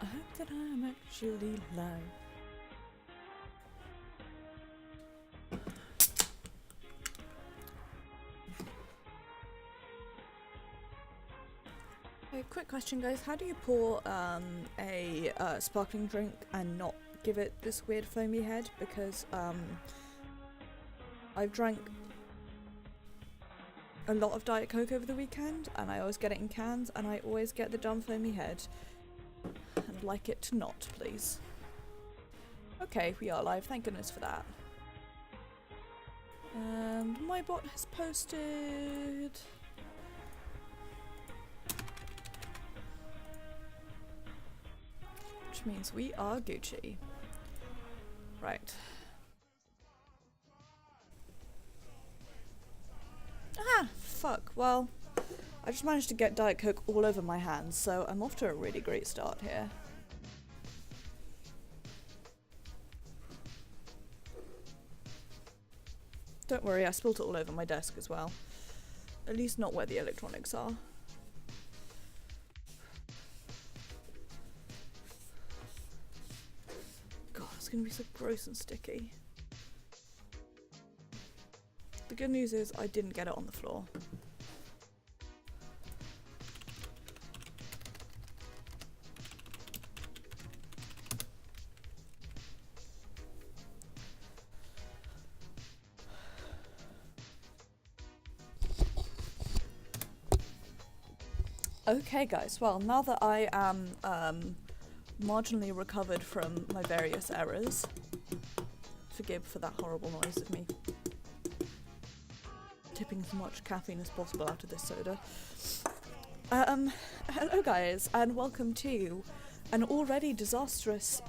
I hope that I'm actually live. Hey, quick question, guys. How do you pour a sparkling drink and not give it this weird foamy head? Because I've drank a lot of Diet Coke over the weekend, and I always get it in cans, and I always get the dumb foamy head. I'd like it to not, please. Okay, we are live. Thank goodness for that. And my bot has posted. Which means we are Gucci. Right. Ah, fuck. Well, I just managed to get Diet Coke all over my hands, so I'm off to a really great start here. Don't worry, I spilled it all over my desk as well. At least not where the electronics are. God, it's gonna be so gross and sticky. The good news is I didn't get it on the floor. Okay guys, well now that I am marginally recovered from my various errors, forgive for that horrible noise of me tipping as much caffeine as possible out of this soda. Hello guys, and welcome to an already disastrous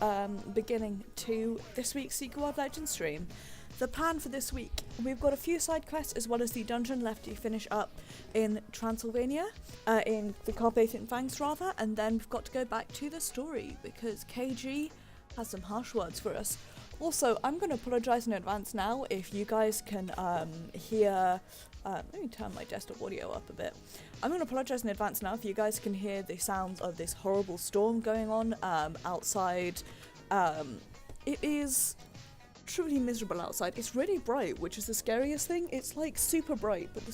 beginning to this week's Secret World Legends stream. The plan for this week, we've got a few side quests as well as the dungeon left to finish up in Transylvania, in the Carp Fangs rather, and then we've got to go back to the story because KG has some harsh words for us. Also, I'm going to apologise in advance now if you guys can hear... let me turn my desktop audio up a bit. I'm going to apologise in advance now if you guys can hear the sounds of this horrible storm going on outside. It is truly miserable outside. It's really bright, which is the scariest thing. It's like super bright, but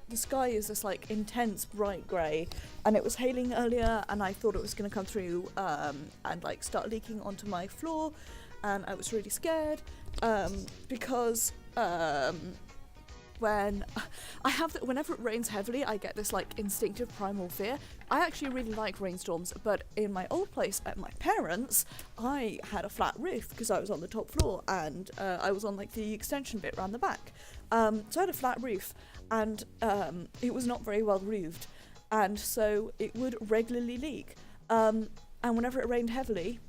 the sky is this like intense bright grey, and it was hailing earlier, and I thought it was going to come through and like start leaking onto my floor, and I was really scared because whenever it rains heavily, I get this like instinctive primal fear. I actually really like rainstorms, but in my old place at my parents', I had a flat roof because I was on the top floor, and I was on like the extension bit around the back. So I had a flat roof, and it was not very well roofed, and so it would regularly leak. And whenever it rained heavily,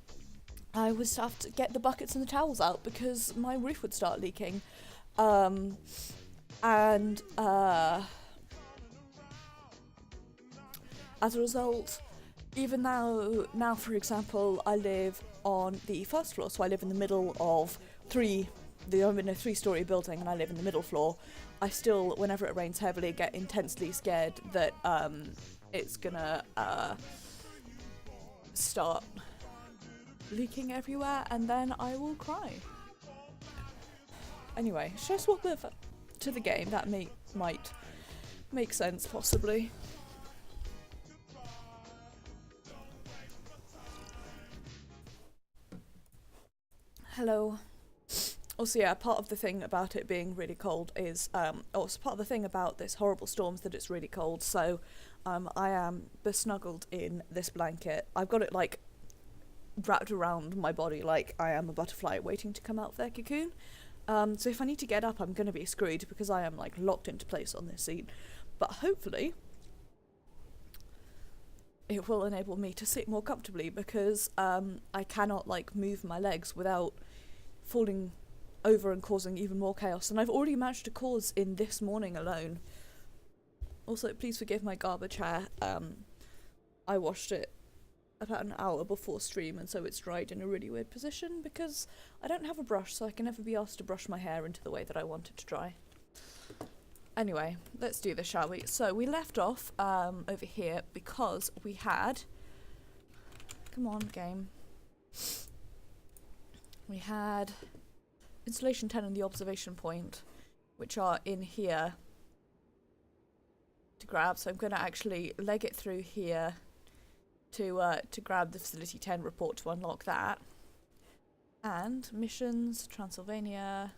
I would have to get the buckets and the towels out because my roof would start leaking. And as a result, even now for example, I live on the first floor, so I live in the middle of I'm in a 3-story building and I live in the middle floor. I still, whenever it rains heavily, get intensely scared that it's gonna start leaking everywhere, and then I will cry. Anyway, should I swap over to the game? That might make sense, possibly. Hello. Also, yeah, part of the thing about it being really cold is, also part of the thing about this horrible storm is that it's really cold, so I am besnuggled in this blanket. I've got it like wrapped around my body like I am a butterfly waiting to come out of their cocoon. So if I need to get up, I'm going to be screwed because I am like locked into place on this seat. But hopefully it will enable me to sit more comfortably because I cannot like move my legs without falling over and causing even more chaos. And I've already managed to cause in this morning alone. Also, please forgive my garbage hair. I washed it about an hour before stream, and so it's dried in a really weird position because I don't have a brush, so I can never be asked to brush my hair into the way that I want it to dry. Anyway, let's do this, shall we? So we left off over here because we had Come on, game. We had installation 10 and the observation point, which are in here to grab. So I'm going to actually leg it through here to grab the facility 10 report to unlock that. And missions, Transylvania,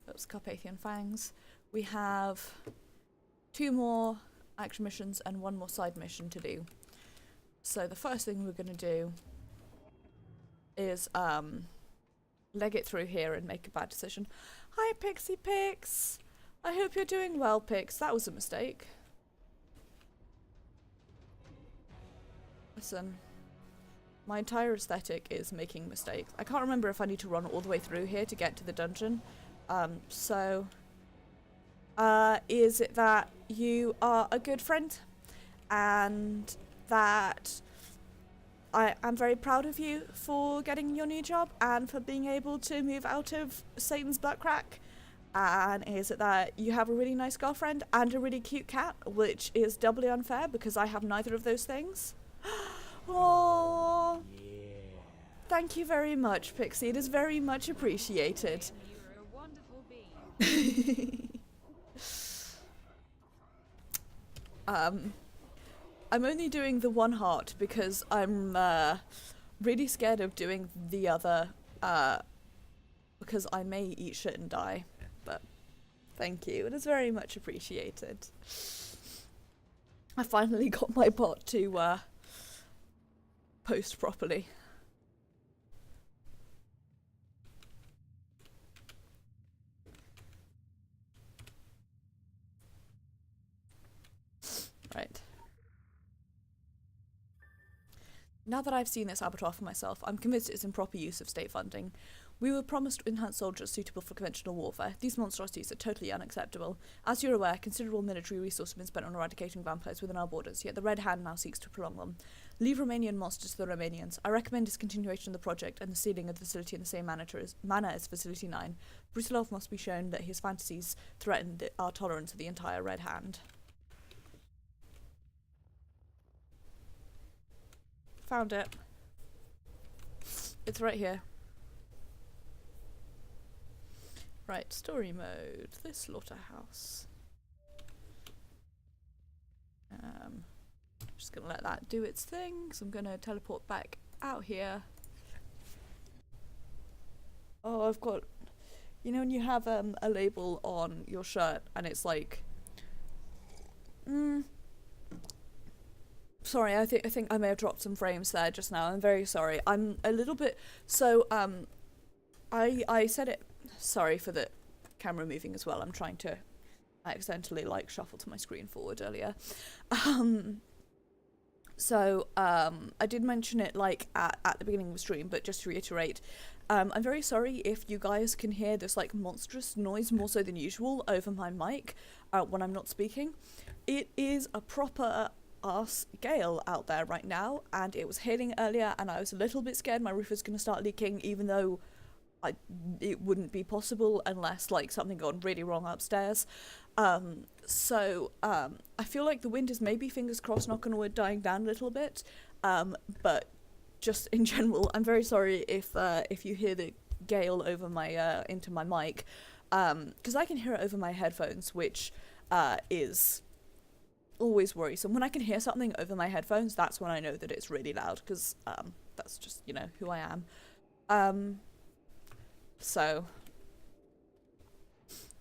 oops, Carp Fangs. We have 2 more action missions and 1 more side mission to do. So the first thing we're going to do is leg it through here and make a bad decision. Hi Pixie Pix! I hope you're doing well, Pix. That was a mistake. Listen, my entire aesthetic is making mistakes. I can't remember if I need to run all the way through here to get to the dungeon. Is it that you are a good friend and that I am very proud of you for getting your new job and for being able to move out of Satan's butt crack? And is it that you have a really nice girlfriend and a really cute cat, which is doubly unfair because I have neither of those things? Oh, yeah. Thank you very much, Pixie. It is very much appreciated. You're a wonderful being. I'm only doing the 1 heart because I'm really scared of doing the other because I may eat shit and die. But thank you. It is very much appreciated. I finally got my bot to post properly. Right. Now that I've seen this abattoir for myself, I'm convinced it's improper use of state funding. We were promised enhanced soldiers suitable for conventional warfare. These monstrosities are totally unacceptable. As you're aware, considerable military resources have been spent on eradicating vampires within our borders, yet the Red Hand now seeks to prolong them. Leave Romanian monsters to the Romanians. I recommend discontinuation of the project and the sealing of the facility in the same manner as Facility 9. Brusilov must be shown that his fantasies threaten our tolerance of the entire Red Hand. Found it. It's right here. Right, story mode. This slaughterhouse. Just gonna let that do its thing. So I'm gonna teleport back out here. Oh, I've got, you know, when you have a label on your shirt and it's like, sorry, I think I may have dropped some frames there just now. I'm very sorry. I'm a little bit so I said it. Sorry for the camera moving as well. I'm trying to accidentally like shuffle to my screen forward earlier. I did mention it like at the beginning of the stream, but just to reiterate, I'm very sorry if you guys can hear this like monstrous noise more so than usual over my mic when I'm not speaking. It is a proper ass gale out there right now, and it was hailing earlier, and I was a little bit scared my roof was going to start leaking, even though it wouldn't be possible unless like something gone really wrong upstairs. I feel like the wind is maybe, fingers crossed, knock on wood, dying down a little bit, but just in general, I'm very sorry if you hear the gale over my into my mic, because I can hear it over my headphones, which is always worrisome. When I can hear something over my headphones, that's when I know that it's really loud, because that's just, you know, who I am. So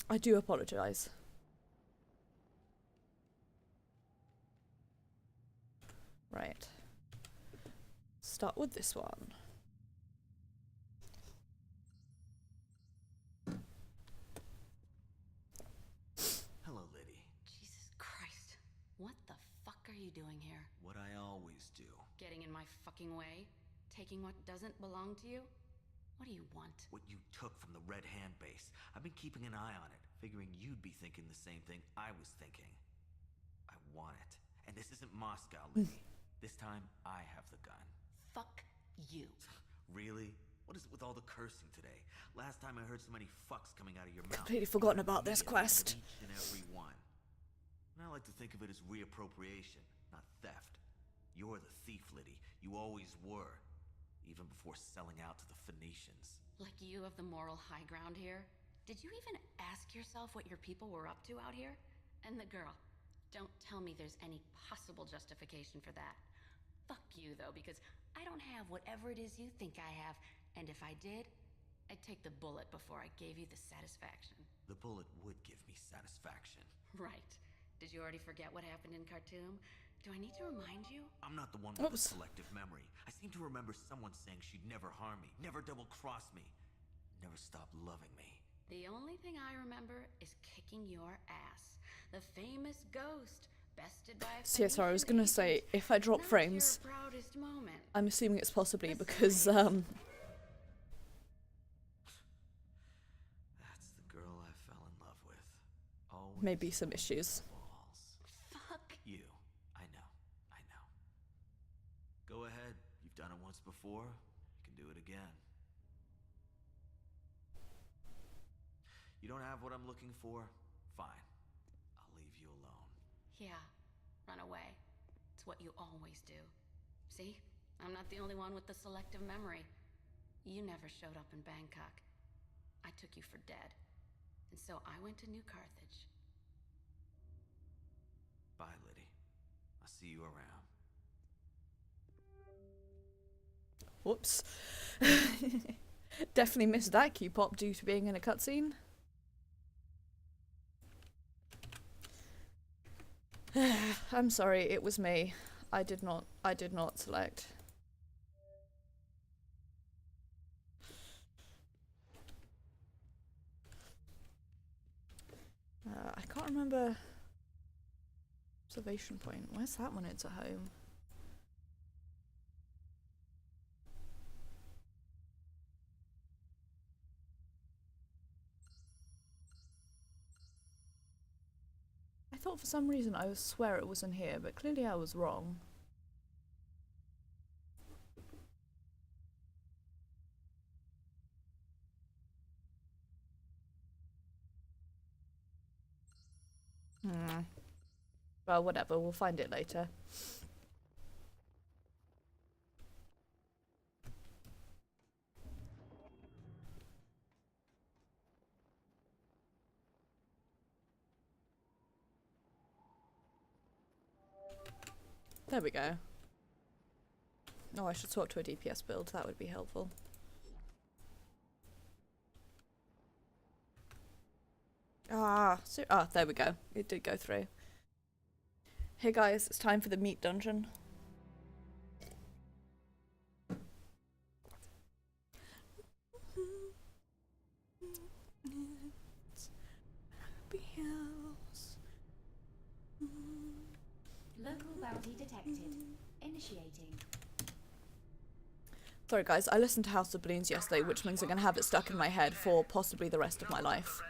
I do apologise. Right. Start with this one. Hello, Liddy. Jesus Christ. What the fuck are you doing here? What I always do. Getting in my fucking way? Taking what doesn't belong to you? What do you want? What you took from the Red Hand base. I've been keeping an eye on it, figuring you'd be thinking the same thing I was thinking. I want it. And this isn't Moscow, Liddy. This time, I have the gun. Fuck you. Really? What is it with all the cursing today? Last time I heard so many fucks coming out of your mouth. Completely forgotten about this quest. Each and every one. And I like to think of it as reappropriation, not theft. You're the thief, Liddy. You You always were. Even before selling out to the Phoenicians. Like you have the moral high ground here? Did you even ask yourself what your people were up to out here? And the girl. Don't tell me there's any possible justification for that. Fuck you, though, because I don't have whatever it is you think I have. And if I did, I'd take the bullet before I gave you the satisfaction. The bullet would give me satisfaction. Right. Did you already forget what happened in Khartoum? Do I need to remind you? I'm not the one with the selective memory. I seem to remember someone saying she'd never harm me, never double-cross me, never stop loving me. The only thing I remember is kicking your ass. The famous ghost, bested by a So yeah, sorry, I was gonna say, Phoenician if I drop agent. frames, Not your proudest moment. I'm assuming it's possibly because, That's the girl I fell in love with. Always maybe some issues. walls. Fuck. You. I know. Go ahead. You've done it once before. You can do it again. You don't have what I'm looking for? Fine. I'll leave you alone. Yeah, run away. It's what you always do. See? I'm not the only one with the selective memory. You never showed up in Bangkok. I took you for dead. And so I went to New Carthage. Bye, Liddy. I'll see you around. Whoops. Definitely missed that cue pop due to being in a cutscene. I'm sorry, it was me. I did not select. I can't remember. Observation point. Where's that when it's at home? I thought for some reason I swear it was in here, but clearly I was wrong. Well, whatever, we'll find it later. There we go. Oh, I should swap to a DPS build, that would be helpful. There we go. It did go through. Hey guys, it's time for the meat dungeon. Local bounty detected. Initiating. Sorry guys, I listened to House of Balloons yesterday, which means I'm going to have it stuck in my head for possibly the rest of my life.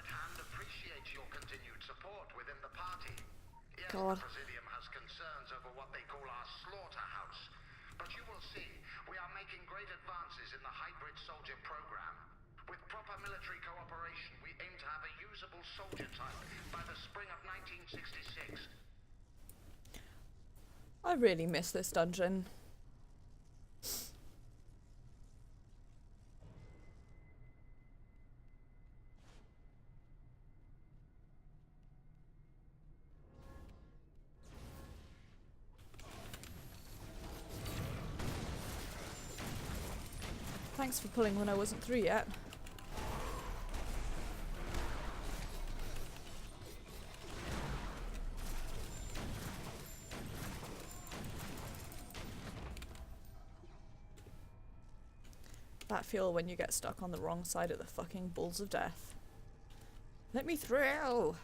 God. The Presidium has concerns over what they call our slaughterhouse. But you will see, we are making great advances in the hybrid soldier program. With proper military cooperation, we aim to have a usable soldier type by the spring of 1966. I really miss this dungeon. Thanks for pulling when I wasn't through yet. That feel when you get stuck on the wrong side of the fucking balls of death. Let me through!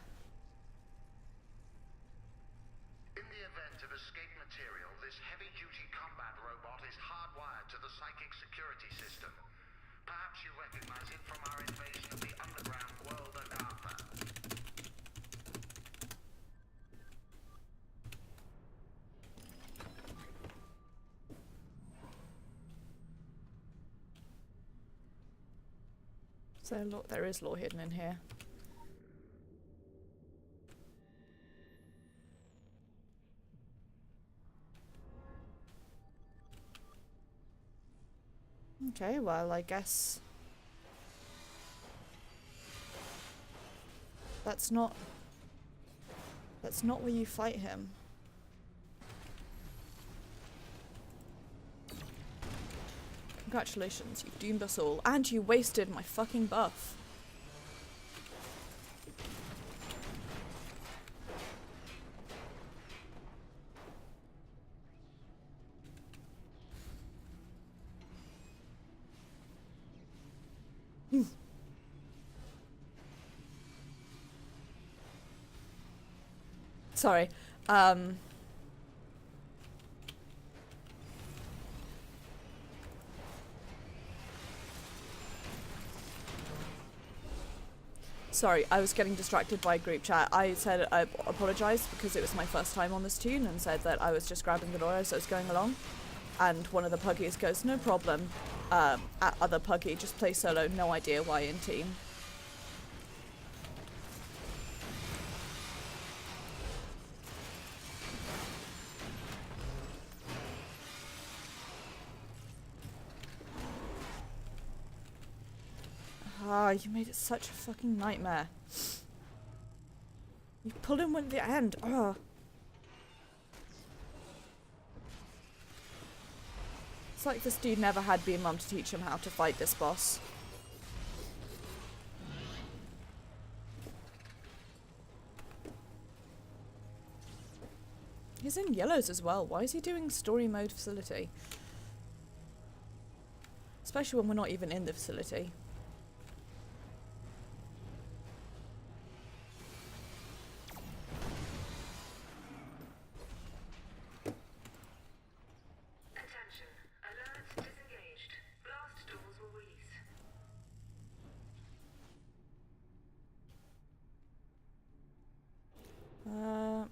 In the event of escape material, this heavy-duty combat robot is hardwired to the psychic security system. Perhaps you recognize it from our invasion of the underground world Agartha. So look, there is lore hidden in here. Okay, well, I guess that's not where you fight him. Congratulations, you've doomed us all, and you wasted my fucking buff. Sorry. Sorry, I was getting distracted by group chat. I said I apologised because it was my first time on this tune and said that I was just grabbing the door as I was going along. And one of the puggies goes, no problem. Other puggy, just play solo, no idea why in team. Ah, you made it such a fucking nightmare. You pulled him at the end. Ugh. It's like this dude never had Bean Mum to teach him how to fight this boss. He's in yellows as well. Why is he doing story mode facility? Especially when we're not even in the facility.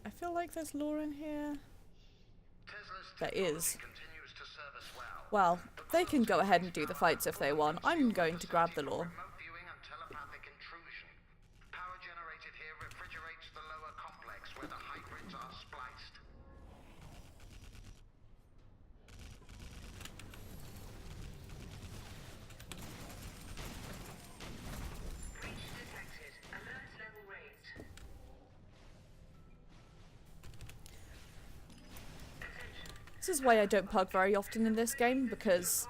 I feel like there's lore in here. There is. Well, they can go ahead and do the fights if they want. I'm going to grab the lore. Power generated here refrigerates the lower complex where the hybrids are spliced. Breach detected. Alert level raised. This is why I don't pug very often in this game, because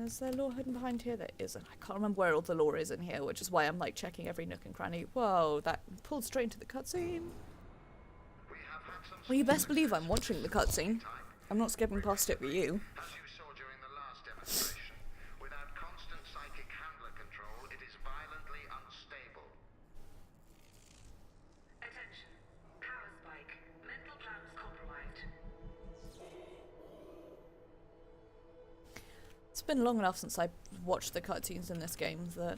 is there lore hidden behind here? There isn't. I can't remember where all the lore is in here, which is why I'm like checking every nook and cranny. Whoa, that pulled straight into the cutscene. Well, you best believe I'm watching the cutscene. I'm not skipping past it for you. As you saw during the last demonstration, without constant psychic handler control, it is violently unstable. Attention. Power spike. Mental plans compromised. It's been long enough since I watched the cutscenes in this game that...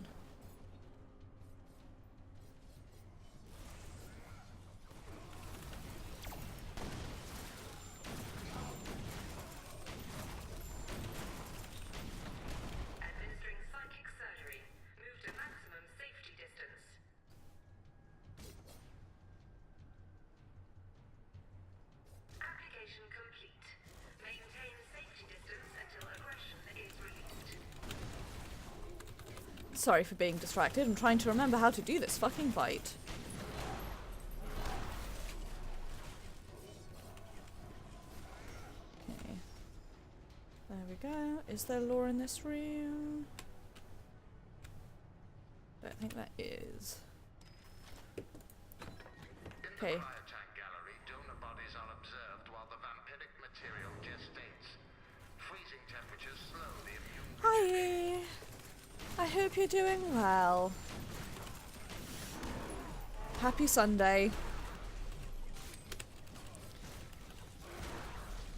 Administering psychic surgery. Move to maximum safety distance. Application complete. Maintain safety distance until aggression is released. Sorry for being distracted. I'm trying to remember how to do this fucking fight. Okay. There we go. Is there lore in this room? Don't think that is. Okay. In the cryotank gallery, donor bodies are observed while the vampiric material gestates. Freezing temperatures slow the immune. Hi. I hope you're doing well. Happy Sunday.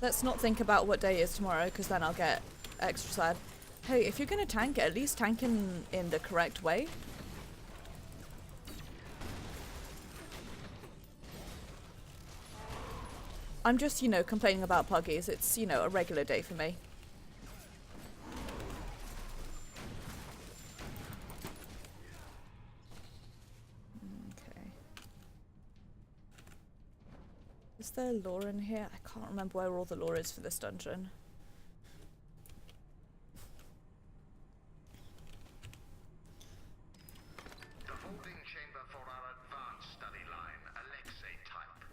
Let's not think about what day is tomorrow, because then I'll get extra sad. Hey, if you're going to tank it, at least tank in the correct way. I'm just, you know, complaining about puggies. It's, you know, a regular day for me. Okay. Is there lore in here? I can't remember where all the lore is for this dungeon. The holding chamber for our advanced study line, Alexei type.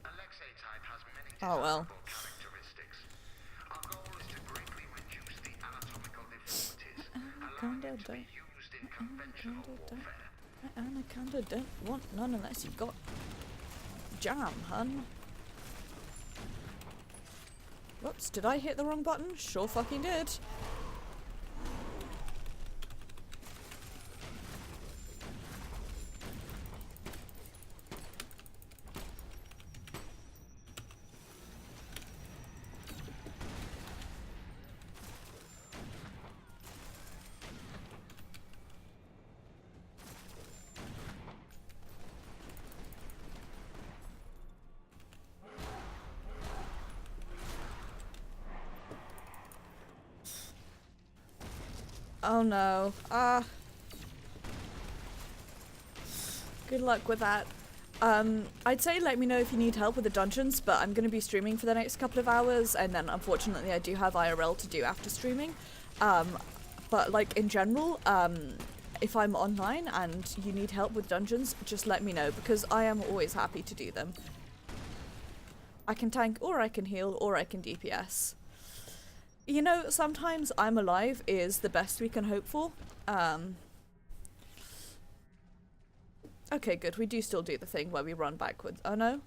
Alexei type has many desirable characteristics. Our goal is to greatly reduce the anatomical deformities, allowing it to be used in conventional warfare. Anaconda don't want none unless you've got jam, hun. Whoops, did I hit the wrong button? Sure fucking did. Oh no. Good luck with that. I'd say let me know if you need help with the dungeons, but I'm going to be streaming for the next couple of hours, and then unfortunately I do have IRL to do after streaming. But like in general, if I'm online and you need help with dungeons, just let me know, because I am always happy to do them. I can tank, or I can heal, or I can DPS. You know, sometimes I'm alive is the best we can hope for. Okay, good. We do still do the thing where we run backwards. Oh no?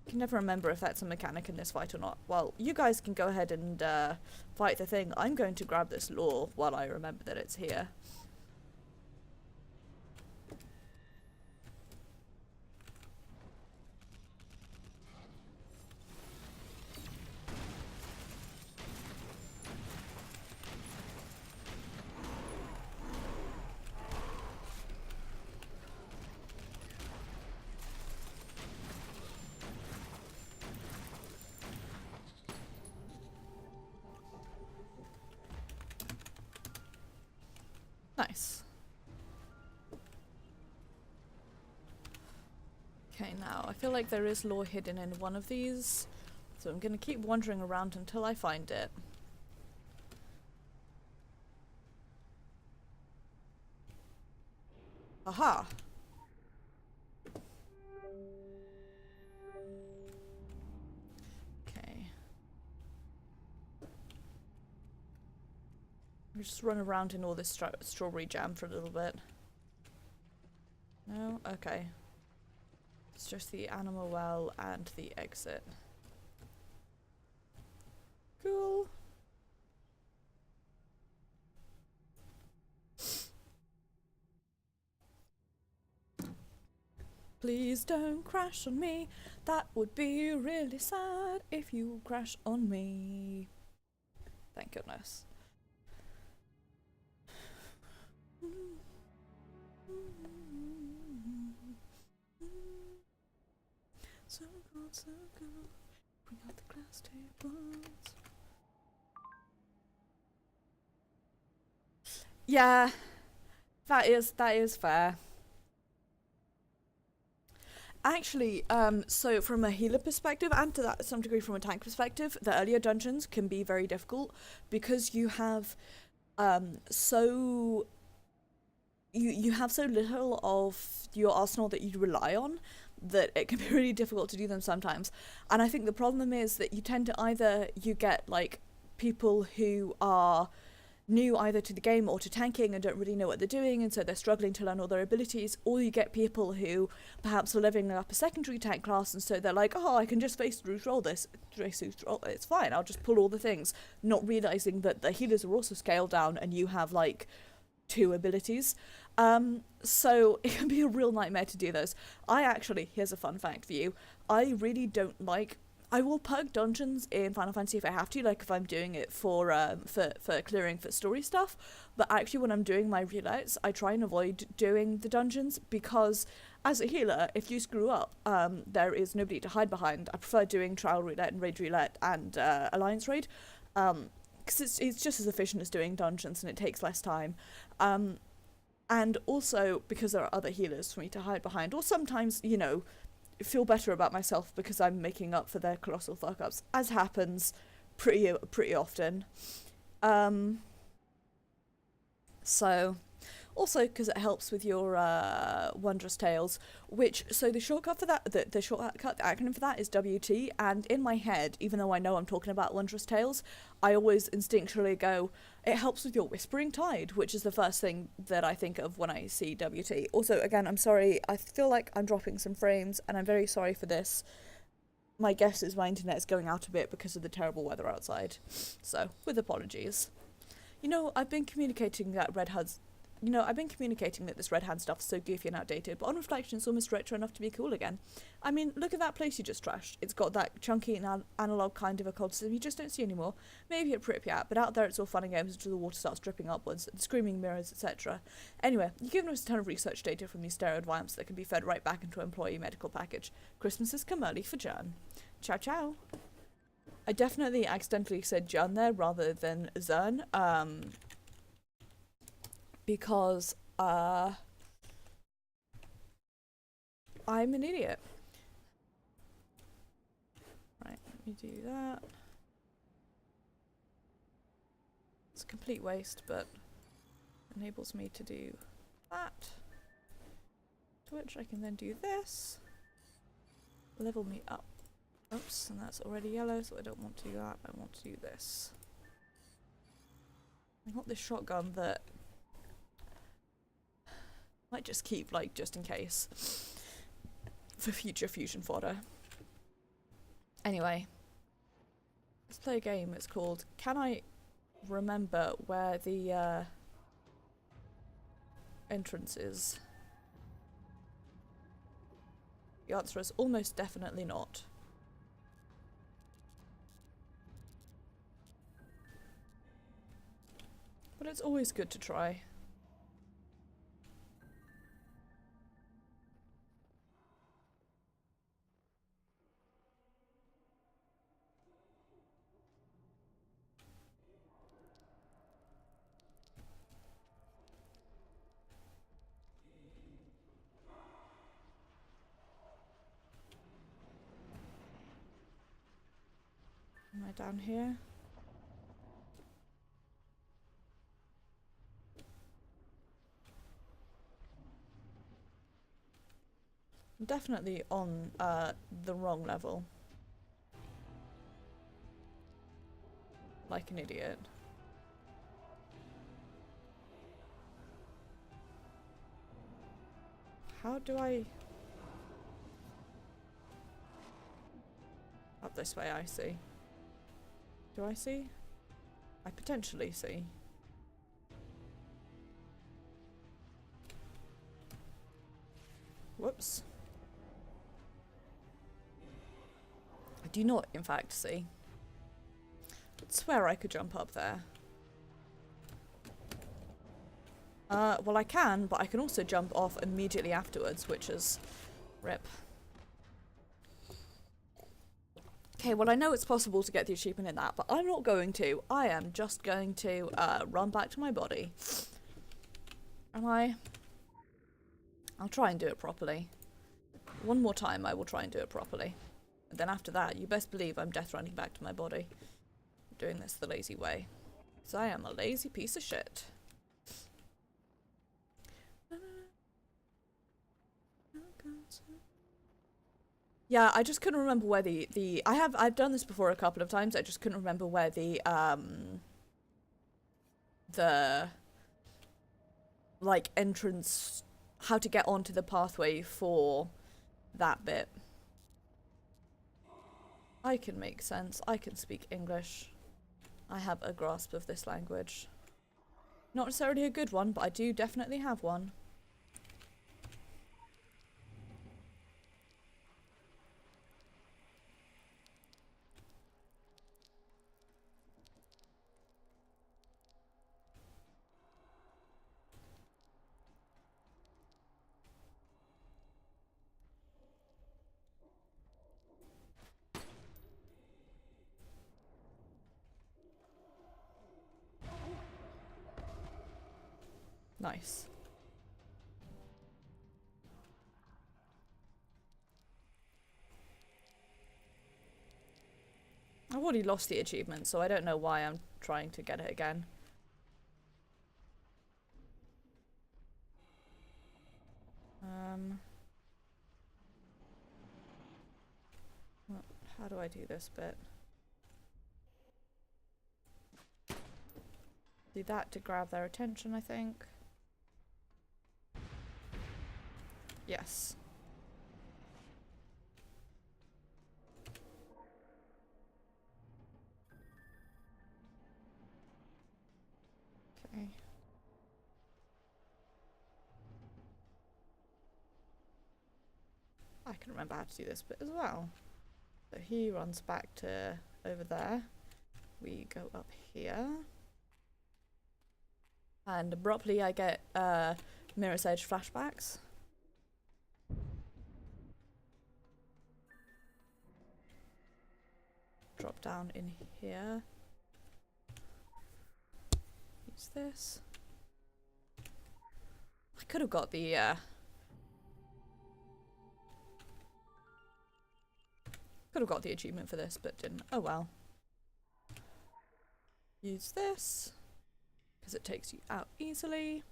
I can never remember if that's a mechanic in this fight or not. Well, you guys can go ahead and fight the thing. I'm going to grab this lore while I remember that it's here. Nice. Okay, now I feel like there is lore hidden in one of these, so I'm gonna keep wandering around until I find it. Aha! Okay. I'll just run around in all this strawberry jam for a little bit. No? Okay. It's just the animal well and the exit. Cool. Please don't crash on me. That would be really sad if you crash on me. Thank goodness. So good, so good. Bring out the glass tables. Yeah, that is fair. Actually, so from a healer perspective, and to that some degree from a tank perspective, the earlier dungeons can be very difficult because you have you have so little of your arsenal that you rely on that it can be really difficult to do them sometimes. And I think the problem is that you tend to either you get like people who are new either to the game or to tanking and don't really know what they're doing, and so they're struggling to learn all their abilities, or you get people who perhaps are living up a secondary tank class, and so they're like, oh, I can just face roll this, it's fine, I'll just pull all the things, not realizing that the healers are also scaled down and you have like 2 abilities. So it can be a real nightmare to do those. Here's a fun fact for you, I really don't like, I will pug dungeons in Final Fantasy if I have to, like if I'm doing it for clearing for story stuff, but actually when I'm doing my relayouts, I try and avoid doing the dungeons because as a healer, if you screw up, there is nobody to hide behind. I prefer doing trial roulette and raid roulette and alliance raid, because it's just as efficient as doing dungeons and it takes less time. And also because there are other healers for me to hide behind, or sometimes, you know, feel better about myself because I'm making up for their colossal fuck-ups, as happens pretty often. So, also because it helps with your wondrous tales, which, so the shortcut for that, the acronym for that is WT, and in my head, even though I know I'm talking about wondrous tales, I always instinctually go, it helps with your whispering tide, which is the first thing that I think of when I see WT. Also, again, I'm sorry, I feel like I'm dropping some frames, and I'm very sorry for this. My guess is my internet is going out a bit because of the terrible weather outside, so, with apologies. You know, I've been communicating that this Red Hand stuff is so goofy and outdated, but on reflection it's almost retro enough to be cool again. I mean, look at that place you just trashed. It's got that chunky and analog kind of occultism you just don't see anymore. Maybe at Pripyat, but out there it's all fun and games until the water starts dripping upwards, the screaming mirrors, etc. Anyway, you've given us a ton of research data from these steroid vamps that can be fed right back into an employee medical package. Christmas has come early for Jan. Ciao ciao. I definitely accidentally said Jan there rather than Zern, because I'm an idiot. Right, let me do that. It's a complete waste, but enables me to do that. To which I can then do this. Level me up. Oops, and that's already yellow, so I don't want to do that. I want to do this. I got this shotgun that might just keep, like, just in case, for future fusion fodder. Anyway, let's play a game. It's called Can I Remember Where the Entrance Is? The answer is almost definitely not. But it's always good to try. Am I down here? I'm definitely on the wrong level. Like an idiot. How do I... Up this way, I see. Do I see? I potentially see. Whoops. I do not, in fact, see. I swear I could jump up there. Well, I can, but I can also jump off immediately afterwards, which is rip. Okay, well, I know it's possible to get the achievement in that, but I'm not going to. I am just going to run back to my body. Am I? I'll try and do it properly. One more time, I will try and do it properly. And then after that, you best believe I'm death running back to my body. I'm doing this the lazy way. Because I am a lazy piece of shit. Yeah, I just couldn't remember where I've done this before a couple of times. I just couldn't remember where the like entrance, how to get onto the pathway for that bit. I can make sense. I can speak English. I have a grasp of this language. Not necessarily a good one, but I do definitely have one. Nice. I've already lost the achievement, so I don't know why I'm trying to get it again. Well, how do I do this bit? Do that to grab their attention, I think. Yes. Okay. I can remember how to do this bit as well. So he runs back to over there. We go up here. And abruptly I get Mirror's Edge flashbacks. Drop down in here. Use this. I could have got the achievement for this, but didn't. Oh well. Use this because it takes you out easily.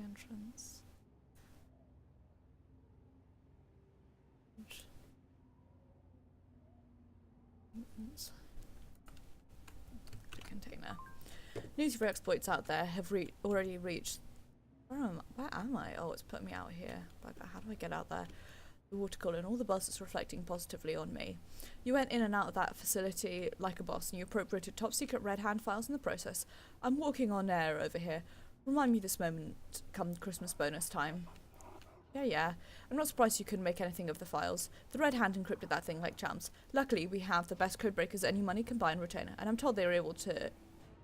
Entrance. The container. News for exploits out there have already reached. Where am I? Oh, it's put me out here. Bugger, how do I get out there? The water cooler and all the buzz is reflecting positively on me. You went in and out of that facility like a boss, and you appropriated top secret red hand files in the process. I'm walking on air over here. Remind me this moment come Christmas bonus time. Yeah. I'm not surprised you couldn't make anything of the files. The Red Hand encrypted that thing like champs. Luckily, we have the best codebreakers any money can buy in retainer, and I'm told they were able to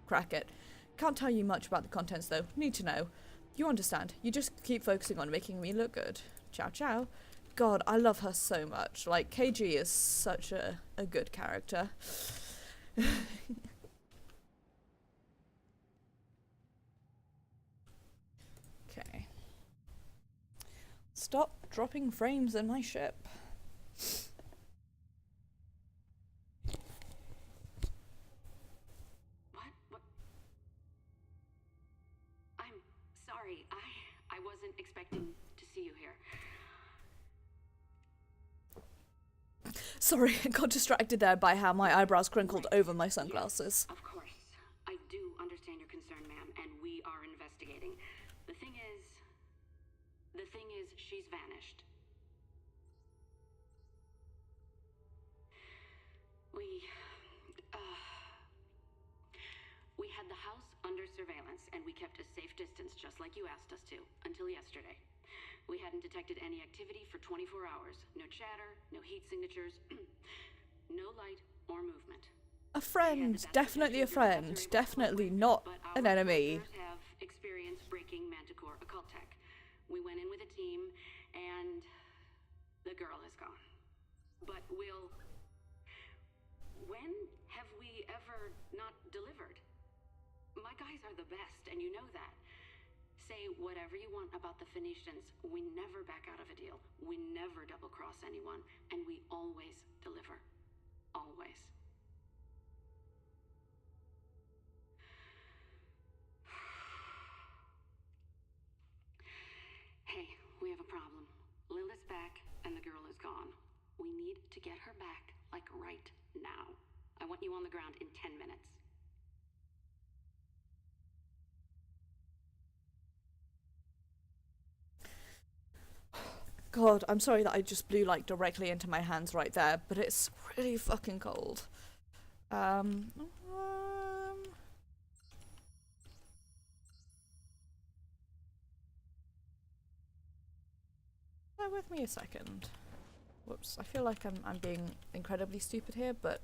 crack it. Can't tell you much about the contents, though. Need to know. You understand. You just keep focusing on making me look good. Ciao, ciao. God, I love her so much. Like, KG is such a good character. Okay. Stop dropping frames in my ship. What? I'm sorry. I wasn't expecting to see you here. Sorry, I got distracted there by how my eyebrows crinkled over my sunglasses. Of course. I do understand your concern, ma'am, and we are investigating. The thing is, she's vanished. We had the house under surveillance, and we kept a safe distance just like you asked us to, until yesterday. We hadn't detected any activity for 24 hours. No chatter, no heat signatures, no light or movement. A friend, definitely a friend, definitely not an enemy. But our have experience breaking Manticore occult tech. We went in with a team, and the girl is gone. But when have we ever not delivered? My guys are the best, and you know that. Say whatever you want about the Phoenicians, we never back out of a deal. We never double-cross anyone, and we always deliver. Always. Hey, we have a problem. Lilith's back, and the girl is gone. We need to get her back, like right now. I want you on the ground in 10 minutes. God, I'm sorry that I just blew like directly into my hands right there, but it's really fucking cold. Bear with me a second. Whoops, I feel like I'm being incredibly stupid here, but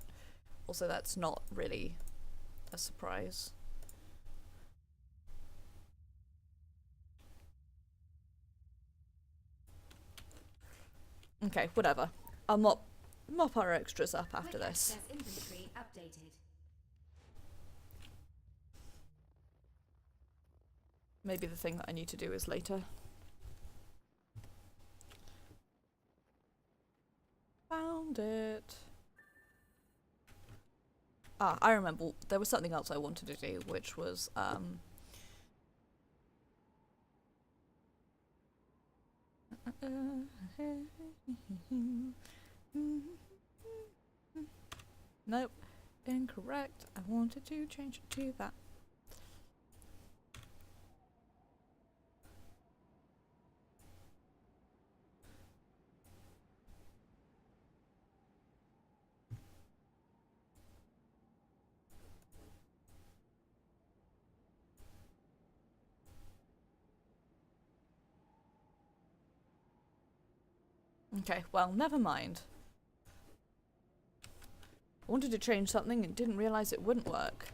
Also, that's not really a surprise. Okay, whatever. I'll mop our extras up after Quick this. access inventory updated. Maybe the thing that I need to do is later. Found it. Ah, I remember. There was something else I wanted to do, which was, nope. Incorrect. I wanted to change it to that. Okay, well, never mind. I wanted to change something and didn't realise it wouldn't work.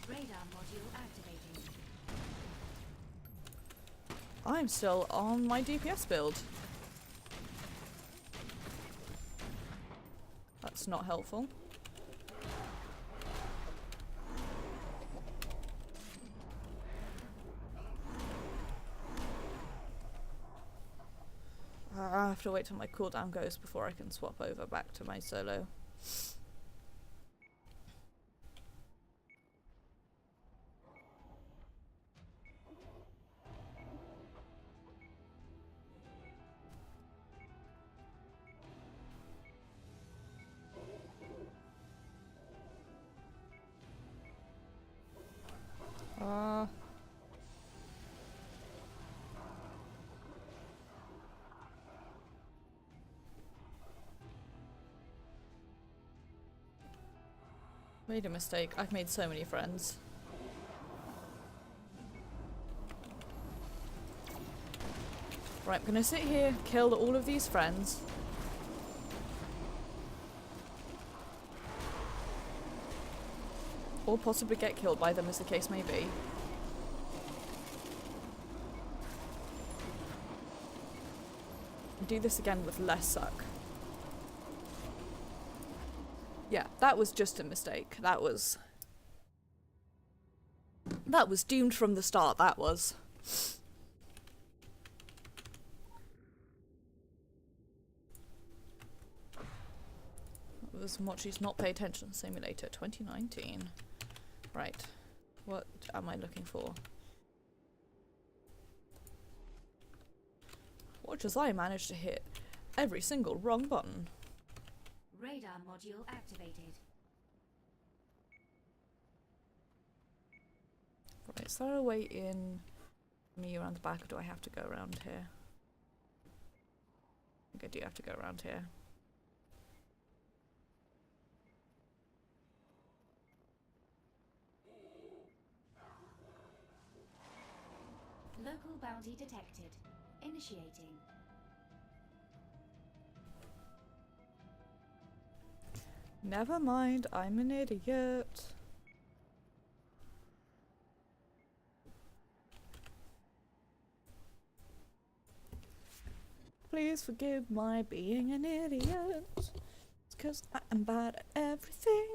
Radar module activating. I'm still on my DPS build. That's not helpful. I have to wait till my cooldown goes before I can swap over back to my solo. Made a mistake. I've made so many friends. Right, I'm gonna sit here, kill all of these friends. Or possibly get killed by them, as the case may be. And do this again with less suck. Yeah, that was just a mistake. That was doomed from the start, that was. That was Mochi's Not Pay Attention Simulator 2019. Right. What am I looking for? Watch as I manage to hit every single wrong button. Radar module activated. Right, is there a way in me around the back, or do I have to go around here? I think I do have to go around here. Local bounty detected. Initiating. Never mind, I'm an idiot. Please forgive my being an idiot. It's 'cause I am bad at everything.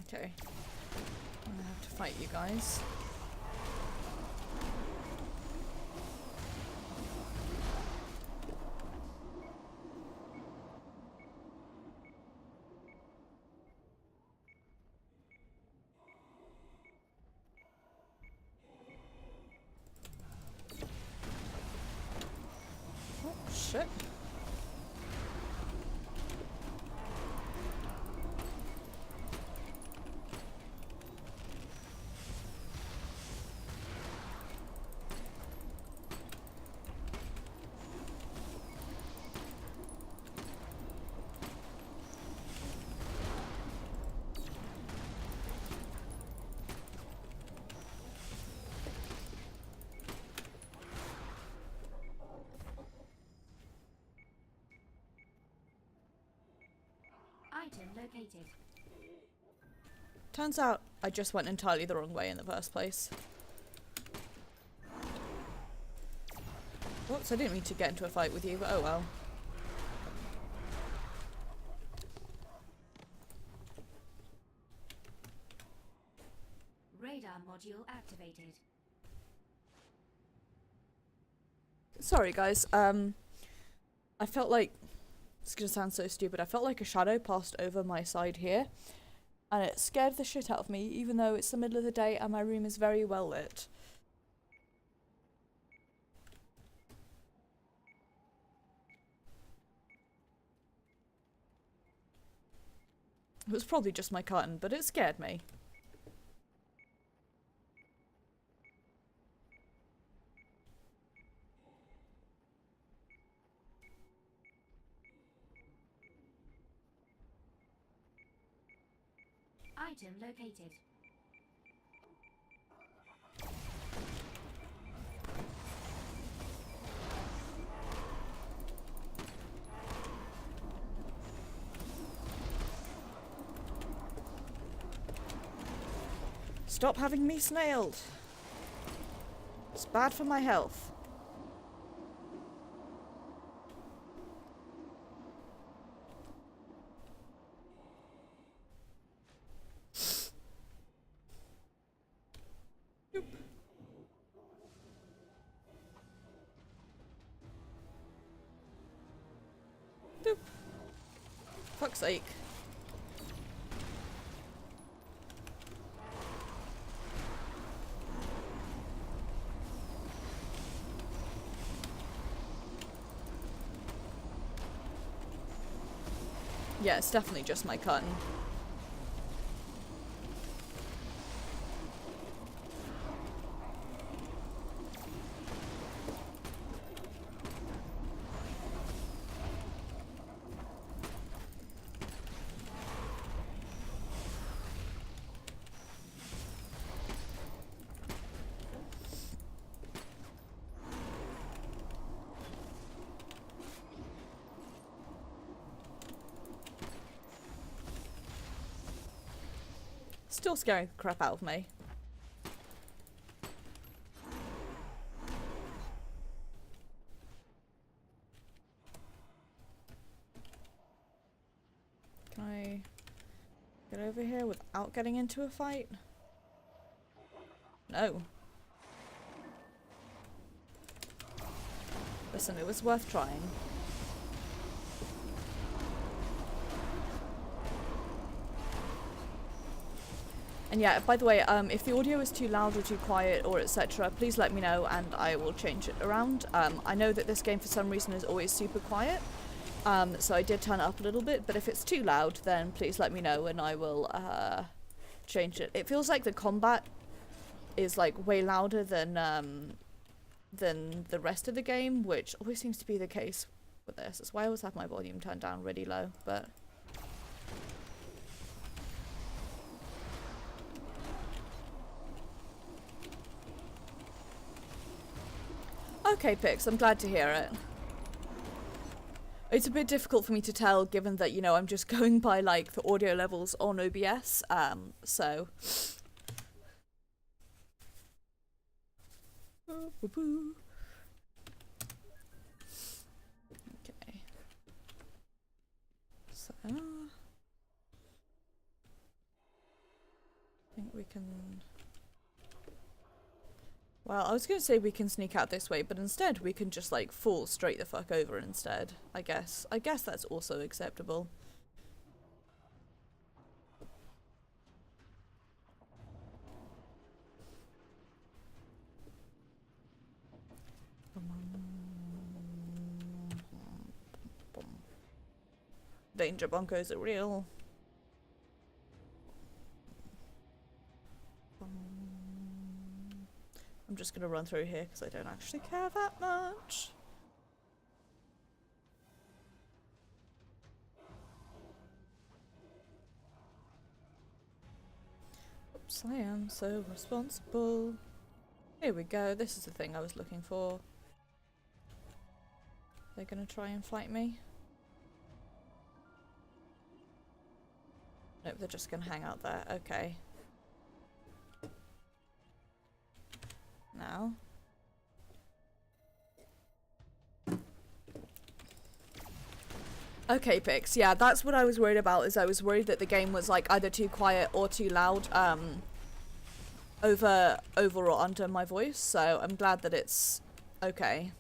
Okay. I'm gonna have to fight you guys. Oh, shit. Item located. Turns out I just went entirely the wrong way in the first place. Whoops, I didn't mean to get into a fight with you, but oh well. Radar module activated. Sorry guys, I felt like, it's gonna sound so stupid, I felt like a shadow passed over my side here, and it scared the shit out of me, even though it's the middle of the day and my room is very well lit. It was probably just my curtain, but it scared me. Item located. Stop having me snailed. It's bad for my health. Nope. Nope. Fuck's sake. Yeah, it's definitely just my curtain. Still scaring the crap out of me. Can I get over here without getting into a fight? No. Listen, it was worth trying. And yeah, by the way, if the audio is too loud or too quiet or etc., please let me know and I will change it around. I know that this game for some reason is always super quiet, so I did turn it up a little bit, but if it's too loud, then please let me know and I will change it. It feels like the combat is like way louder than the rest of the game, which always seems to be the case with this. That's why I always have my volume turned down really low, but... Okay, Pix, I'm glad to hear it. It's a bit difficult for me to tell, given that, you know, I'm just going by, like, the audio levels on OBS, so... Okay. So... we can... Well, I was going to say we can sneak out this way, but instead we can just, like, fall straight the fuck over instead, I guess. I guess that's also acceptable. Danger bunkers are real. I'm just gonna run through here because I don't actually care that much. Oops, I am so responsible. Here we go, this is the thing I was looking for. They're gonna try and fight me. Nope, they're just gonna hang out there. Okay. Now. Okay, Pix. Yeah, that's what I was worried about, is I was worried that the game was like either too quiet or too loud over or under my voice, so I'm glad that it's okay.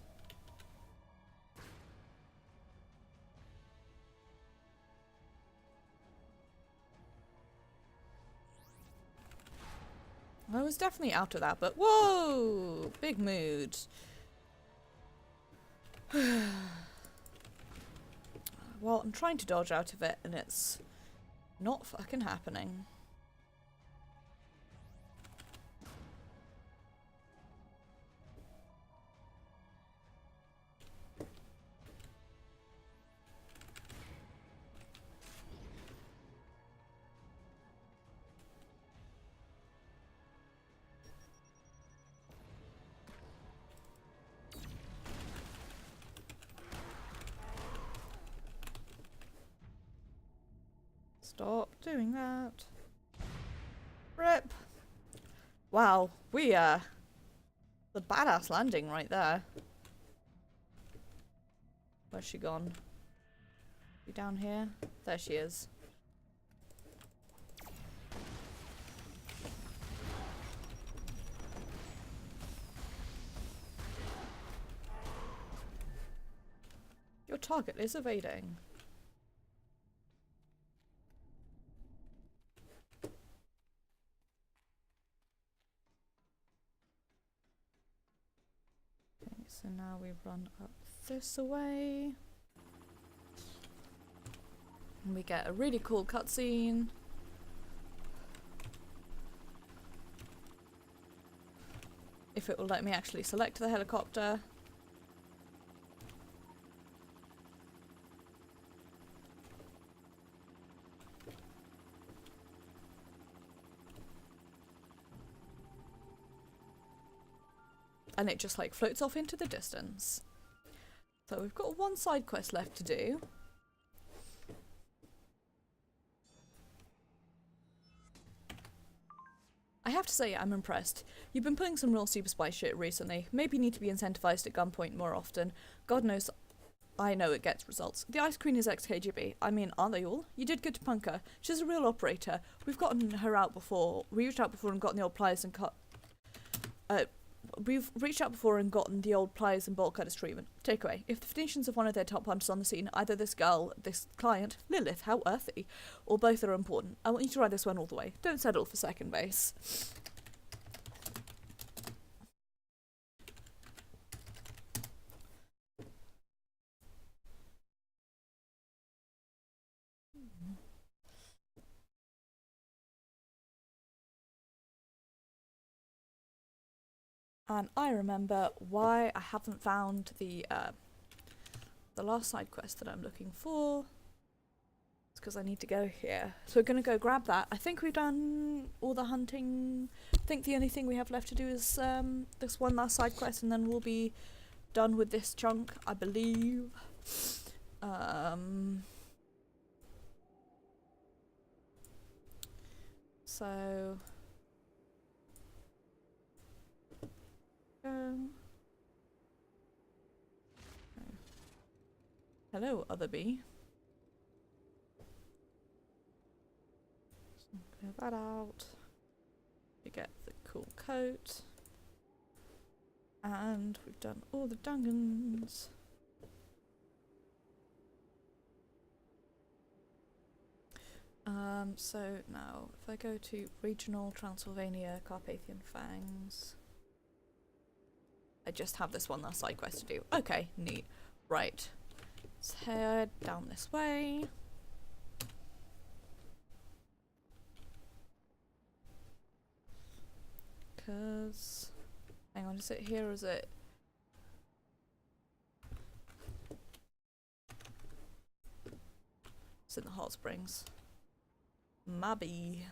I was definitely out of that, but whoa! Big mood. Well, I'm trying to dodge out of it, and it's not fucking happening. Stop doing that. Rip. Wow, the badass landing right there. Where's she gone? She down here? There she is. Your target is evading. So now we run up this way. And we get a really cool cutscene. If it will let me actually select the helicopter. And it just like floats off into the distance. So we've got one side quest left to do. I have to say I'm impressed. You've been pulling some real super spy shit recently. Maybe you need to be incentivized at gunpoint more often. God knows I know it gets results. The Ice Queen is ex-KGB. I mean, aren't they all? You did good to punk her. She's a real operator. We've gotten her out before. We reached out before and gotten the old pliers and cut... We've reached out before and gotten the old pliers and bolt cutters treatment. Takeaway. If the Phoenicians have one of their top hunters on the scene, either this girl, this client, Lilith, how earthy, or both are important. I want you to ride this one all the way. Don't settle for second base. And I remember why I haven't found the last side quest that I'm looking for. It's because I need to go here. So we're going to go grab that. I think we've done all the hunting. I think the only thing we have left to do is this one last side quest, and then we'll be done with this chunk, I believe. So... Hello, other bee. Clear that out. coat. And we've done all the dungeons. So now, if I go to Regional Transylvania, Carp Fangs. I just have this one last side quest to do. Okay, neat. Right. Let's head down this way. Cause... Hang on, is it here or is it... It's in the hot springs. Maybe.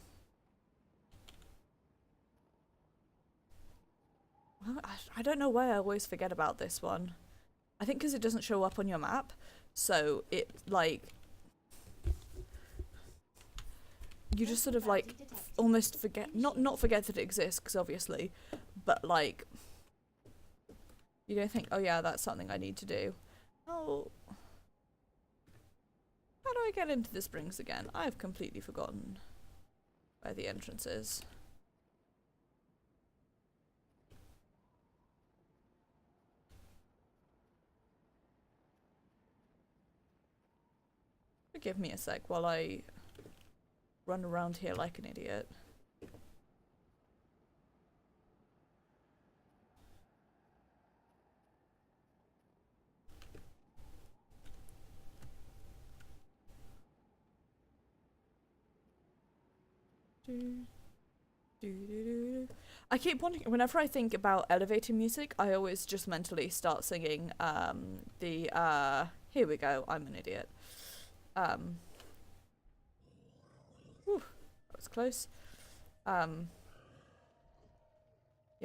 Well, I don't know why I always forget about this one. I think because it doesn't show up on your map, so it, like... You just sort of, like, almost forget... Not forget that it exists, because obviously, but, like... You don't think, oh yeah, that's something I need to do. Oh... How do I get into the springs again? I've completely forgotten where the entrance is. Forgive me a sec while I run around here like an idiot. I keep wondering, whenever I think about elevator music, I always just mentally start singing here we go, I'm an idiot. Whew, that was close. Yeah,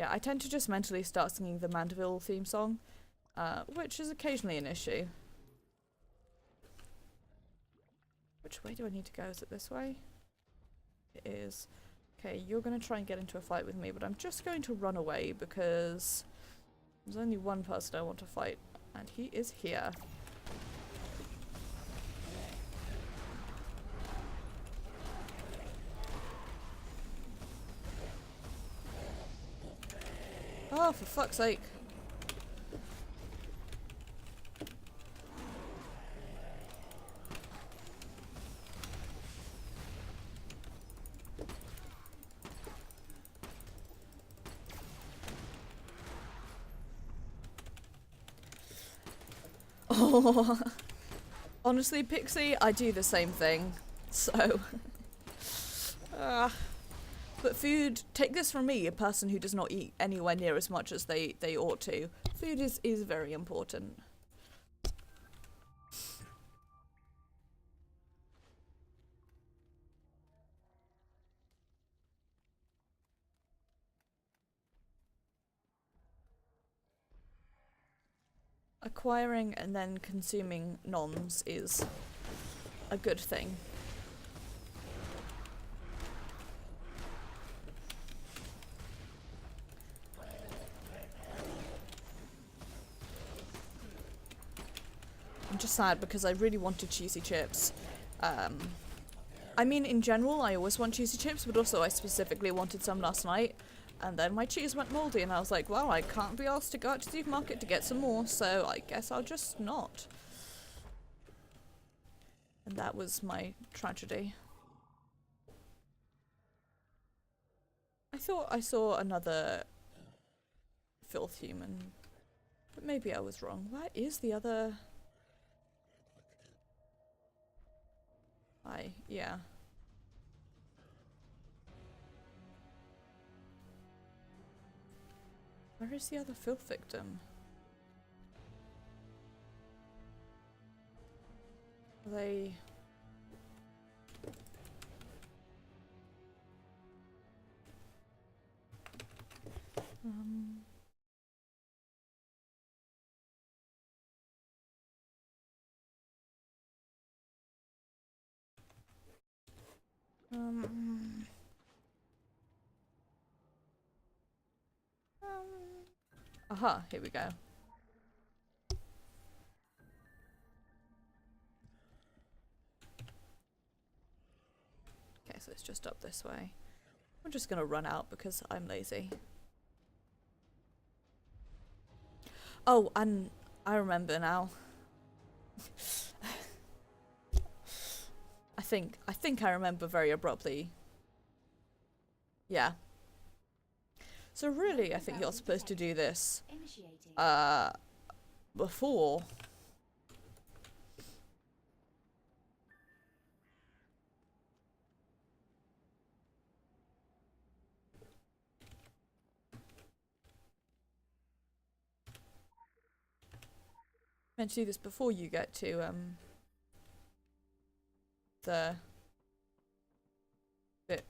I tend to just mentally start singing the Mandeville theme song, which is occasionally an issue. Which way do I need to go? Is it this way? It is. Okay, you're going to try and get into a fight with me, but I'm just going to run away because there's only one person I want to fight, and he is here. Oh, for fuck's sake. Oh, honestly, Pixie, I do the same thing. So, but food. Take this from me, a person who does not eat anywhere near as much as they ought to. Food is very important. Acquiring and then consuming noms is a good thing. I'm just sad because I really wanted cheesy chips. I mean, in general, I always want cheesy chips, but also I specifically wanted some last night. And then my cheese went mouldy and I was like, well, I can't be asked to go out to the supermarket to get some more, so I guess I'll just not. And that was my tragedy. I thought I saw another filth human, but maybe I was wrong. Where is the other... yeah. Where is the other filth victim? Are they... Aha, here we go. Okay, so it's just up this way. I'm just gonna run out because I'm lazy. Oh, and I remember now. I think I remember very abruptly. Yeah. So really, I think you're supposed to do this Initiating. before. Meant to do this before you get to the bit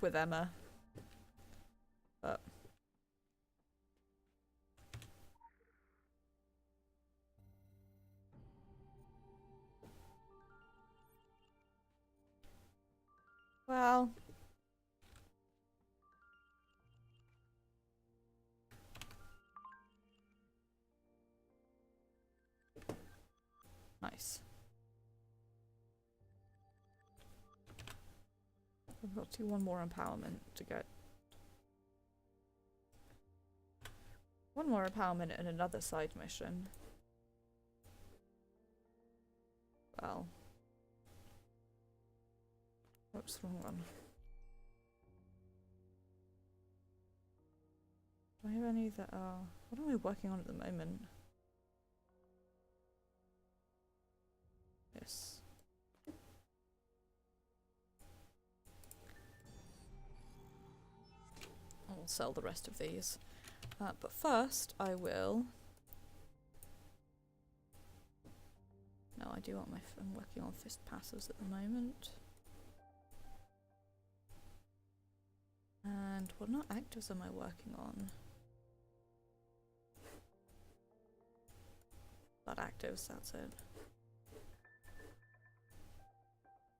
with Emma. But well, nice. I've got to do one more empowerment to get. One more empowerment and another side mission. Well. Whoops, wrong one. Do I have any that are... What am I working on at the moment? Yes. I'll sell the rest of these. But first, I will... No, I do want my... I'm working on fist passes at the moment. And what not actors am I working on? Blood actives, that's it.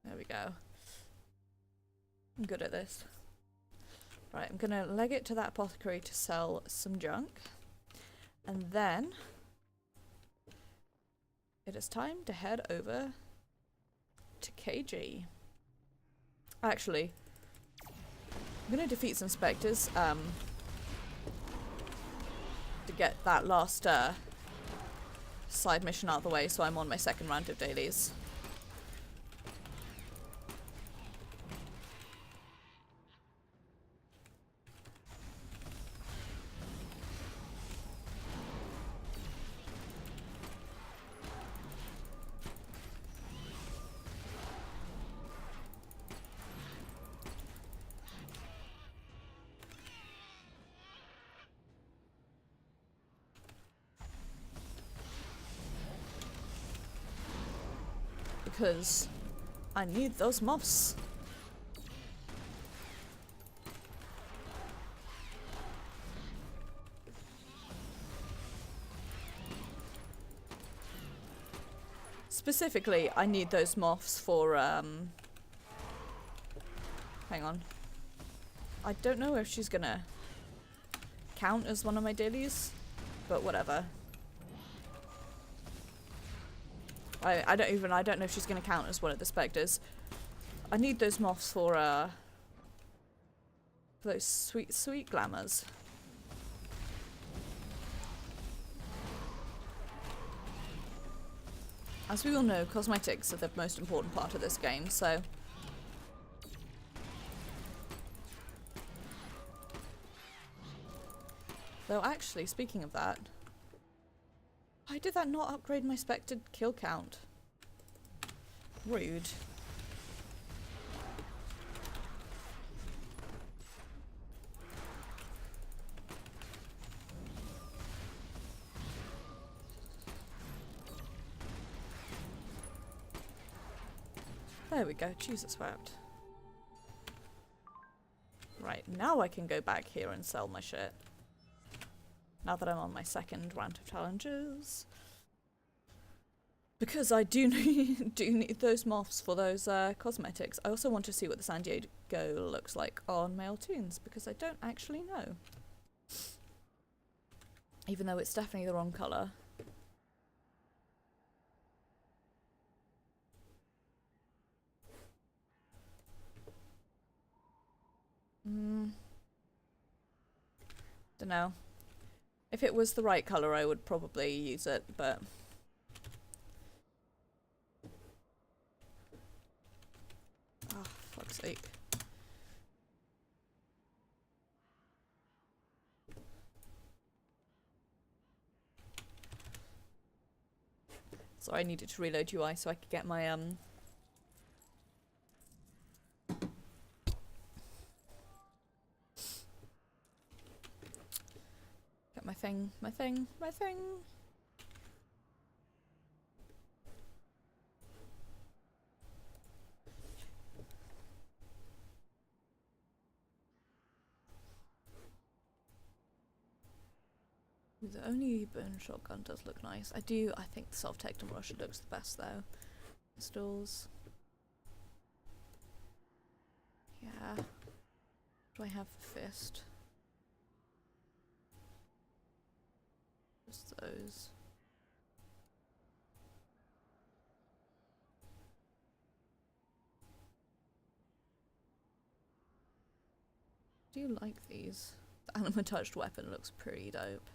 There we go. I'm good at this. Right, I'm gonna leg it to that apothecary to sell some junk. And then it is time to head over to KG. Actually, I'm gonna defeat some specters to get that last side mission out of the way, so I'm on my second round of dailies. Because I need those moths. Specifically, I need those moths for, hang on. I don't know if she's gonna count as one of my dailies, but whatever. I don't know if she's gonna count as one of the specters. I need those moths for those sweet glamours. As we all know, cosmetics are the most important part of this game, so... Though actually, speaking of that... Why did that not upgrade my spectre kill count? Rude. There we go, Jesus wept. Right, now I can go back here and sell my shit. Now that I'm on my second round of challenges. Because I do need those moths for those cosmetics. I also want to see what the San Diego looks like on male tunes, because I don't actually know. Even though it's definitely the wrong colour. Dunno. If it was the right colour, I would probably use it, but... Oh, fuck's sake. Sorry, I needed to reload UI so I could get my, Get my thing. The only burn shotgun does look nice. I think the self-tech and Russia looks the best though. Pistols. Yeah. What do I have for fist? Just those. Do you like these? The anima touched weapon looks pretty dope.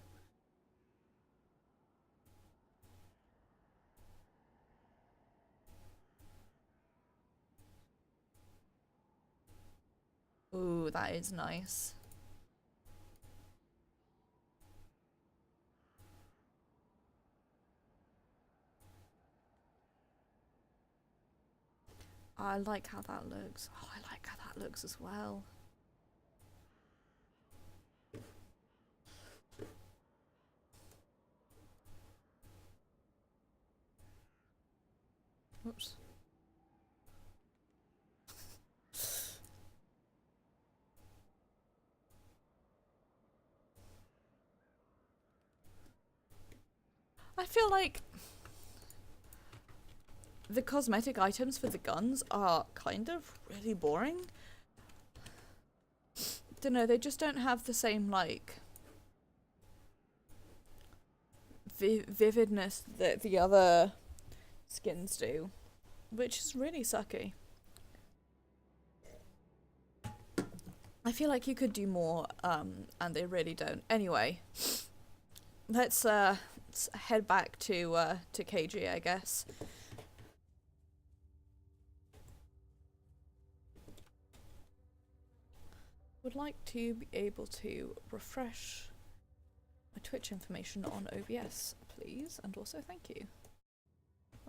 Ooh, that is nice. I like how that looks. Oh, I like how that looks as well. Oops. I feel like the cosmetic items for the guns are kind of really boring. Don't know, they just don't have the same, like, vividness that the other skins do, which is really sucky. I feel like you could do more, and they really don't. Anyway, let's head back to KG, I guess. Would like to be able to refresh my Twitch information on OBS, please, and also thank you.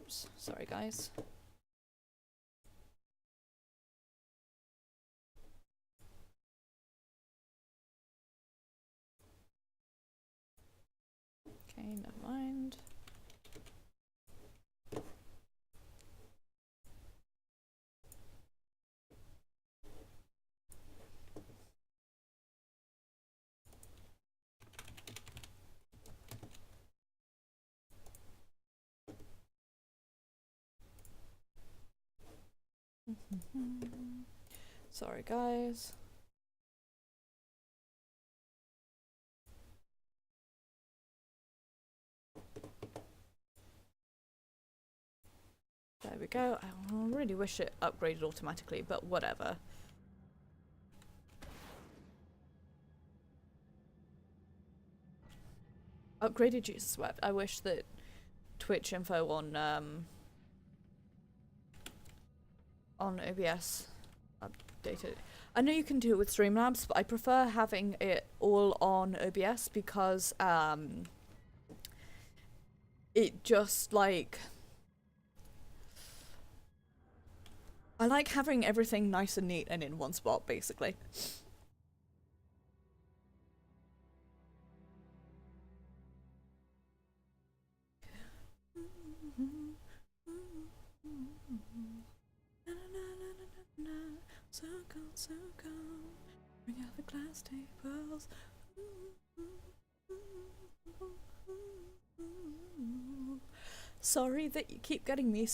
Oops, sorry guys. Okay, never mind. Sorry guys. There we go. I really wish it upgraded automatically, but whatever. Upgraded Jesus wept. I wish that Twitch info on OBS updated. I know you can do it with Streamlabs, but I prefer having it all on OBS because it just like I like having everything nice and neat and in one spot, basically. So cold, so cold. Bring out the glass tables. Sorry that you keep getting me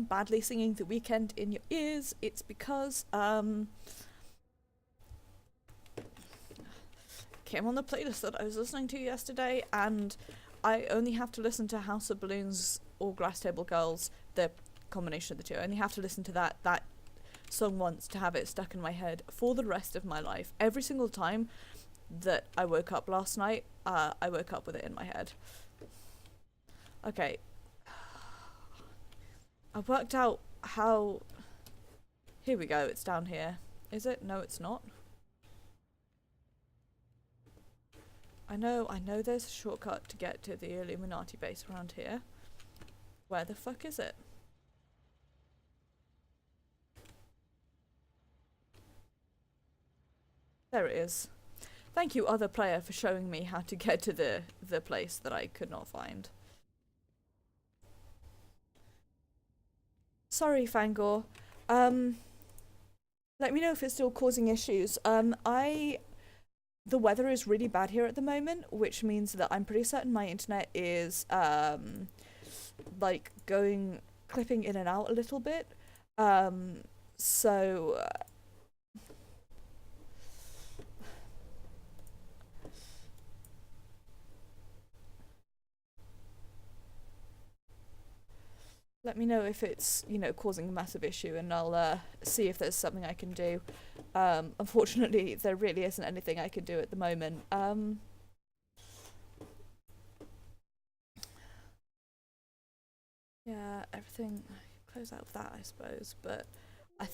badly singing The Weekend in your ears. It's because came on the playlist that I was listening to yesterday, and I only have to listen to House of Balloons or Glass Table Girls, the combination of the two. I only have to listen to that song once to have it stuck in my head for the rest of my life. Every single time that I woke up last night. I woke up with it in my head. Okay. I've worked out how... Here we go, it's down here. Is it? No, it's not. I know there's a shortcut to get to the Illuminati base around here. Where the fuck is it? There it is. Thank you, other player, for showing me how to get to the place that I could not find. Sorry, Fangor. Let me know if it's still causing issues. The weather is really bad here at the moment, which means that I'm pretty certain my internet is like clipping in and out a little bit. So let me know if it's, you know, causing a massive issue, and I'll see if there's something I can do. Unfortunately, there really isn't anything I can do at the moment. Yeah, everything... Close out of that, I suppose, but I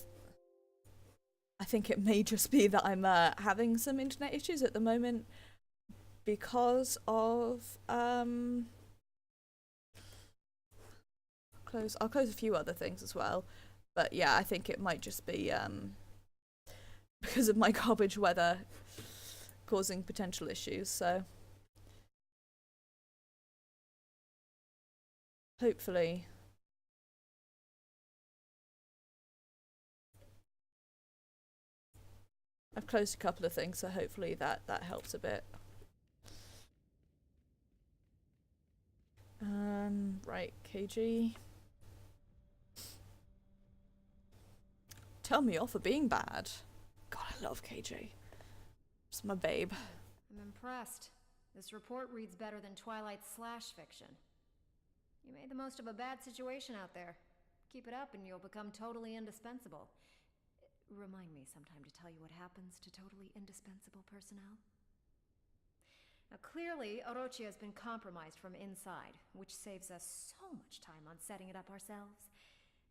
think it may just be that I'm having some internet issues at the moment because of... I'll close a few other things as well, but yeah, I think it might just be because of my garbage weather causing potential issues, so hopefully I've closed a couple of things, so hopefully that helps a bit. Right, KG. Tell me off for being bad. God, I love KJ. It's my babe. I'm impressed. This report reads better than Twilight's slash fiction. You made the most of a bad situation out there. Keep it up and you'll become totally indispensable. Remind me sometime to tell you what happens to totally indispensable personnel. Now clearly, Orochi has been compromised from inside, which saves us so much time on setting it up ourselves.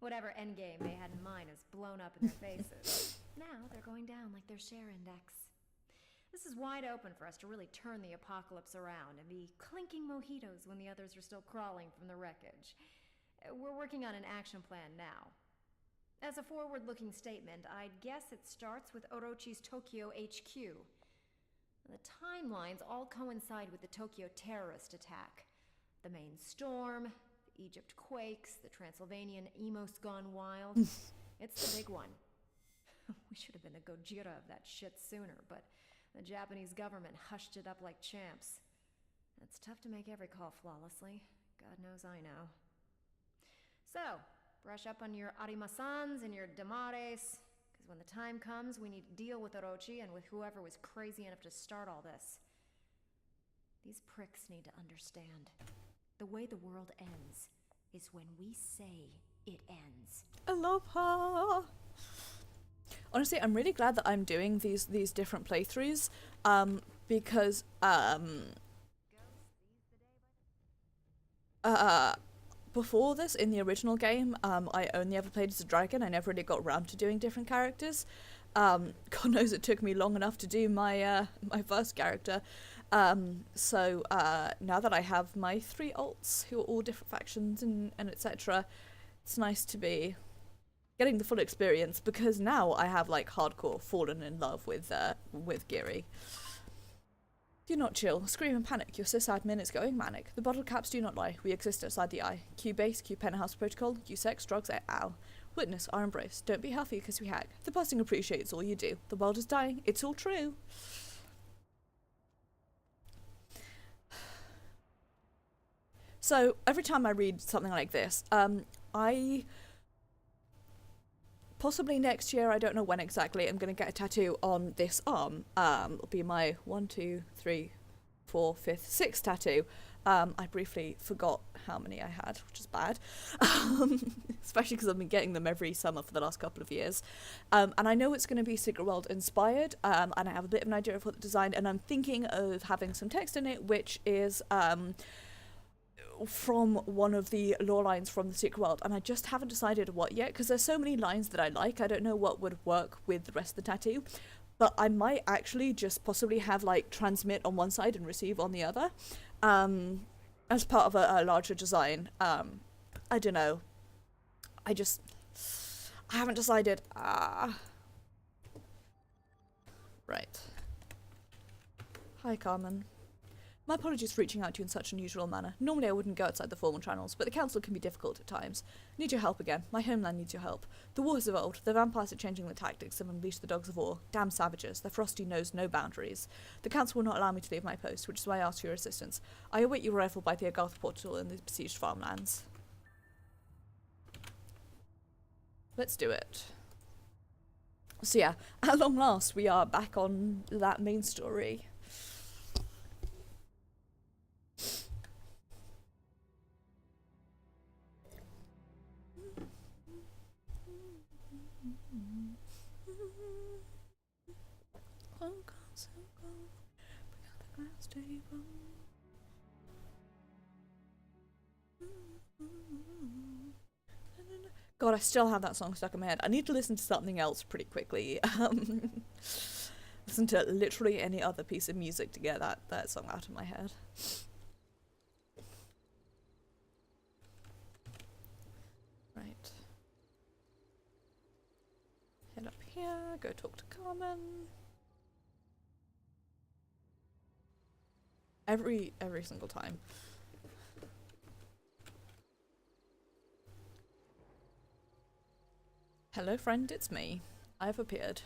Whatever endgame they had in mind is blown up in their faces. Now they're going down like their share index. This is wide open for us to really turn the apocalypse around and be clinking mojitos when the others are still crawling from the wreckage. We're working on an action plan now. As a forward-looking statement, I'd guess it starts with Orochi's Tokyo HQ. The timelines all coincide with the Tokyo terrorist attack. The main storm, the Egypt quakes, the Transylvanian emos gone wild. It's the big one. We should have been a Gojira of that shit sooner, but the Japanese government hushed it up like champs. It's tough to make every call flawlessly. God knows I know. So, brush up on your arimasans and your damares, because when the time comes, we need to deal with Orochi and with whoever was crazy enough to start all this. These pricks need to understand. The way the world ends is when we say it ends. Aloha! Honestly, I'm really glad that I'm doing these different playthroughs, because before this, in the original game, I only ever played as a dragon. I never really got around to doing different characters. God knows it took me long enough to do my my first character. So now that I have my 3 alts, who are all different factions and etc., it's nice to be getting the full experience, because now I have like hardcore fallen in love with Giri. Do not chill, scream and panic, your sysadmin is going manic. The bottle caps do not lie, we exist outside the eye. Q base, Q penthouse protocol, Q sex, drugs, ow. Witness our embrace, don't be healthy because we hack. The busting appreciates all you do. The world is dying, it's all true. So every time I read something like this, I possibly next year, I don't know when exactly, I'm going to get a tattoo on this arm. It'll be my 1, 2, 3, 4th, 5th, 6th tattoo. I briefly forgot how many I had, which is bad, especially because I've been getting them every summer for the last couple of years. And I know it's going to be Secret World inspired, and I have a bit of an idea of what the design, and I'm thinking of having some text in it, which is from one of the lore lines from the Secret World, and I just haven't decided what yet, because there's so many lines that I like. I don't know what would work with the rest of the tattoo, but I might actually just possibly have like transmit on one side and receive on the other, as part of a larger design. I don't know. I haven't decided. Right. Hi, Carmen. My apologies for reaching out to you in such an unusual manner. Normally I wouldn't go outside the formal channels, but the council can be difficult at times. Need your help again. My homeland needs your help. The war has evolved. The vampires are changing their tactics and unleashed the dogs of war. Damn savages. Their frosty knows no boundaries. The council will not allow me to leave my post, which is why I asked for your assistance. I await your arrival by the Agartha portal in the besieged farmlands. Let's do it. So yeah, at long last we are back on that main story. God, I still have that song stuck in my head. I need to listen to something else pretty quickly. Listen to literally any other piece of music to get that song out of my head. Right. Head up here, go talk to Carmen. Every single time. Hello friend, it's me. I've appeared.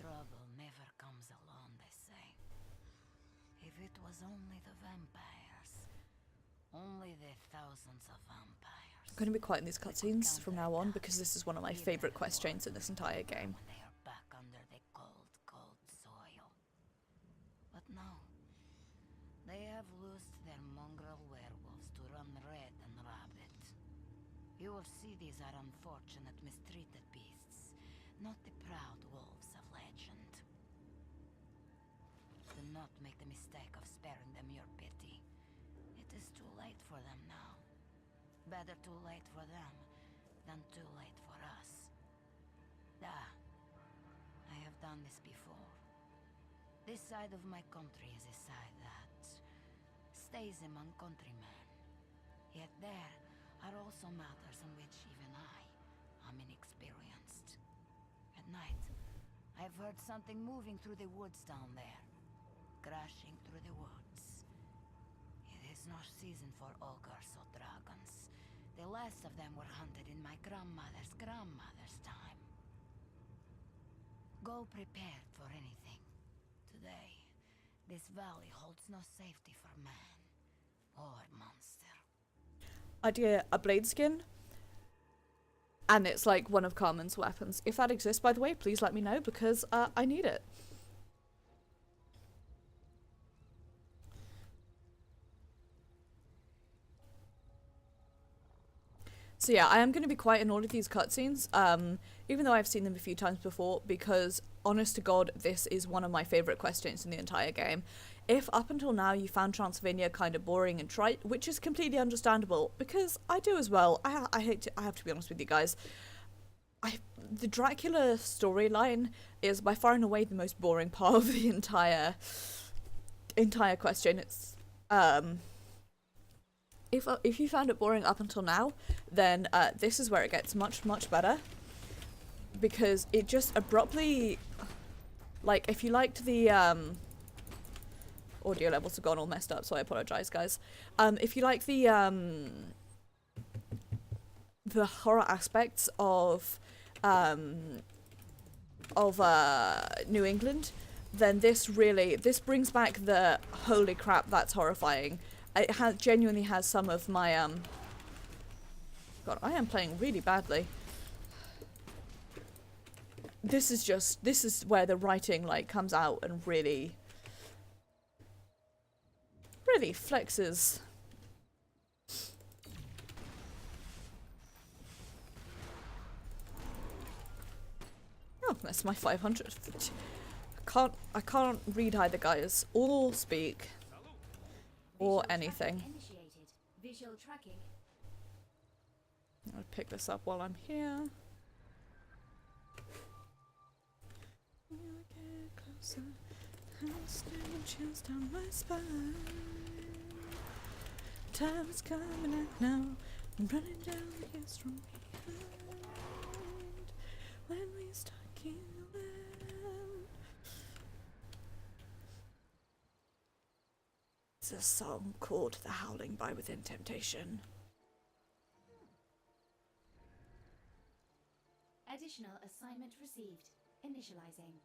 Trouble never comes alone, they say. If it was only the vampires. Only the thousands of vampires. I'm going to be quiet in these cutscenes from now on because this is one of my favourite quest chains in this entire game. When they are back under the cold, cold soil. But no. They have loosed their mongrel werewolves to run red and rabid. You will see these are unfortunate, mistreated beasts, not the proud wolves of legend. Do not make the mistake of sparing them your pity. It is too late for them now. Better too late for them than too late for us. I have done this before. This side of my country is a side that stays among countrymen. Yet there are also matters in which even I am inexperienced. At night, I've heard something moving through the woods down there. Crashing through the woods. It is no season for ogres or dragons. The last of them were hunted in my grandmother's time. Go prepared for anything. Today, this valley holds no safety for man or monster. Idea a blade skin, and it's like one of Carmen's weapons. If that exists, by the way, please let me know because I need it. So yeah, I am going to be quiet in all of these cutscenes, even though I've seen them a few times before, because honest to God, this is one of my favourite questions in the entire game. If up until now you found Transylvania kind of boring and trite, which is completely understandable, because I do as well. I have to be honest with you guys. The Dracula storyline is by far and away the most boring part of the entire question. It's if you found it boring up until now, then this is where it gets much better, because it just abruptly, like, if you liked the audio levels have gone all messed up, so I apologize, guys. If you like the horror aspects of New England, then this brings back the holy crap, that's horrifying. It genuinely has some of my God, I am playing really badly. This is where the writing like comes out and really really flexes. Oh, that's my 500. I can't read either, guys, or speak, or Visual anything. tracking initiated. Visual tracking. I'll pick this up while I'm here. Get closer, and sting chills down my spine. Time is coming out now. I'm running down the hills from behind. When we start killing. It's a song called The Howling by Within Temptation. Additional assignment received. Initializing.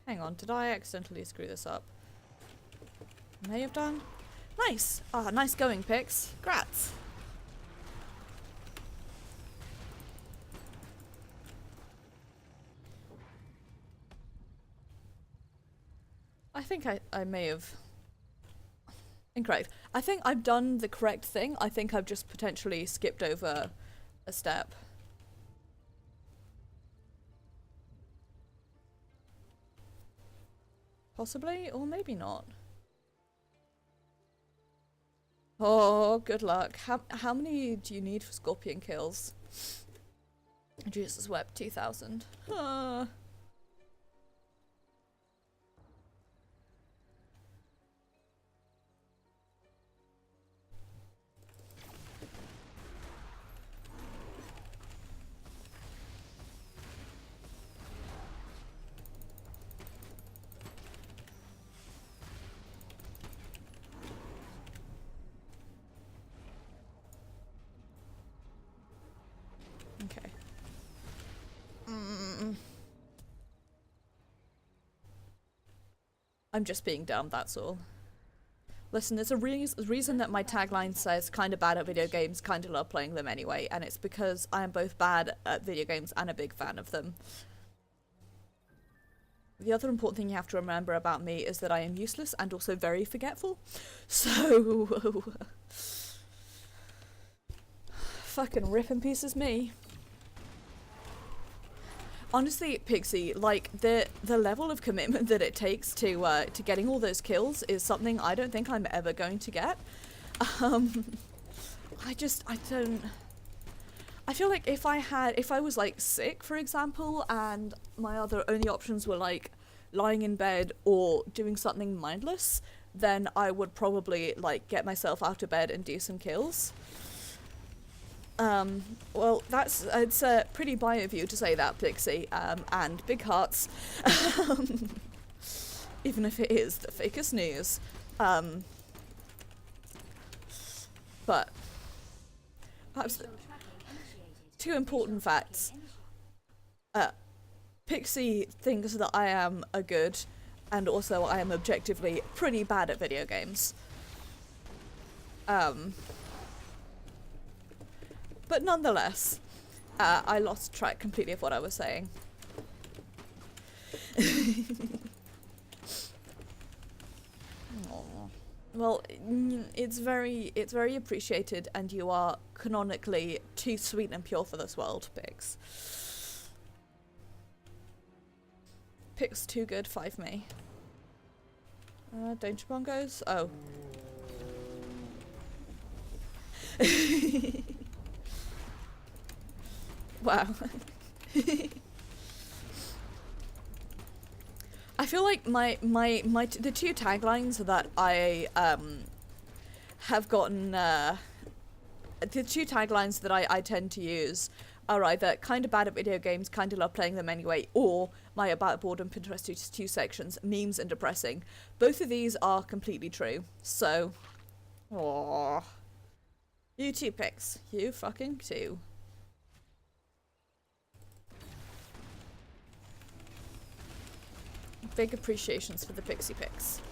Hang on, did I accidentally screw this up? May have done. Nice! Ah, nice going, Pix. Grats! I think I may have... Incorrect. I think I've done the correct thing. I think I've just potentially skipped over a step. Possibly, or maybe not. Oh, good luck. How many do you need for scorpion kills? Jesus wept, 2,000. Okay. I'm just being dumb, that's all. Listen, there's a reason that my tagline says kinda bad at video games, kinda love playing them anyway, and it's because I am both bad at video games and a big fan of them. The other important thing you have to remember about me is that I am useless and also very forgetful. So... fucking rip in pieces me. Honestly, Pixie, like, the level of commitment that it takes to getting all those kills is something I don't think I'm ever going to get. I don't... I feel like if I was, like, sick, for example, and my only options were, like, lying in bed or doing something mindless, then I would probably, like, get myself out of bed and do some kills. Well, it's pretty bi of you to say that, Pixie, and big hearts. Even if it is the fakest news. But perhaps two important facts. Pixie thinks that I am a good, and also I am objectively pretty bad at video games. But nonetheless, I lost track completely of what I was saying. Well, it's very appreciated, and you are canonically too sweet and pure for this world, Pix. Pix too good, 5 me. Danger bongos? Oh. Wow. I feel like the two taglines that I have gotten the two taglines that I tend to use are either kinda bad at video games, kinda love playing them anyway, or my about boredom Pinterest two sections, memes and depressing. Both of these are completely true. So, aww. You too, Pix. You fucking too. Big appreciations for the Pixie Pix.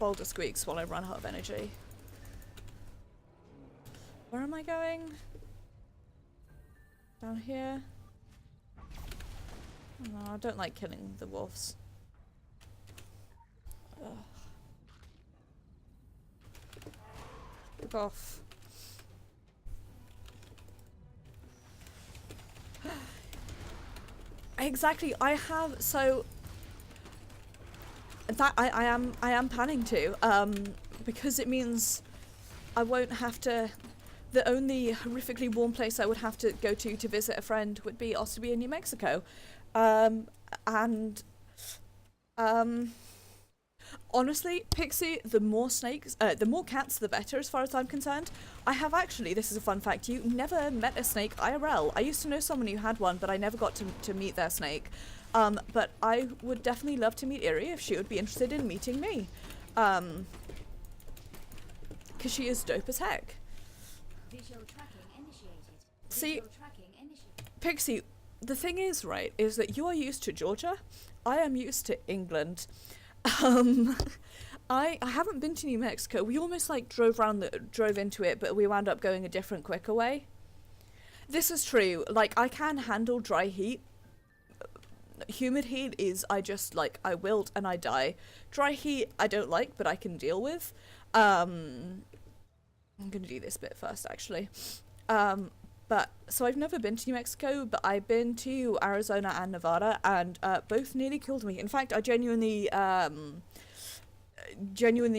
folder squeaks while I run out of energy. Where am I going? Down here? No, I don't like killing the wolves. Ugh. Fuck off. Exactly, I have, so that I am planning to, because it means I won't have to. The only horrifically warm place I would have to go to visit a friend would be Osobia, New Mexico, honestly, Pixie, the more cats, the better, as far as I'm concerned. I have actually, this is a fun fact, you never met a snake IRL. I used to know someone who had one, but I never got to meet their snake. But I would definitely love to meet Iri if she would be interested in meeting me. Because she is dope as heck. Visual tracking initiated. See, Visual tracking initiated. Pixie, the thing is, right, is that you are used to Georgia. I am used to England. I haven't been to New Mexico. We almost like drove into it, but we wound up going a different, quicker way. This is true. Like, I can handle dry heat. Humid heat is, I wilt and I die. Dry heat, I don't like, but I can deal with. I'm gonna do this bit first, actually. But, so I've never been to New Mexico, but I've been to Arizona and Nevada, and both nearly killed me. In fact, I genuinely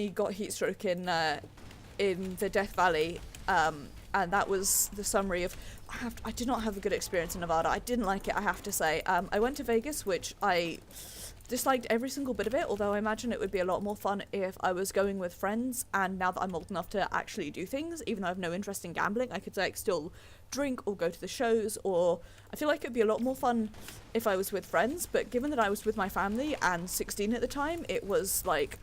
got heat stroke in the Death Valley, and that was the summary of, I did not have a good experience in Nevada. I didn't like it, I have to say. I went to Vegas, which I disliked every single bit of it, although I imagine it would be a lot more fun if I was going with friends, and now that I'm old enough to actually do things, even though I have no interest in gambling, I could like still drink or go to the shows, or I feel like it'd be a lot more fun if I was with friends, but given that I was with my family and 16 at the time, it was like,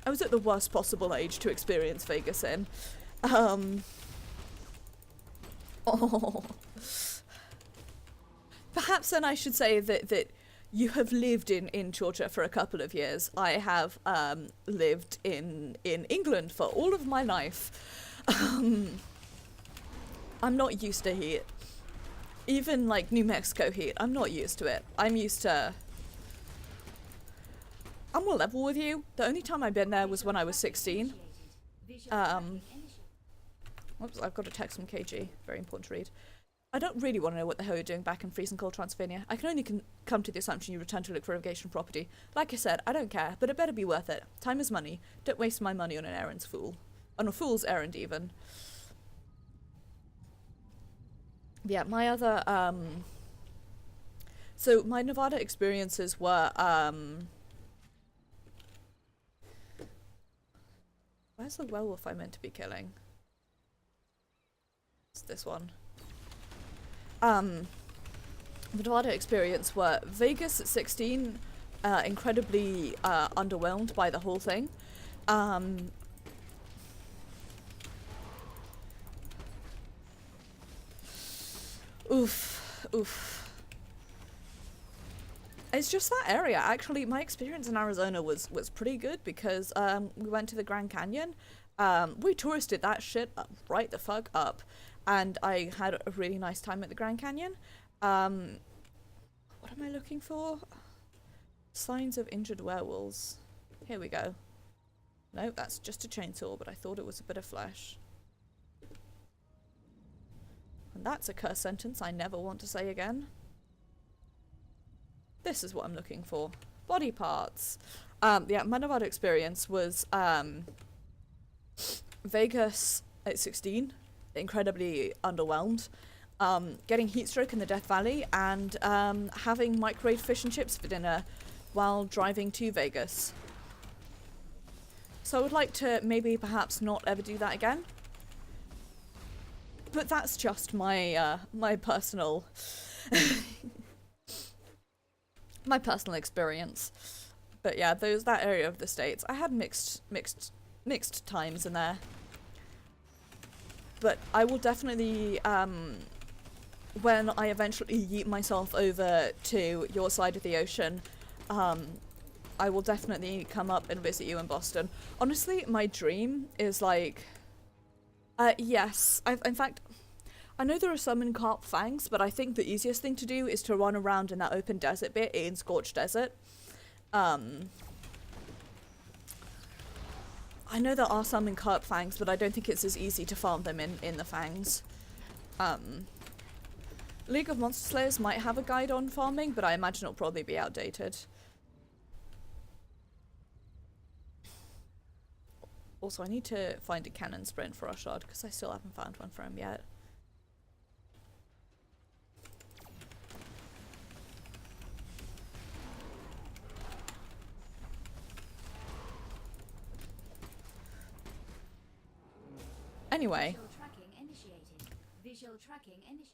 I was at the worst possible age to experience Vegas in. Oh. Perhaps then I should say that you have lived in Georgia for a couple of years. I have lived in England for all of my life. I'm not used to heat. Even like New Mexico heat, I'm not used to it. I'm more level with you. The only time I've been there was when I was 16. Oops, I've got a text from KG. Very important to read. I don't really want to know what the hell you're doing back in freezing cold Transylvania. I can only come to the assumption you return to look for irrigation property. Like I said, I don't care, but it better be worth it. Time is money. Don't waste my money on an errand's fool. On a fool's errand, even. Yeah, my other, so my Nevada experiences were, where's the werewolf I meant to be killing? It's this one. The Nevada experience were Vegas at 16, incredibly underwhelmed by the whole thing. Oof. It's just that area. Actually, my experience in Arizona was pretty good because we went to the Grand Canyon. We touristed that shit right the fuck up. And I had a really nice time at the Grand Canyon. What am I looking for? Signs of injured werewolves. Here we go. No, that's just a chainsaw, but I thought it was a bit of flesh. And that's a curse sentence I never want to say again. This is what I'm looking for. Body parts. Yeah, my Nevada experience was Vegas at 16. Incredibly underwhelmed. Getting heat stroke in the Death Valley and having microwave fish and chips for dinner while driving to Vegas. So I would like to maybe perhaps not ever do that again. But that's just my my personal my personal experience. But yeah, that area of the States, I had mixed times in there. But I will definitely, when I eventually yeet myself over to your side of the ocean, I will definitely come up and visit you in Boston. Honestly, my dream is like, yes, in fact, I know there are some in Carp Fangs, but I think the easiest thing to do is to run around in that open desert bit in Scorched Desert. I know there are some in Carp Fangs, but I don't think it's as easy to farm them in the Fangs. League of Monster Slayers might have a guide on farming, but I imagine it'll probably be outdated. Also, I need to find a cannon sprint for Oshard, because I still haven't found one for him yet. Anyway. Visual tracking initiated. Visual tracking initiated.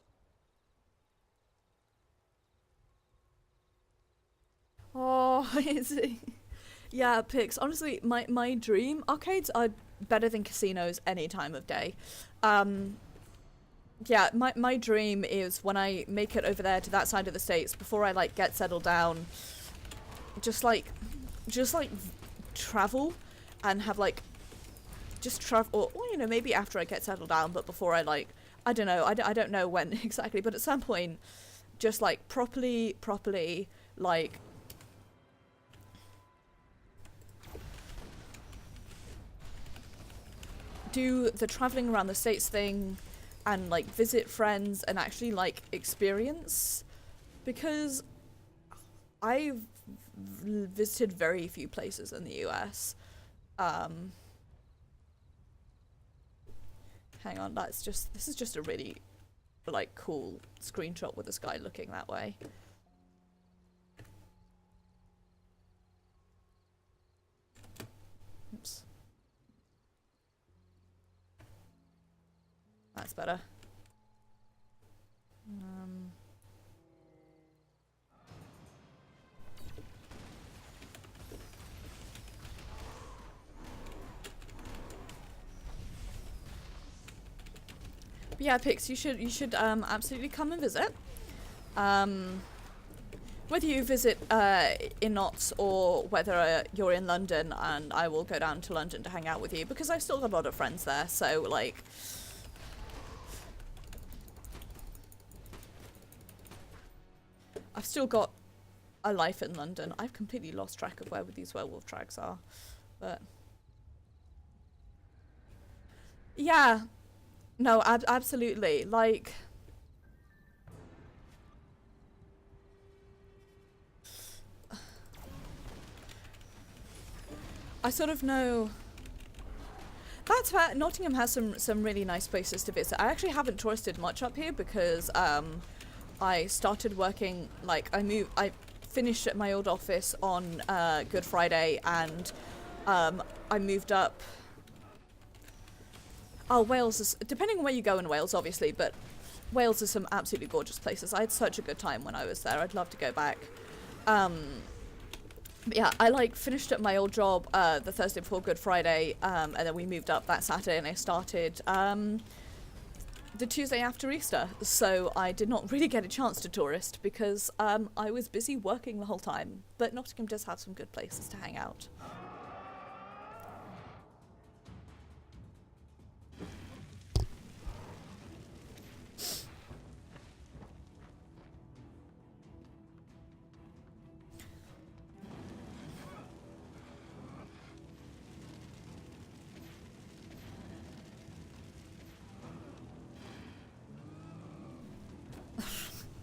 Oh, is it? Yeah, Pix. Honestly, my dream, arcades are better than casinos any time of day. Yeah, my dream is when I make it over there to that side of the States, before I like get settled down, just like travel and have like just travel, or you know, maybe after I get settled down, but before I like, I don't know, I don't know when exactly, but at some point just like properly like do the traveling around the States thing and like visit friends and actually like experience, because I've visited very few places in the US. Hang on, this is just a really like cool screenshot with this guy looking that way. Oops. That's better. But yeah, Pix, you should absolutely come and visit. Whether you visit in Notts or whether you're in London, and I will go down to London to hang out with you, because I've still got a lot of friends there, so like I've still got a life in London. I've completely lost track of where these werewolf tracks are, but yeah, no, absolutely. Like, I sort of know. That's fair. Nottingham has some really nice places to visit. I actually haven't touristed much up here because I started working, like, I finished at my old office on Good Friday, and I moved up. Oh, Wales is, depending on where you go in Wales, obviously, but Wales is some absolutely gorgeous places. I had such a good time when I was there. I'd love to go back. But yeah, I like finished at my old job the Thursday before Good Friday, and then we moved up that Saturday, and I started the Tuesday after Easter, so I did not really get a chance to tourist because I was busy working the whole time. But Nottingham does have some good places to hang out.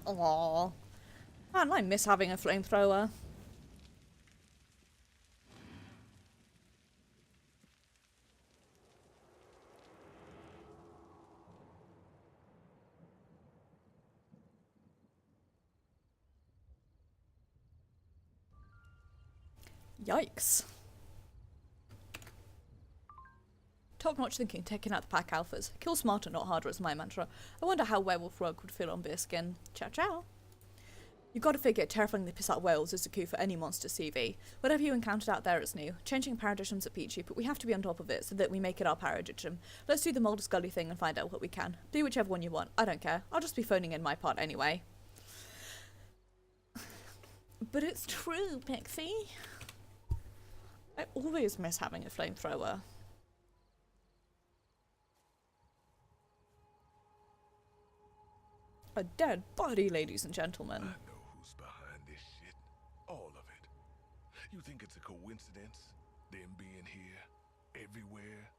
Aww. Man, I miss having a flamethrower. Yikes. Top-notch thinking, taking out the pack alphas. Kill smarter, not harder is my mantra. I wonder how Werewolf Rogue would feel on beer skin. Ciao ciao. You gotta figure terrifyingly piss out whales is a coup for any monster CV. Whatever you encountered out there is new. Changing paradigms are peachy, but we have to be on top of it so that we make it our paradigm. Let's do the Mulder Scully thing and find out what we can. Do whichever one you want. I don't care. I'll just be phoning in my part anyway. But it's true, Pixie. I always miss having a flamethrower. A dead body, ladies and gentlemen. I know who's behind this shit. All of it. You think it's a coincidence? Them being here, everywhere?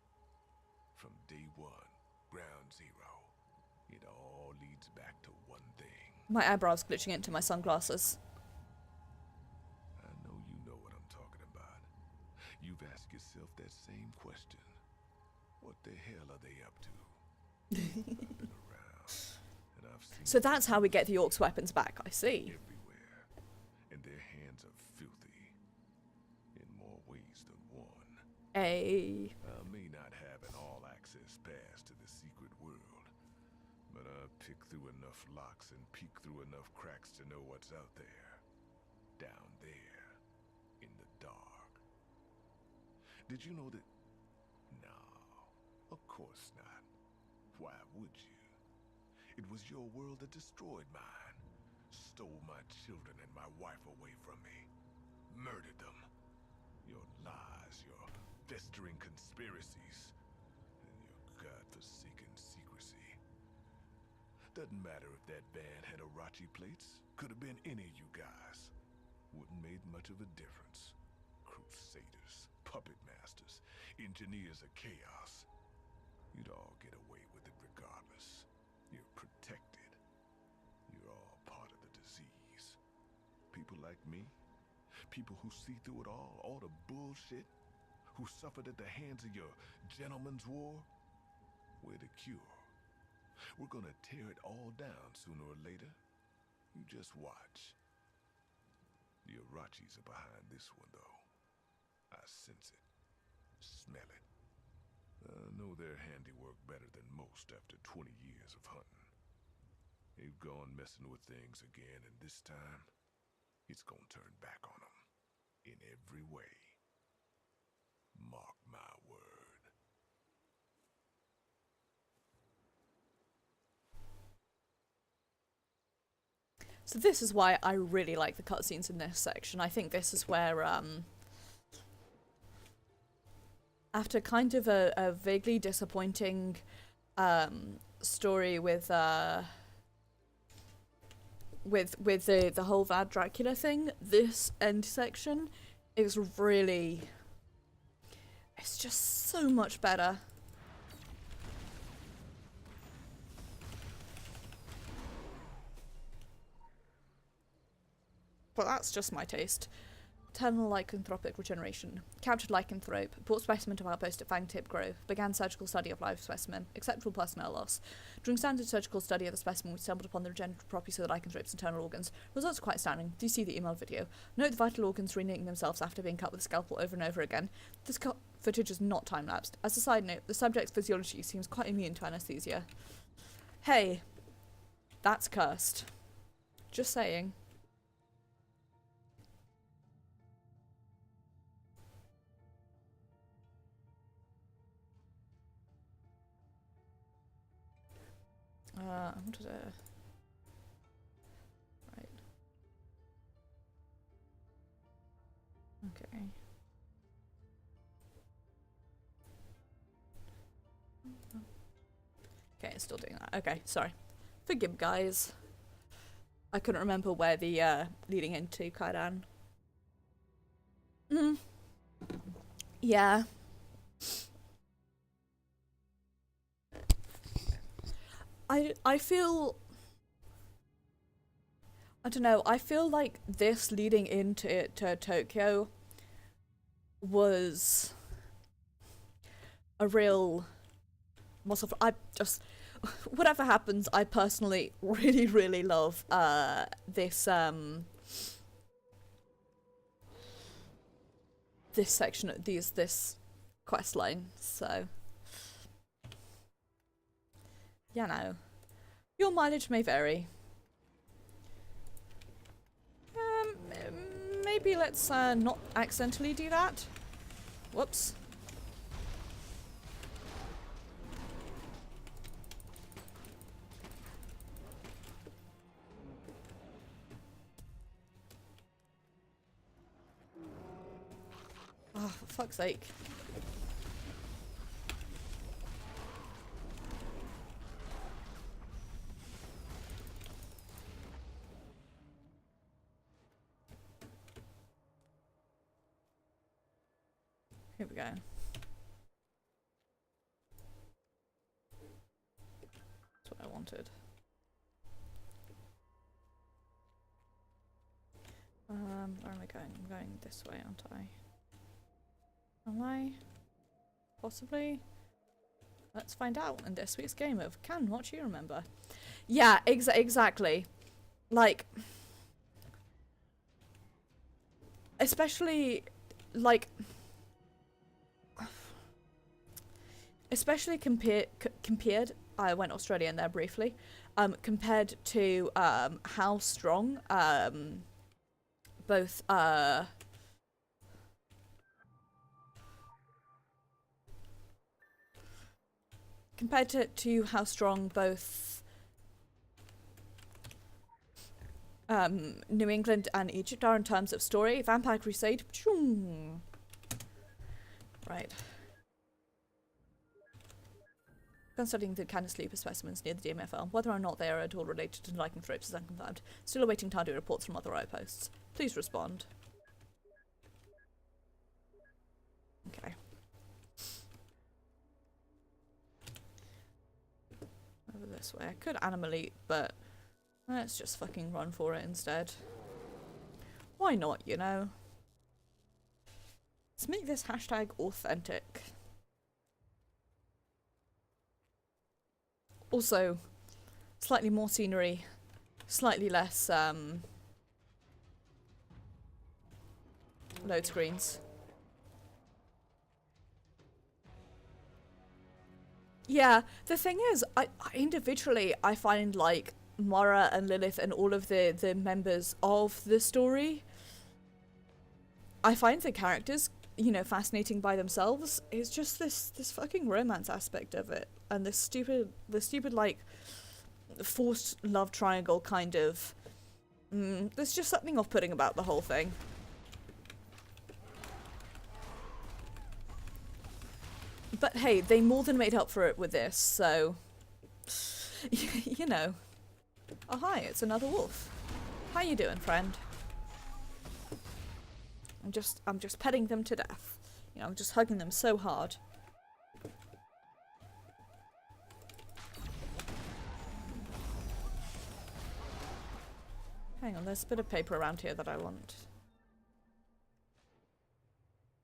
From day one, ground zero. It all leads back to one thing. My eyebrows glitching into my sunglasses. I know you know what I'm talking about. You've asked yourself that same question. What the hell are they up to? I've been around, and I've seen So that's how we get the Orcs' weapons back, I see. everywhere, and their hands are filthy in more ways than one. A. I may not have an all-access pass to the secret world, but I've picked through enough locks and peeked through enough cracks to know what's out there. Down there, in the dark. Did you know that? No, of course not. Why would you? It was your world that destroyed mine. Stole my children and my wife away from me. Murdered them. Your lies, your festering conspiracies, and your godforsaken secrecy. Doesn't matter if that band had Irachi plates. Could have been any of you guys. Wouldn't made much of a difference. Crusaders, puppet masters, engineers of chaos. You'd all get away with it regardless. You're protected. You're all part of the disease. People like me, people who see through it all the bullshit, who suffered at the hands of your gentleman's war, we're the cure. We're gonna tear it all down sooner or later. You just watch. The Irachis are behind this one, though. I sense it. Smell it. I know their handiwork better than most after 20 years of hunting. They've gone messing with things again, and this time, it's gonna turn back on them. In every way. Mark my word. So this is why I really like the cutscenes in this section. I think this is where, after kind of a vaguely disappointing story with the whole Vlad Dracula thing, this end section is really, it's just so much better. But that's just my taste. Terminal lycanthropic regeneration. Captured lycanthrope. Brought specimen to outpost at Fangtip Grove. Began surgical study of live specimen. Acceptable personnel loss. During standard surgical study of the specimen, we stumbled upon the regenerative properties of the lycanthrope's internal organs. Results are quite stunning. Do see the email video. Note the vital organs renewing themselves after being cut with a scalpel over and over again. This cut footage is not time-lapsed. As a side note, the subject's physiology seems quite immune to anesthesia. Hey, that's cursed. Just saying. What is it? Right. Okay. Okay, it's still doing that. Okay, sorry. Forgive guys. I couldn't remember where the leading into Kaidan. Yeah. I feel, I don't know, I feel like this leading into Tokyo was a real muscle. I just, whatever happens, I personally really love this this section of this quest line. So you know, your mileage may vary. Maybe let's not accidentally do that. Whoops. Oh, for fuck's sake. Here we go. That's what I wanted. Where am I going? I'm going this way, aren't I? Am I? Possibly? Let's find out in this week's game of Can What You Remember. Yeah, exactly. Like, especially, like, especially compared, I went Australian there briefly, compared to how strong both compared to how strong both New England and Egypt are in terms of story. Vampire Crusade. Right. Begun studying the Canis Sleeper specimens near the DMFL. Whether or not they are at all related to lycanthropes is unconfirmed. Still awaiting tardy reports from other outposts. Please respond. Okay. Over this way. I could animal eat, but let's just fucking run for it instead. Why not, you know? Let's make this hashtag authentic. Also, slightly more scenery, slightly less load screens. Yeah, the thing is, I individually, I find like Mara and Lilith and all of the members of the story, I find the characters, you know, fascinating by themselves. It's just this fucking romance aspect of it, and the stupid like forced love triangle kind of. There's just something off-putting about the whole thing. But hey, they more than made up for it with this, so you know. Oh hi, it's another wolf. How you doing, friend? I'm just petting them to death. You know, I'm just hugging them so hard. Hang on, there's a bit of paper around here that I want.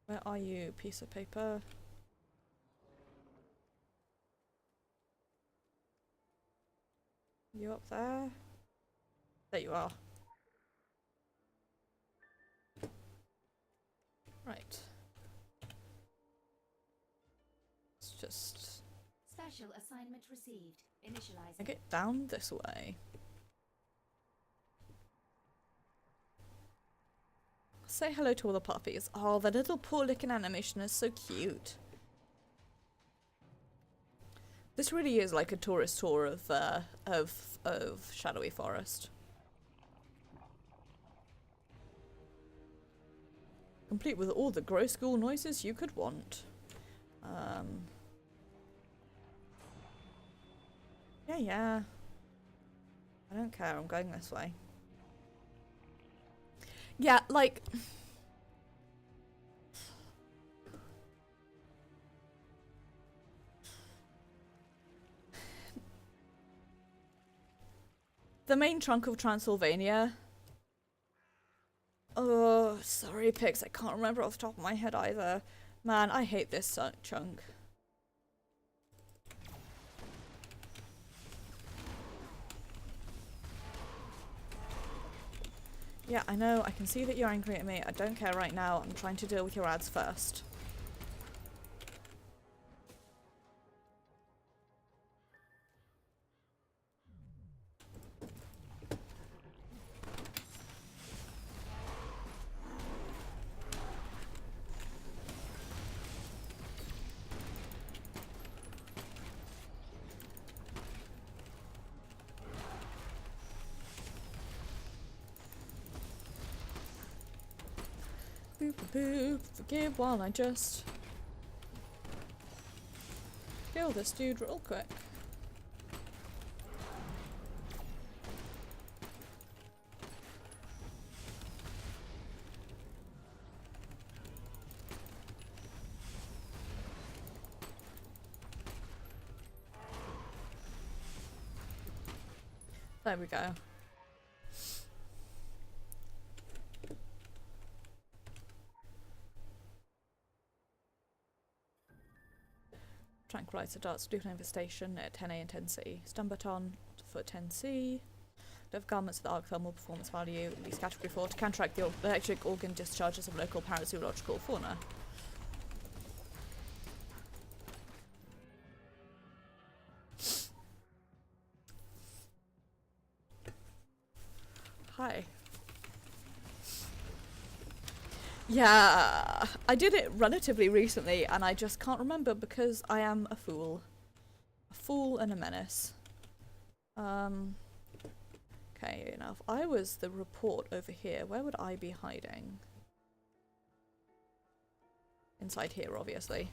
Where are you, piece of paper? You up there? There you are. Right. Let's just... Special assignment received. Initializing. I get down this way. Say hello to all the puppies. Oh, the little paw licking animation is so cute. This really is like a tourist tour of Shadowy Forest. Complete with all the gross school noises you could want. Yeah. I don't care, I'm going this way. Yeah, like... the main chunk of Transylvania... Oh, sorry, Pix, I can't remember off the top of my head either. Man, I hate this chunk. Yeah, I know, I can see that you're angry at me. I don't care right now. I'm trying to deal with your ads first. boop, boop, boop. Forgive while I just kill this dude real quick. There we go. Tranquilizer darts, Blue Infestation at 10A and 10C. Stun baton for 10C. Dove garments with arc thermal performance value, at least category 4, to counteract the electric organ discharges of local parazoological fauna. Hi. Yeah, I did it relatively recently and I just can't remember because I am a fool. A fool and a menace. Okay, now if I was the report over here, where would I be hiding? Inside here, obviously.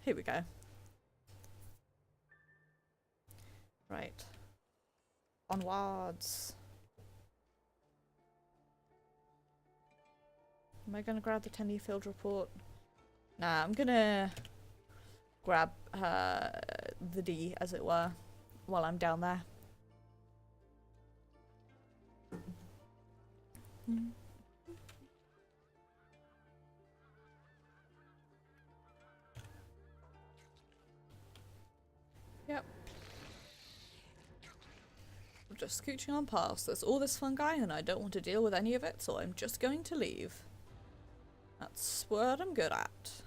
Here we go. Right. Onwards. Am I gonna grab the 10E field report? Nah, I'm gonna grab the D, as it were, while I'm down there. Yep. I'm just scooching on past. There's all this fungi and I don't want to deal with any of it, so I'm just going to leave. That's what I'm good at.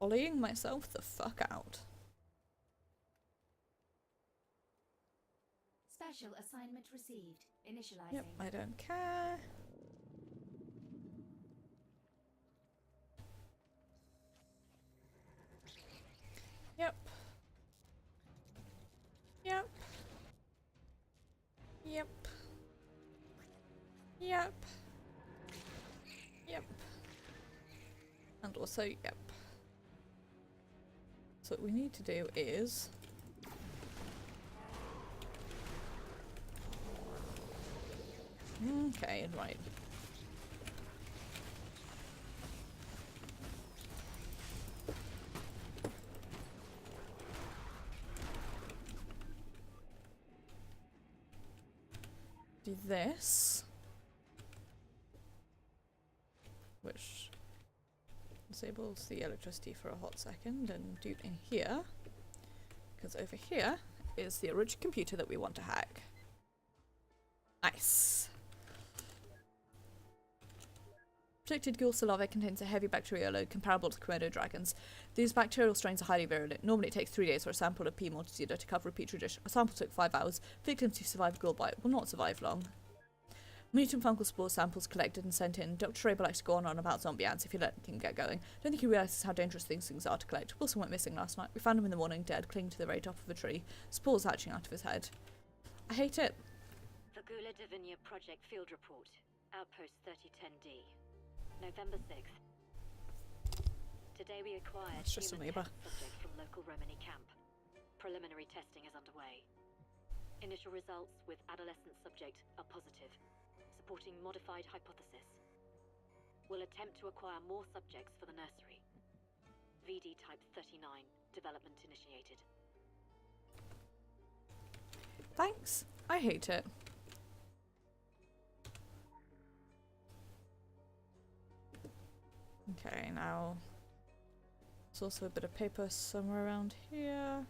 Ollieing myself the fuck out. Special assignment received. Initializing. Yep, I don't care. Yep. Yep. Yep. Yep. Yep. And also, yep. So what we need to do is... Okay, right. Do this, which disables the electricity for a hot second, and do it in here, because over here is the original computer that we want to hack. Nice. Protected ghoul larvae contains a heavy bacterial load comparable to Komodo dragons. These bacterial strains are highly virulent. Normally it takes 3 days for a sample of P. multituda to cover a petri dish. A sample took 5 hours. Victims who survive a ghoul bite will not survive long. Mutant fungal spore samples collected and sent in. Dr. Raber likes to go on about zombie ants if you let him get going. Don't think he realises how dangerous things are to collect. Wilson went missing last night. We found him in the morning, dead, clinging to the very top of a tree. Spores hatching out of his head. I hate it. Vagula Divinia Project Field Report. Outpost 3010D. November 6th. Today we acquired It's just human an test subject from local Romani camp. Preliminary testing is underway. Initial results with adolescent subject are positive, supporting modified hypothesis. We'll attempt to acquire more subjects for the nursery. VD type 39, development initiated. Thanks. I hate it. Okay, now there's also a bit of paper somewhere around here.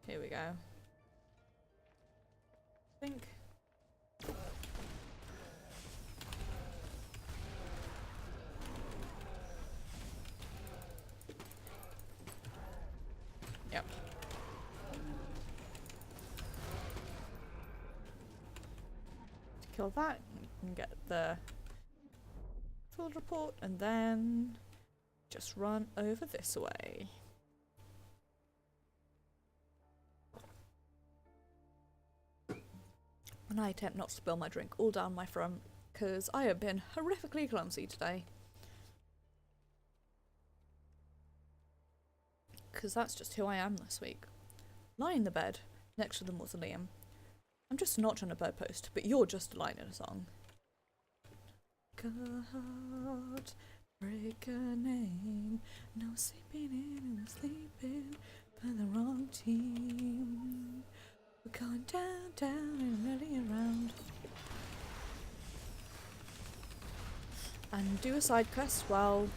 Here we go. I think. Yep. kill that and get the full report, and then just run over this way. And I attempt not to spill my drink all down my front, because I have been horrifically clumsy today. Because that's just who I am this week. Lie in the bed, next to the mausoleum. I'm just a notch on a bedpost, but you're just a line in a song. God, break a name. No sleeping in, no sleeping for the wrong team. We're going down, down and really around. And do a side quest while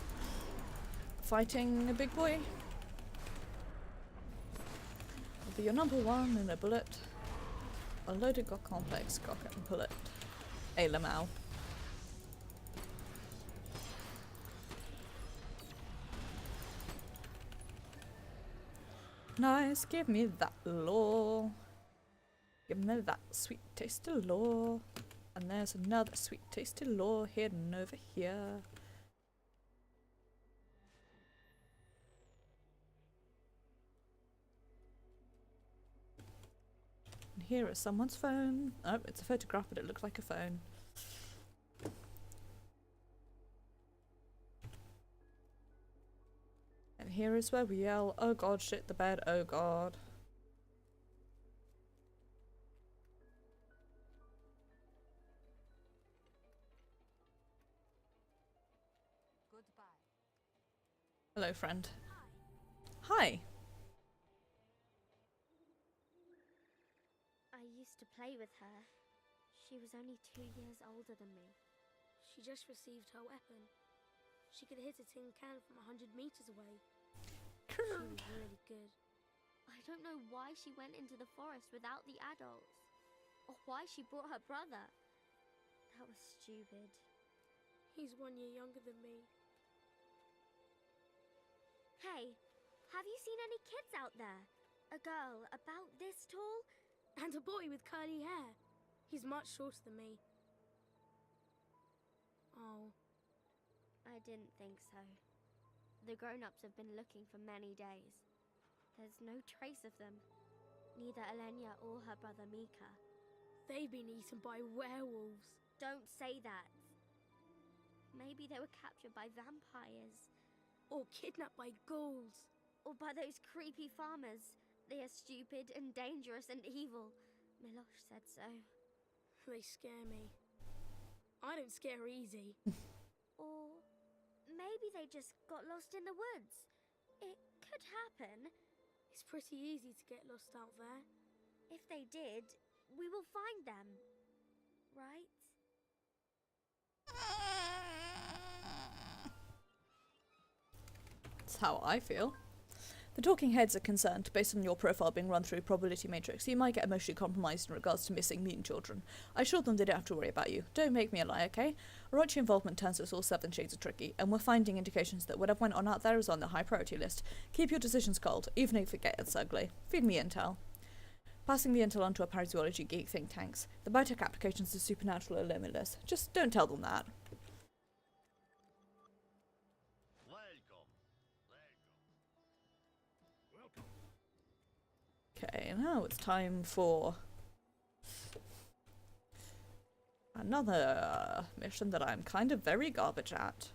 fighting a big boy. I'll be your number one in a bullet. A loaded got complex, cock and bullet. A Lamau. Nice, give me that lore. Give me that sweet tasty lore. And there's another sweet tasty lore hidden over here. And here is someone's phone. Oh, it's a photograph, but it looks like a phone. And here is where we yell, oh god, shit the bed, oh god. Goodbye. Hello, friend. Hi. I used to play with her. She was only 2 years older than me. She just received her weapon. She could hit a tin can from 100 meters away. She was really good. I don't know why she went into the forest without the adults, or why she brought her brother. That was stupid. He's 1 year younger than me. Hey, have you seen any kids out there? A girl about this tall? And a boy with curly hair. He's much shorter than me. Oh. I didn't think so. The grown-ups have been looking for many days. There's no trace of them. Neither Elenia or her brother Mika. They've been eaten by werewolves. Don't say that. Maybe they were captured by vampires. Or kidnapped by ghouls. Or by those creepy farmers. They are stupid and dangerous and evil. Milosh said so. They scare me. I don't scare easy. Or maybe they just got lost in the woods. It could happen. It's pretty easy to get lost out there. If they did, we will find them. Right? That's how I feel. The talking heads are concerned, based on your profile being run through probability matrix, you might get emotionally compromised in regards to missing mutant children. I assured them they don't have to worry about you. Don't make me a lie, okay? Orochi involvement turns us all 7 shades of tricky, and we're finding indications that whatever went on out there is on the high priority list. Keep your decisions cold, even if it gets ugly. Feed me intel. Passing the intel on to a parazoology geek think tanks. The biotech applications of supernatural are limitless. Just don't tell them that. Okay, now it's time for another mission that I'm kind of very garbage at.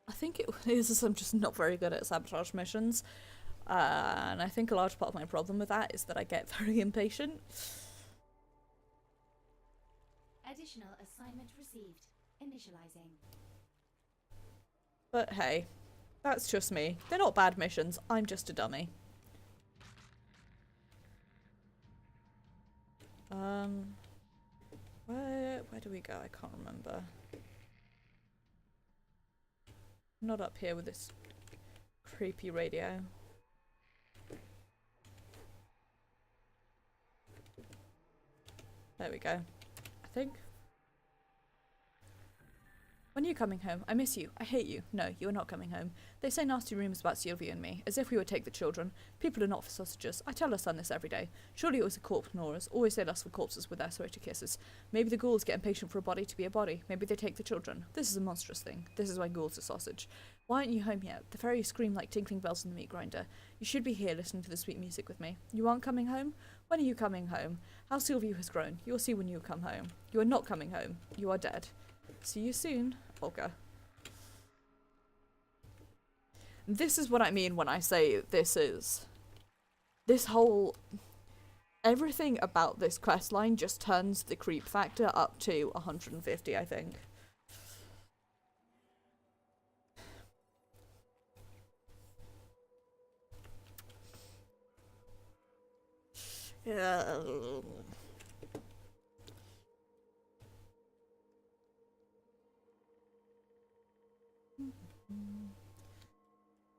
I think it is I'm just not very good at sabotage missions. And I think a large part of my problem with that is that I get very impatient. Additional assignment received. Initializing. But hey, that's just me. They're not bad missions, I'm just a dummy. Where do we go? I can't remember. Not up here with this creepy radio. There we go. I think. When are you coming home? I miss you. I hate you. No, you are not coming home. They say nasty rumours about Sylvia and me, as if we would take the children. People are not for sausages. I tell her son this every day. Surely it was a corpse gnawers. Always say lust for corpses with their sweaty kisses. Maybe the ghouls get impatient for a body to be a body. Maybe they take the children. This is a monstrous thing. This is why ghouls are sausage. Why aren't you home yet? The fairies scream like tinkling bells in the meat grinder. You should be here listening to the sweet music with me. You aren't coming home? When are you coming home? How Sylvia has grown. You'll see when you come home. You are not coming home. You are dead. See you soon, Olga. This is what I mean when I say this whole... Everything about this questline just turns the creep factor up to 150, I think. Yeah.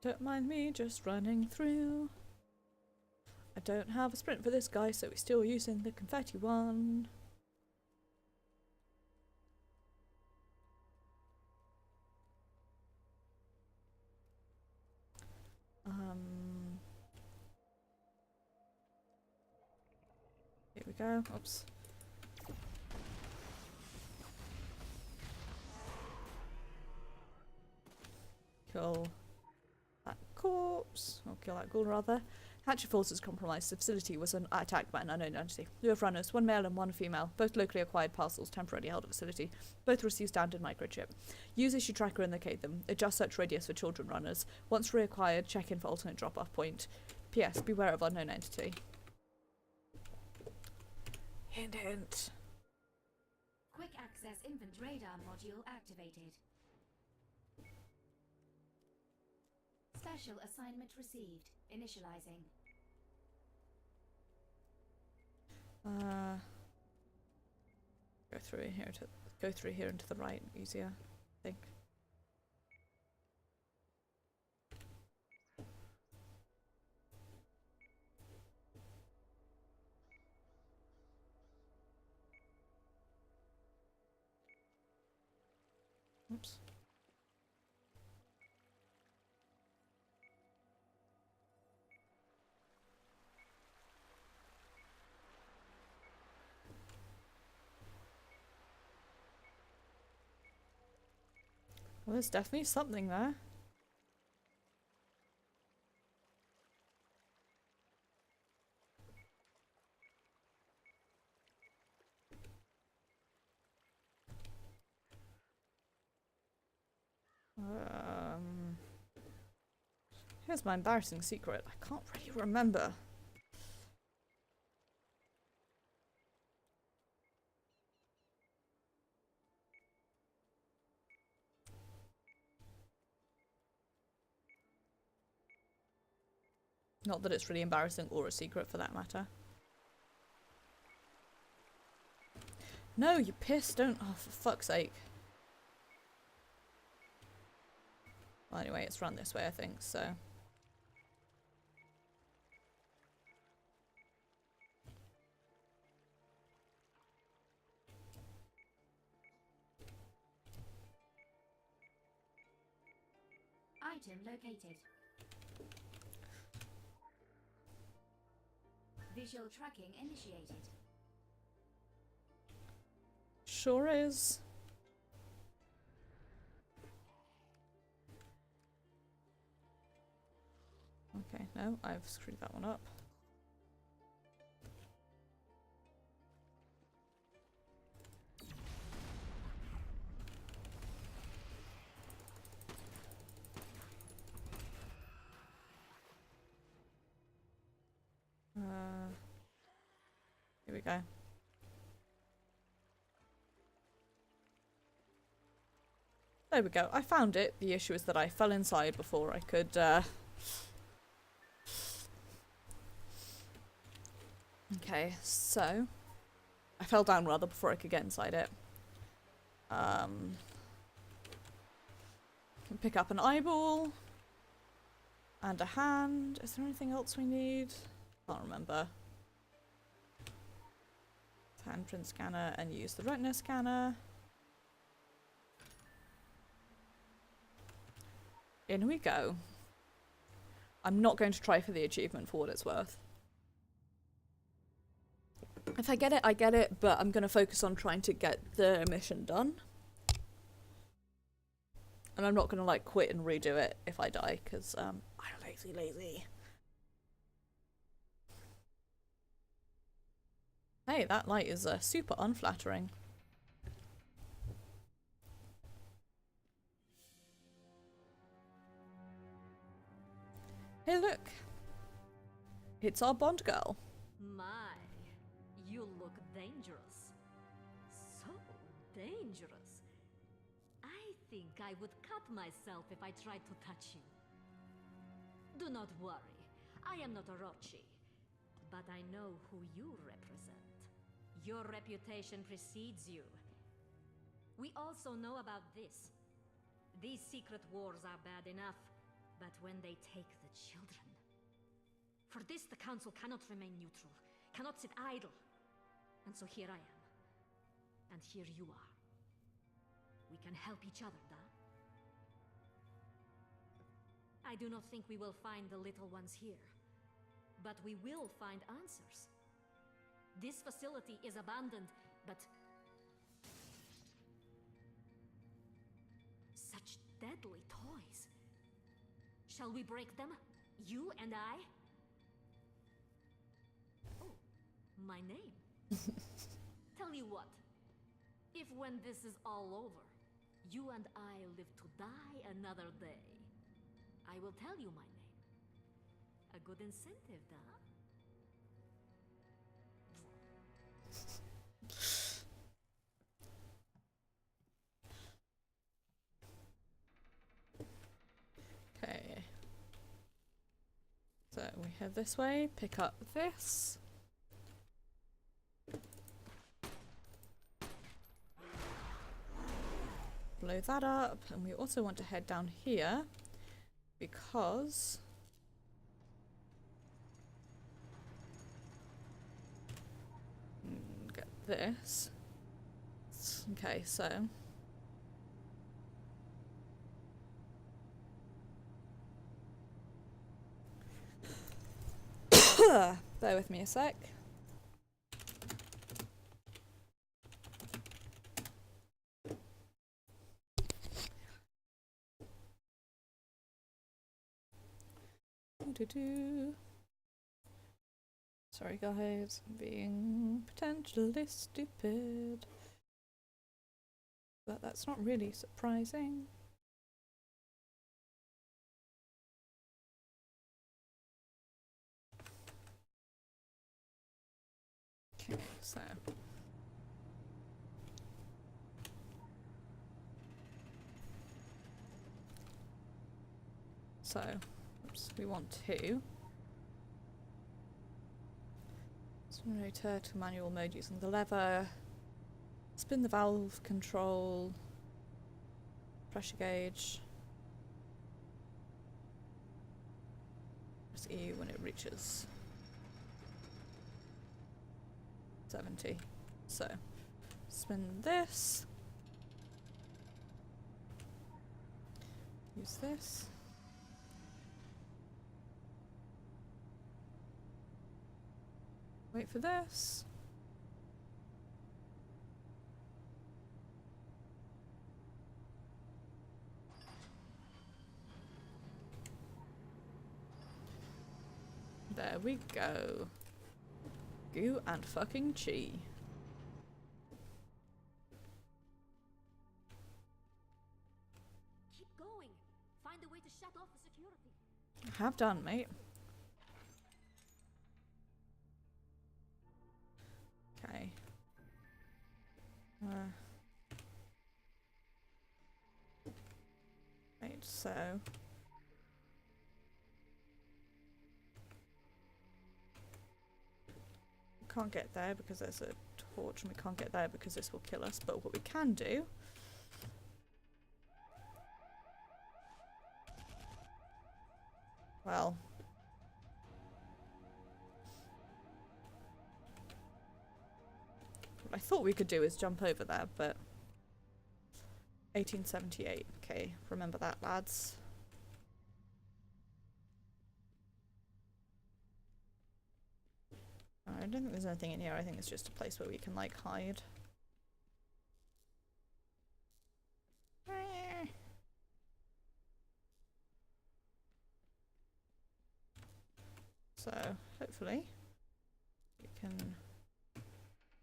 Don't mind me just running through. I don't have a sprint for this guy, so we're still using the confetti one. Here we go. Oops. Kill that corpse. Or kill that ghoul, rather. Hatchet Forces compromised. The facility was attacked by an unknown entity. We have runners, one male and one female, both locally acquired parcels temporarily held at the facility. Both receive standard microchip. Users should track or locate them. Adjust search radius for children runners. Once reacquired, check in for alternate drop-off point. P.S. Beware of unknown entity. Hint, hint. Quick access infant radar module activated. Special assignment received. Initializing. Go through here and to the right, easier, I think. Oops. Well, there's definitely something there. Here's my embarrassing secret. I can't really remember. Not that it's really embarrassing or a secret for that matter. No, you piss, don't. Oh, for fuck's sake. Well, anyway, it's run this way, I think, so. Item located. Visual tracking initiated. Sure is. Okay, no, I've screwed that one up. Here we go. There we go. I found it. The issue is that I fell inside before I could, Okay, so... I fell down rather before I could get inside it. Pick up an eyeball. And a hand. Is there anything else we need? Can't remember. Handprint scanner and use the retina scanner. in we go. I'm not going to try for the achievement for what it's worth. If I get it, I get it, but I'm going to focus on trying to get the mission done. And I'm not going to, like, quit and redo it if I die, because, I'm lazy. Hey, that light is super unflattering. Hey, look. It's our Bond girl. My, you look dangerous. So dangerous. I think I would cut myself if I tried to touch you. Do not worry. I am not Orochi. But I know who you represent. Your reputation precedes you. We also know about this. These secret wars are bad enough, but when they take the children... For this, the Council cannot remain neutral, cannot sit idle. And so here I am. And here you are. We can help each other, da? I do not think we will find the little ones here. But we will find answers. This facility is abandoned, but... Such deadly toys. Shall we break them? You and I? Oh, my name. Tell you what. If when this is all over, you and I live to die another day, I will tell you my name. A good incentive, da? Okay. So we head this way, pick up this. Blow that up, and we also want to head down here because get this. Okay, so bear with me a sec. Sorry guys, I'm being potentially stupid. But that's not really surprising. Okay, so oops, we want to rotate to manual mode using the lever, spin the valve control, pressure gauge, press E when it reaches 70. So spin this, use this. Wait for this. There we go. Goo and fucking chi. Keep going. Find a way to shut off the security. I have done, mate. Okay. Right, so we can't get there because there's a torch, and we can't get there because this will kill us, but what we can do well, what I thought we could do is jump over there, but 1878. Okay, remember that, lads. don't think there's anything in here. I think it's just a place where we can, like, hide. So, hopefully, we can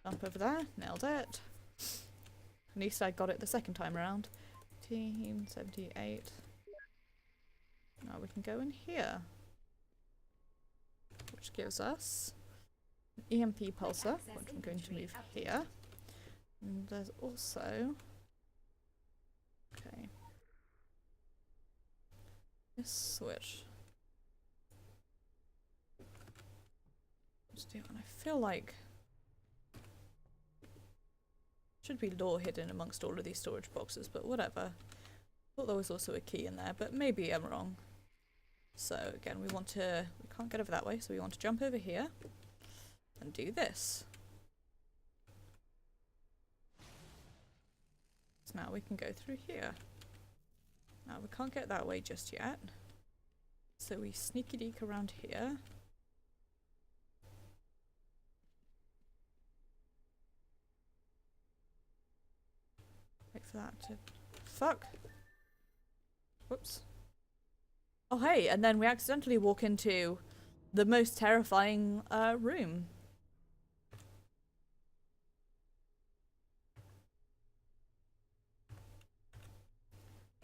jump over there. Nailed it. At least I got it the second time around. 1878. Now we can go in here. Which gives us an EMP pulsar, which I'm going to move here. And there's also... Okay. This switch. And I feel like should be lore hidden amongst all of these storage boxes, but whatever. Thought there was also a key in there, but maybe I'm wrong. So again, we can't get over that way, so we want to jump over here and do this. So now we can go through here. Now we can't get that way just yet, so we sneaky deek around here. Wait for that to... Fuck! Whoops. Oh hey, and then we accidentally walk into the most terrifying room.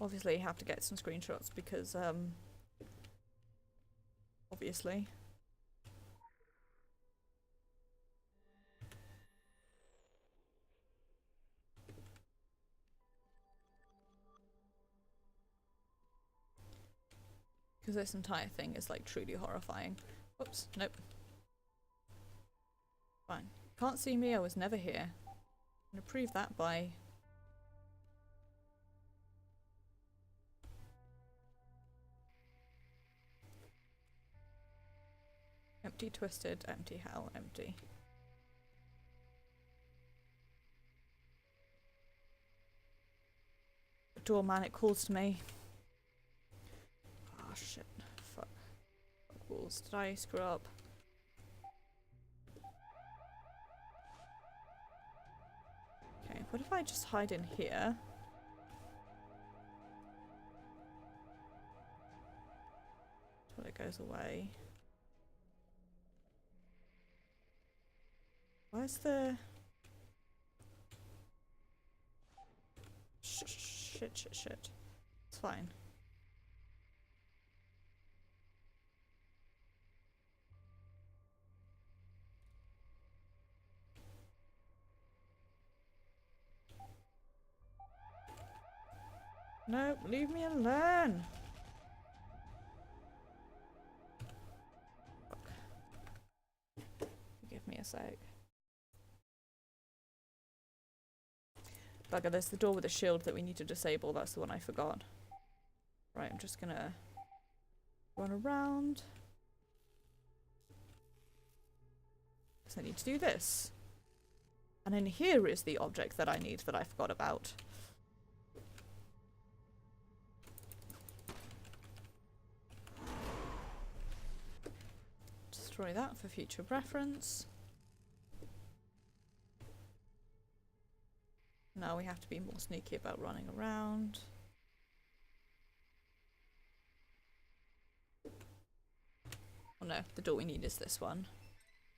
Obviously you have to get some screenshots because obviously. Because this entire thing is like truly horrifying. Whoops, nope. Fine. Can't see me, I was never here. I'm gonna prove that by... Empty, twisted, empty, hell, empty. Doorman, it calls to me. Oh shit. Fuck. Fuck walls. Did I screw up? Okay, what if I just hide in here? Until it goes away. Where's the... Shit. It's fine. No, leave me alone. Fuck. Give me a sec. Bugger, there's the door with the shield that we need to disable. That's the one I forgot. Right, I'm just gonna run around. Because I need to do this. And then here is the object that I need that I forgot about. Destroy that for future reference. Now we have to be more sneaky about running around. Oh no, the door we need is this one.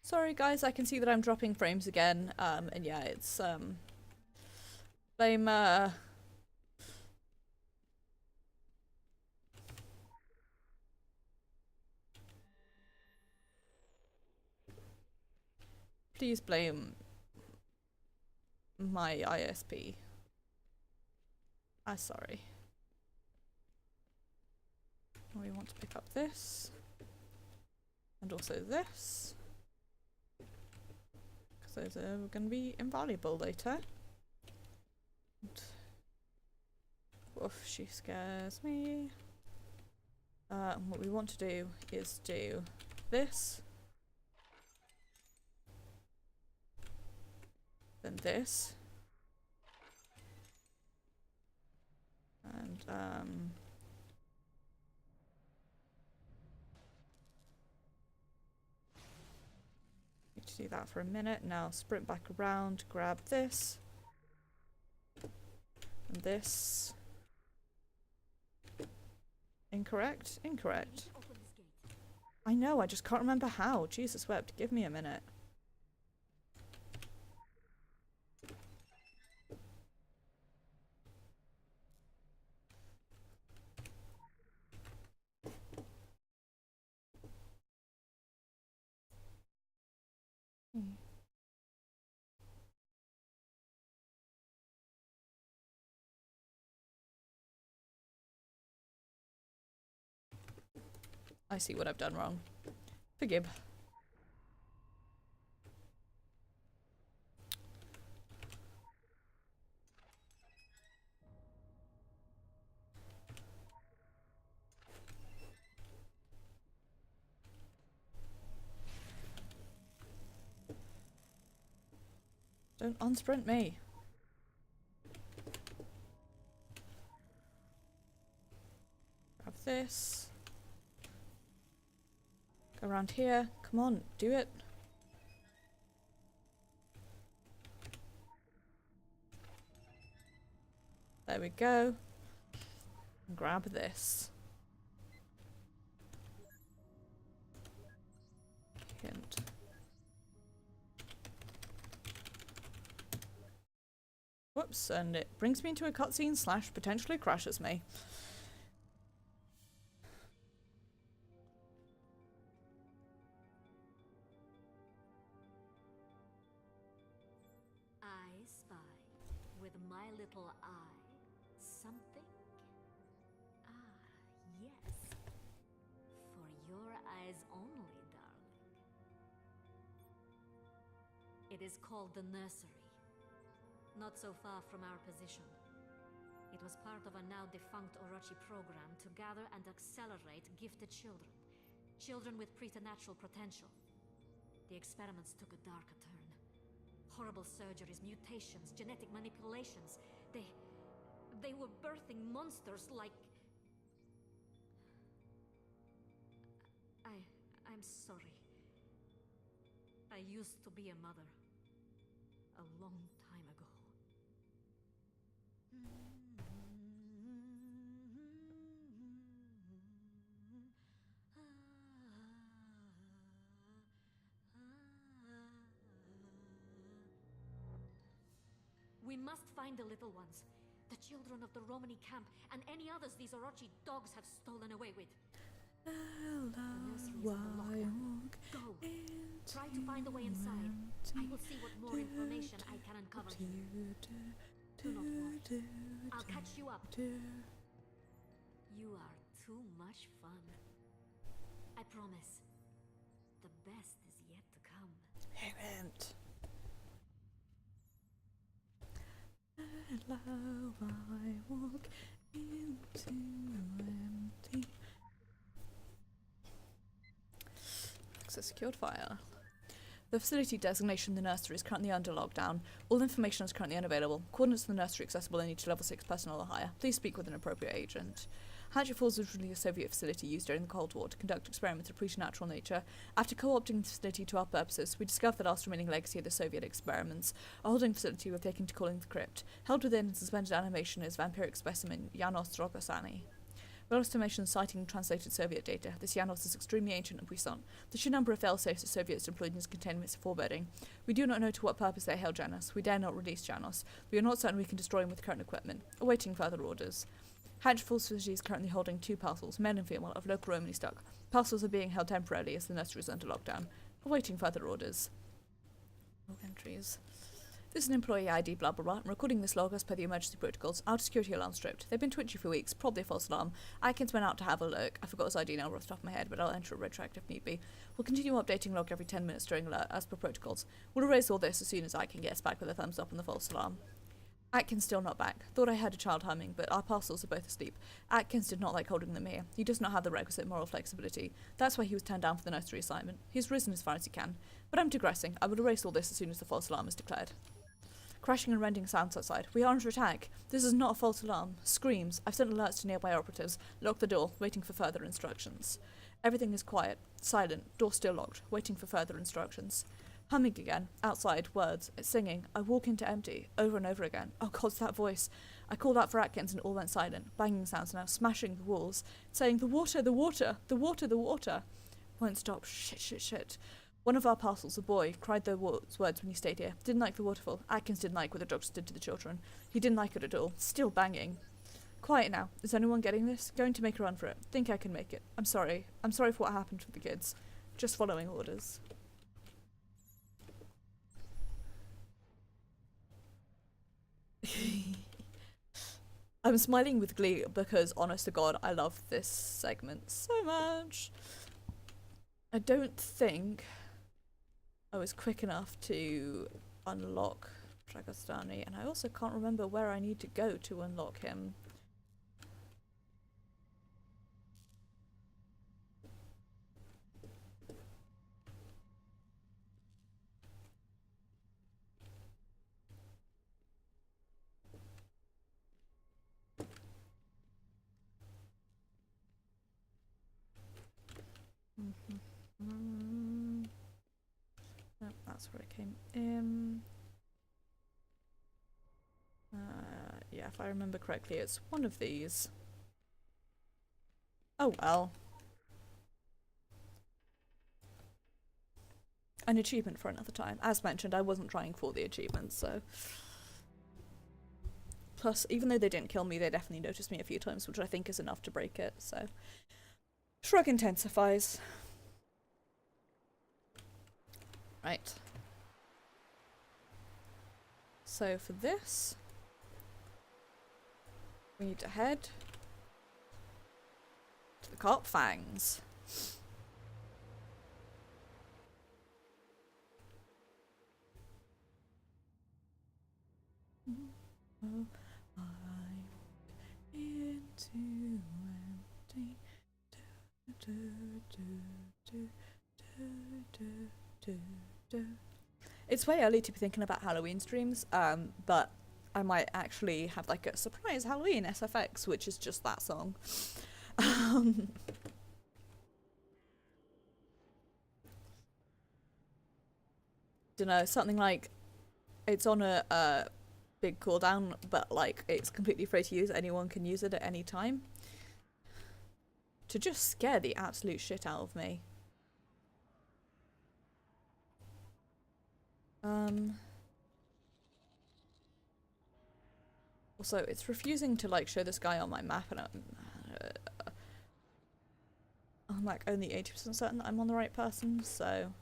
Sorry guys, I can see that I'm dropping frames again, and yeah, it's, blame, please blame my ISP. Sorry. We want to pick up this. And also this. Because those are going to be invaluable later. And woof, she scares me. And what we want to do is do this. Then this. And need to do that for a minute. Now sprint back around, grab this. And this. Incorrect? Incorrect. I know, I just can't remember how. Jesus wept. Give me a minute. I see what I've done wrong. Forgive. Don't unsprint me. Grab this. Go around here. Come on, do it. There we go. And grab this. Hint. Whoops, and it brings me into a cutscene / potentially crashes me. I spy with my little eye something. Ah, yes. For your eyes only, darling. It is called the nursery. Not so far from our position. It was part of a now defunct Orochi program to gather and accelerate gifted children. Children with preternatural potential. The experiments took a darker turn. Horrible surgeries, mutations, genetic manipulations. They were birthing monsters like... I'm sorry. I used to be a mother. A long time ago. We must find the little ones. The children of the Romani camp and any others these Orochi dogs have stolen away with. Hello, Go. Try to find a way inside. I will see what more information I can uncover here. Do not worry. I'll catch you up. You are too much fun. I promise. The best is yet to come. Parent. Hello, I walk into empty. Access secured file. The facility designation in the nursery is currently under lockdown. All information is currently unavailable. Coordinates for the nursery accessible only to level 6 personnel or higher. Please speak with an appropriate agent. Hatchet Falls was originally a Soviet facility used during the Cold War to conduct experiments of preternatural nature. After co-opting the facility to our purposes, we discovered the last remaining legacy of the Soviet experiments. A holding facility we've taken to calling the Crypt. Held within suspended animation is vampiric specimen Janos Drogosani. Well estimations citing translated Soviet data, this Janos is extremely ancient and puissant. The sheer number of fail-safes the Soviets deployed in his containment is foreboding. We do not know to what purpose they held Janos. We dare not release Janos. We are not certain we can destroy him with current equipment. Awaiting further orders. Hatchet Falls facility is currently holding 2 parcels, male and female, of local Romani stock. Parcels are being held temporarily as the nursery is under lockdown. Awaiting further orders. Log entries. This is an employee ID blah blah blah. I'm recording this log as per the emergency protocols. Outer security alarm stripped. They've been twitchy for weeks, probably a false alarm. Atkins went out to have a look. I forgot his ID now off the top of my head, but I'll enter a retroactive if need be. We'll continue updating log every 10 minutes during alert as per protocols. We'll erase all this as soon as I can get us back with a thumbs up on the false alarm. Atkins still not back. Thought I heard a child humming, but our parcels are both asleep. Atkins did not like holding them here. He does not have the requisite moral flexibility. That's why he was turned down for the nursery assignment. He's risen as far as he can. But I'm digressing. I will erase all this as soon as the false alarm is declared. Crashing and rending sounds outside. We are under attack. This is not a false alarm. Screams. I've sent alerts to nearby operatives. Locked the door, waiting for further instructions. Everything is quiet. Silent. Door still locked. Waiting for further instructions. Humming again. Outside. Words. It's singing. I walk into empty. Over and over again. Oh god, it's that voice. I called out for Atkins and it all went silent. Banging sounds now. Smashing the walls. Saying, the water, the water, the water, the water. Won't stop. Shit, shit, shit. One of our parcels, a boy, cried those words when he stayed here. Didn't like the waterfall. Atkins didn't like what the doctors did to the children. He didn't like it at all. Still banging. Quiet now. Is anyone getting this? Going to make a run for it. Think I can make it. I'm sorry. I'm sorry for what happened to the kids. Just following orders. I'm smiling with glee because, honest to God, I love this segment so much. I don't think I was quick enough to unlock Dragostani, and I also can't remember where I need to go to unlock him. No, that's where it came in. Yeah, if I remember correctly, it's one of these. Oh well. An achievement for another time. As mentioned, I wasn't trying for the achievements, so... Plus, even though they didn't kill me, they definitely noticed me a few times, which I think is enough to break it, so... Shrug intensifies. Right. So for this, we need to head to the Carp Fangs. Oh, I'm into empty. It's way early to be thinking about Halloween streams, but I might actually have like a surprise Halloween SFX, which is just that song. Dunno, something like it's on a big cooldown, but like it's completely free to use. Anyone can use it at any time. To just scare the absolute shit out of me. Also, it's refusing to like show this guy on my map, and I'm like only 80% certain that I'm on the right person, so...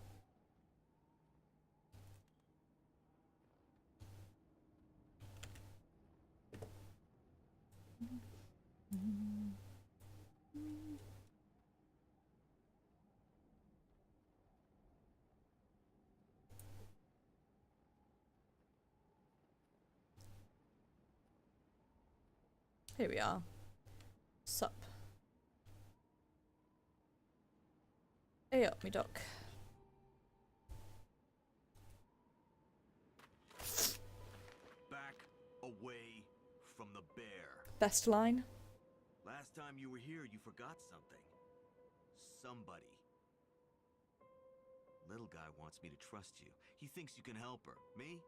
Here we are. Sup. Hey up, me doc. Back away from the bear. Best line. Last time you were here, you forgot something. Somebody. Little guy wants me to trust you. He thinks you can help her. Me?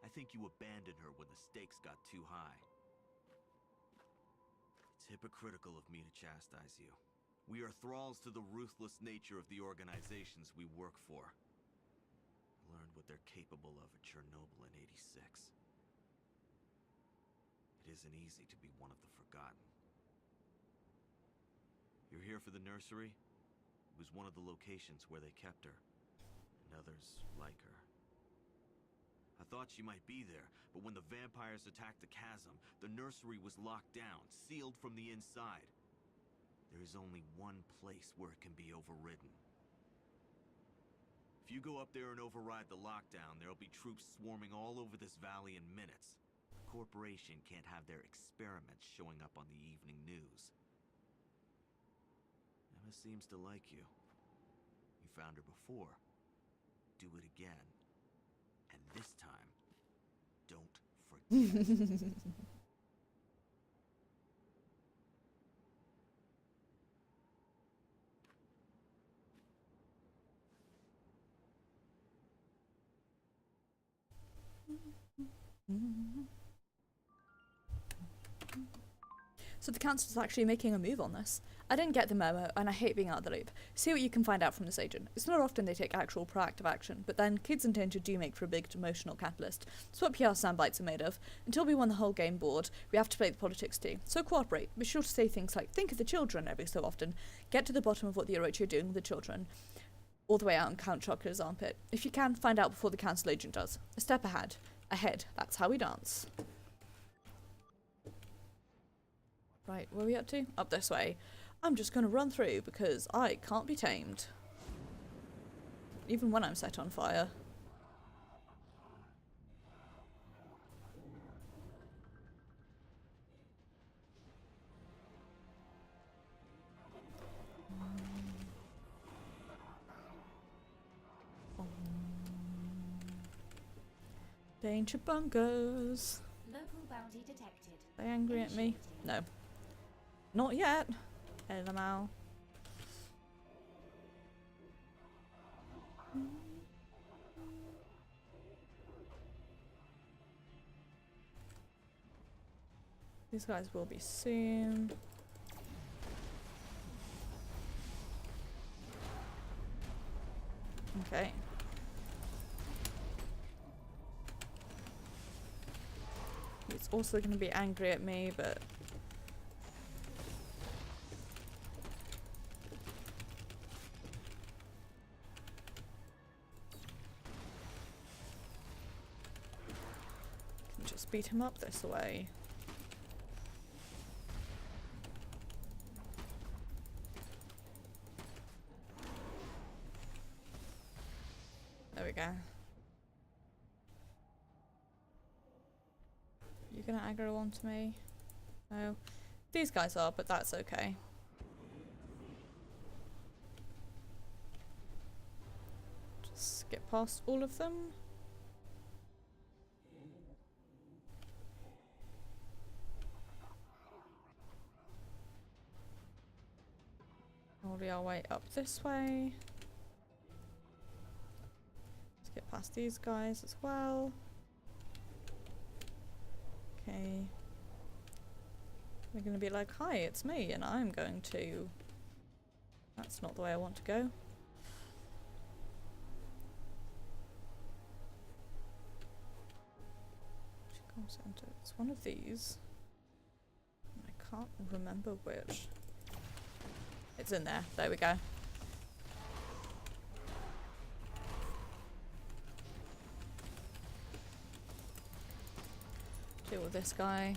I think you abandoned her when the stakes got too high. It's hypocritical of me to chastise you. We are thralls to the ruthless nature of the organizations we work for. Learned what they're capable of at Chernobyl in '86. It isn't easy to be one of the forgotten. You're here for the nursery? It was one of the locations where they kept her, and others like her. I thought she might be there, but when the vampires attacked the chasm, the nursery was locked down, sealed from the inside. There is only one place where it can be overridden. If you go up there and override the lockdown, there'll be troops swarming all over this valley in minutes. The corporation can't have their experiments showing up on the evening news. Emma seems to like you. You found her before. Do it again. And this time, don't forget. So the council's actually making a move on this. I didn't get the memo, and I hate being out of the loop. See what you can find out from this agent. It's not often they take actual proactive action, but then kids in danger do make for a big emotional catalyst. It's what PR soundbites are made of. Until we won the whole game board, we have to play the politics too. So cooperate. Be sure to say things like, think of the children every so often. Get to the bottom of what the Orochi are doing with the children. All the way out on Count Chocolate's armpit. If you can, find out before the council agent does. A step ahead. Ahead. That's how we dance. Right, where are we up to? Up this way. I'm just gonna run through because I can't be tamed. Even when I'm set on fire. Danger bunkers. Local bounty detected. Are they angry at me? No. Not yet. LMAO. These guys will be soon. Okay. He's also going to be angry at me, but can just beat him up this way. There we go. You gonna aggro onto me? No. These guys are, but that's okay. Just skip past all of them. Probably our way up this way. Skip past these guys as well. Okay. They're going to be like, hi, it's me, and I'm going to... That's not the way I want to go. Call center. It's one of these. I can't remember which. It's in there. There we go. Deal with this guy.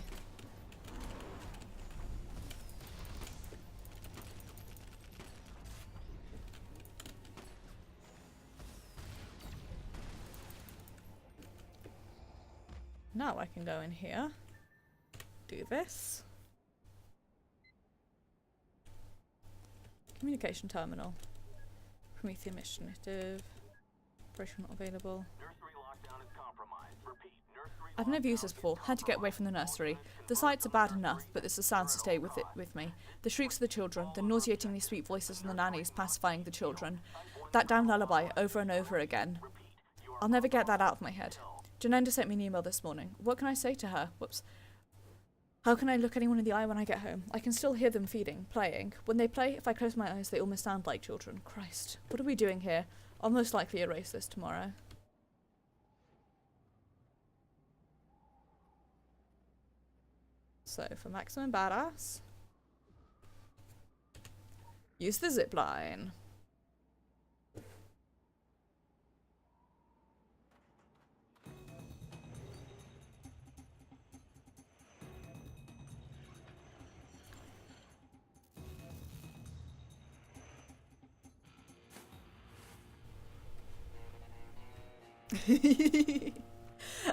Now I can go in here. Do this. Communication terminal. Promethean mission initiative. Operation not available. I've never used this before. Had to get away from the nursery. The sights are bad enough, but it's the sounds that stay with me. The shrieks of the children, the nauseatingly sweet voices of the nannies pacifying the children. That damn lullaby over and over again. I'll never get that out of my head. Janenda sent me an email this morning. What can I say to her? Whoops. How can I look anyone in the eye when I get home? I can still hear them feeding, playing. When they play, if I close my eyes, they almost sound like children. Christ. What are we doing here? I'll most likely erase this tomorrow. So, for maximum badass, use the zipline.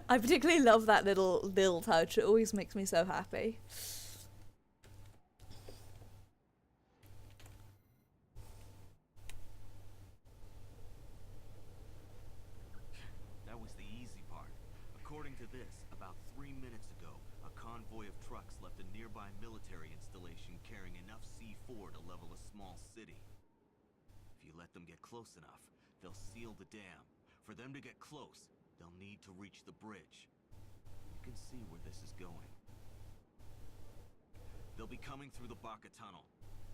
I particularly love that little touch. It always makes me so happy. That was the easy part. According to this, about 3 minutes ago, a convoy of trucks left a nearby military installation carrying enough C4 to level a small city. If you let them get close enough, they'll seal the dam. For them to get close, they'll need to reach the bridge. can see where this is going. They'll be coming through the Baka tunnel.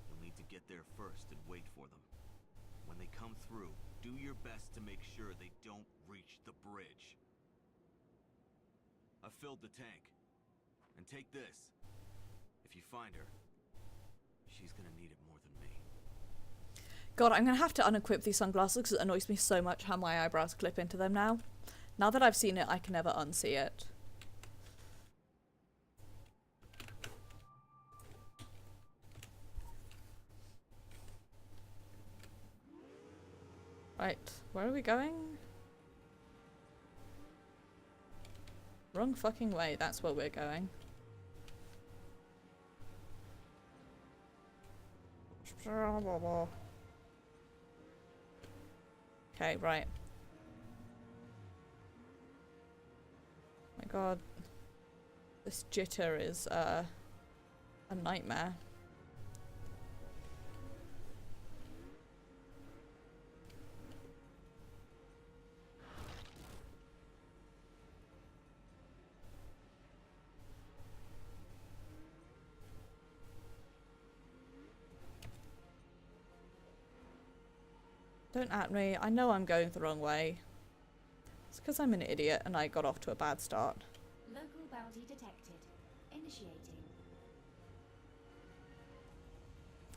You'll need to get there first and wait for them. When they come through, do your best to make sure they don't reach the bridge. I've filled the tank. And take this. If you find her, she's gonna need it more than me. God, I'm gonna have to unequip these sunglasses because it annoys me so much how my eyebrows clip into them now. Now that I've seen it, I can never unsee it. Right, where are we going? Wrong fucking way, that's where we're going. Okay, right. My god. This jitter is a nightmare. Don't at me. I know I'm going the wrong way. It's because I'm an idiot and I got off to a bad start. Local bounty detected. Initiating.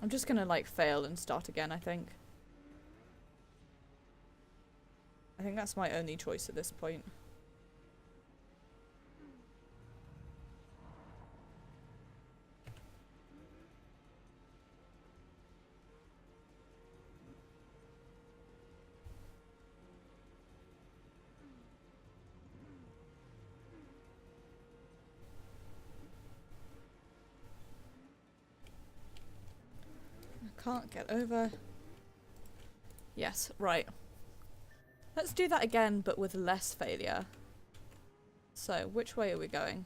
I'm just gonna like fail and start again, I think. I think that's my only choice at this point. Can't get over. Yes, right. Let's do that again, but with less failure. So, which way are we going?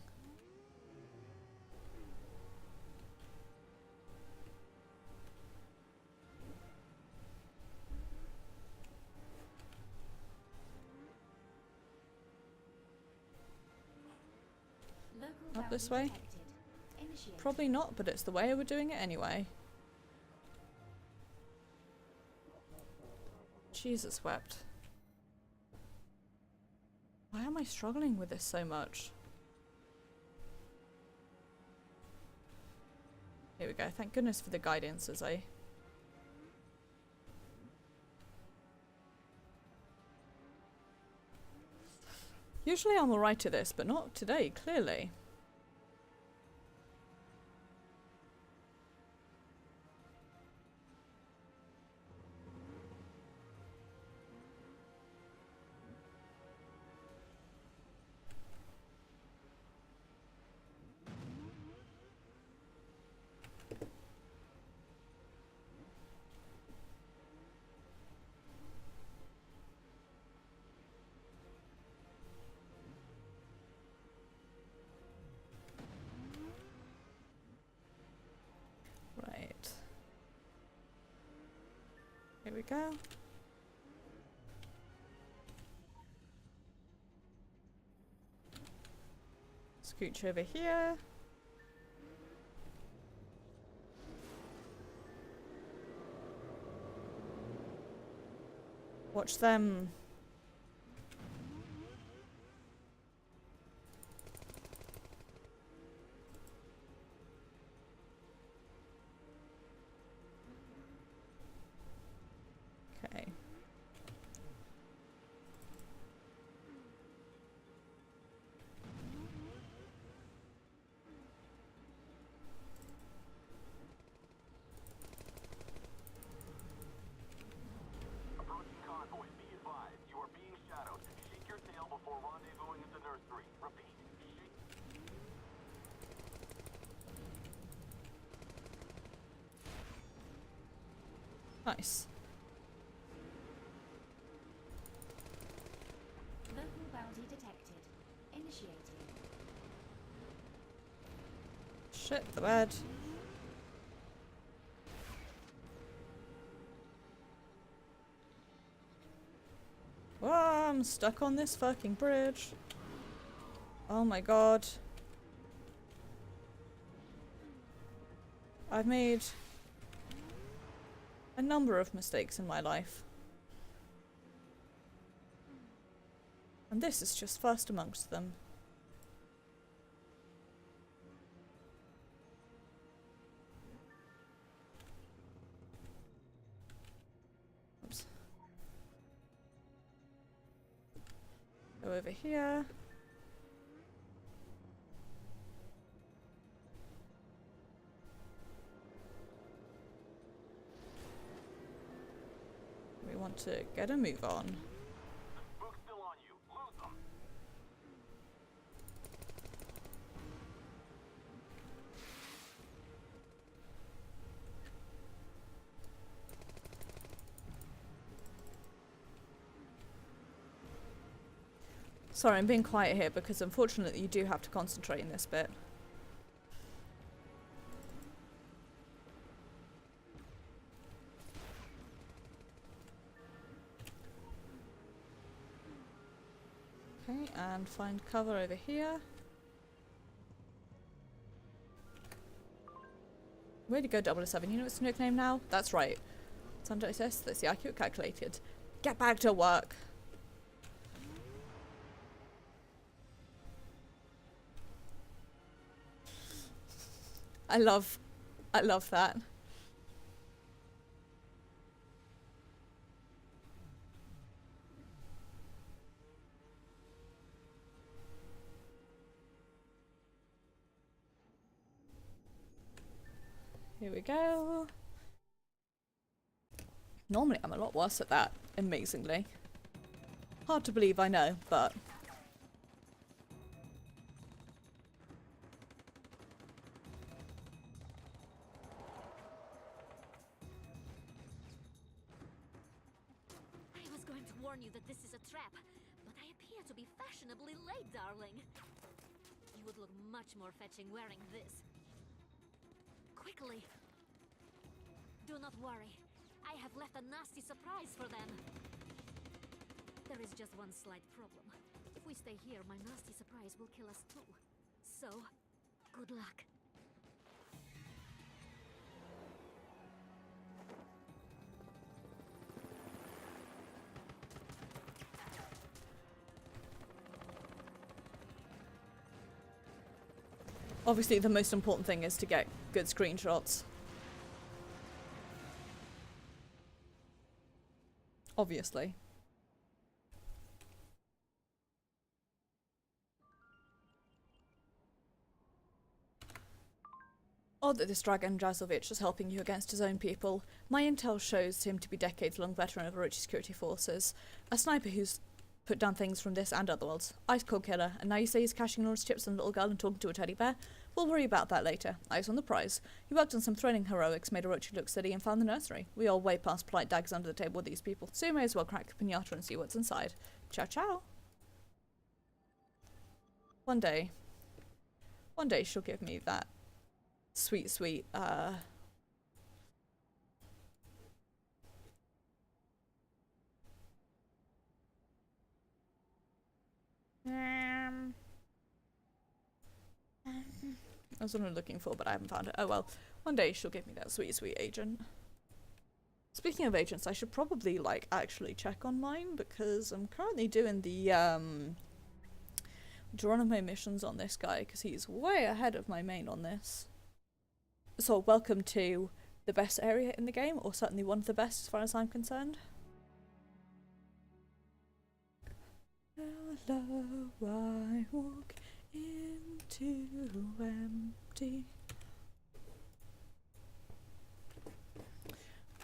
Up this way? Probably not, but it's the way we're doing it anyway. Jesus wept. Why am I struggling with this so much? Here we go. Thank goodness for the guidances, eh? Usually I'm alright at this, but not today, clearly. Here we go. Scooch over here. Watch them. Okay. Approaching convoy, be advised. You are being shadowed. Shake your tail before rendezvousing at the nursery. Repeat. Shake. Nice. Local bounty detected. Initiating. Shit the bed. Oh, I'm stuck on this fucking bridge. Oh my god. I've made a number of mistakes in my life. And this is just first amongst them. Oops. Go over here. We want to get a move on. Sorry, I'm being quiet here because unfortunately you do have to concentrate in this bit. Okay, and find cover over here. Way to go, 007. You know its nickname now? That's right. Sunday test, that's the IQ calculated. Get back to work! I love that. Here we go. Normally I'm a lot worse at that, amazingly. Hard to believe, I know, but... I was going to warn you that this is a trap, but I appear to be fashionably late, darling. You would look much more fetching wearing this. Quickly! Do not worry. I have left a nasty surprise for them. There is just one slight problem. If we stay here, my nasty surprise will kill us too. So, good luck. Obviously the most important thing is to get good screenshots. Obviously. Odd that this dragon Transylvania is helping you against his own people. My intel shows him to be decades-long veteran of Orochi security forces. A sniper who's put down things from this and other worlds. Ice cold killer, and now you say he's cashing all his chips on a little girl and talking to a teddy bear? We'll worry about that later. Eyes on the prize. He worked on some thrilling heroics, made Orochi look steady, and found the nursery. We are way past polite daggers under the table with these people, so you may as well crack the pinata and see what's inside. Ciao ciao. One day she'll give me that sweet, that's what I'm looking for, but I haven't found it. Oh well, one day she'll give me that sweet, sweet agent. Speaking of agents, I should probably, like, actually check on mine, because I'm currently doing the, Geronimo missions on this guy, because he's way ahead of my main on this. So, welcome to the best area in the game, or certainly one of the best as far as I'm concerned. Hello, I walk into empty.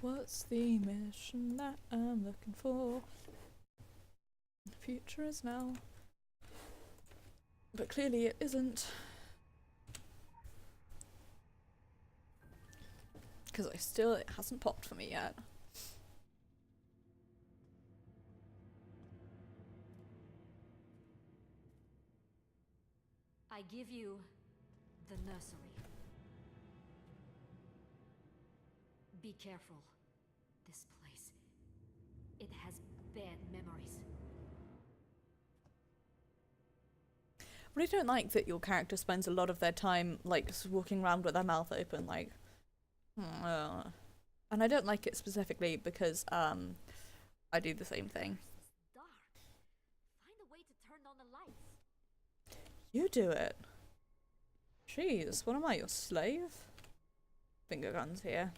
What's the mission that I'm looking for? The future is now. But clearly it isn't. Because it hasn't popped for me yet. I give you the nursery. Be careful. This place. It has bad memories. really don't like that your character spends a lot of their time, like, walking around with their mouth open, like, and I don't like it specifically because, I do the same thing. Dark. Find a way to turn on the lights. You do it. Jeez, what am I, your slave? Finger guns here.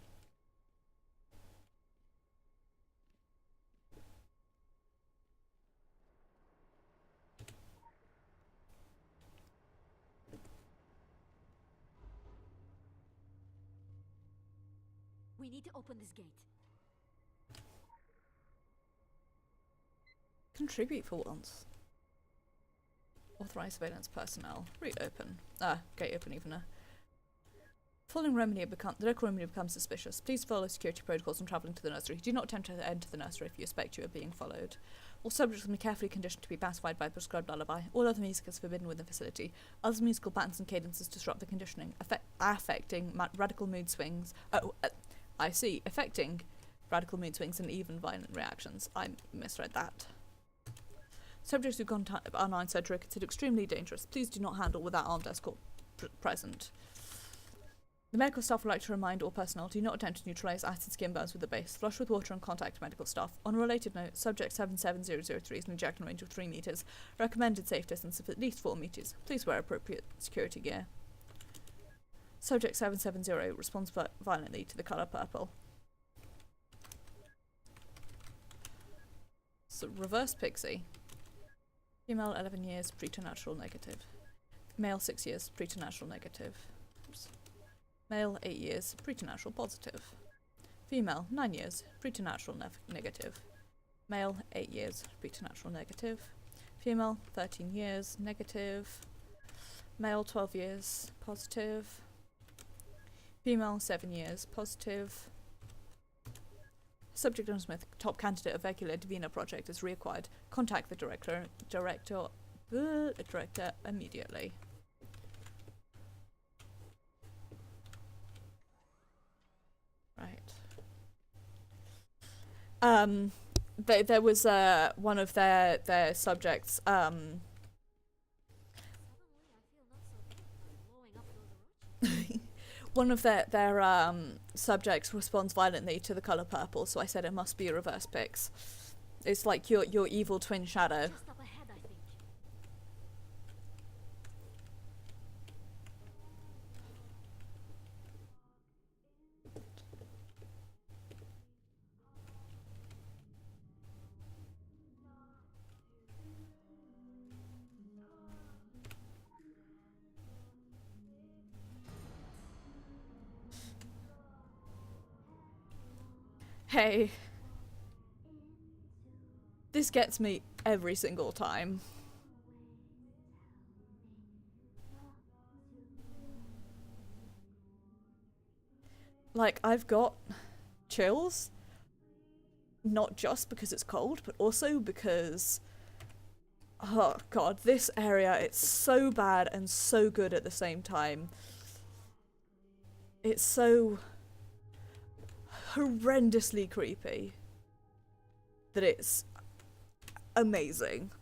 We need to open this gate. Contribute for once. Authorize surveillance personnel. Reopen. Gate open evener. Following the local remedy becomes suspicious. Please follow security protocols when travelling to the nursery. Do not attempt to enter the nursery if you suspect you are being followed. All subjects will be carefully conditioned to be pacified by a prescribed lullaby. All other music is forbidden within the facility. Other musical patterns and cadences disrupt the conditioning, affecting radical mood swings. I see. Affecting radical mood swings and even violent reactions. I misread that. Subjects who contact R9 surgery are considered extremely dangerous. Please do not handle without armed escort present. The medical staff would like to remind all personnel, do not attempt to neutralise acid skin burns with the base. Flush with water and contact medical staff. On a related note, subject 77003 is an ejection range of 3 metres. Recommended safe distance of at least 4 metres. Please wear appropriate security gear. Subject 770 responds violently to the colour purple. So, reverse pixie. Female 11 years, preternatural negative. Male 6 years, preternatural negative. Oops. Male 8 years, preternatural positive. Female 9 years, preternatural negative. Male 8 years, preternatural negative. Female 13 years, negative. Male 12 years, positive. Female 7 years, positive. Subject John Smith, top candidate of Regular Divina project, is reacquired. Contact the director immediately. Right. There was one of their subjects. One of their subjects responds violently to the colour purple, so I said it must be a reverse pix. It's like your evil twin shadow. Just up ahead, I think. Hey. This gets me every single time. Like, I've got chills. Not just because it's cold, but also because... oh god, this area, it's so bad and so good at the same time. It's so horrendously creepy that it's amazing.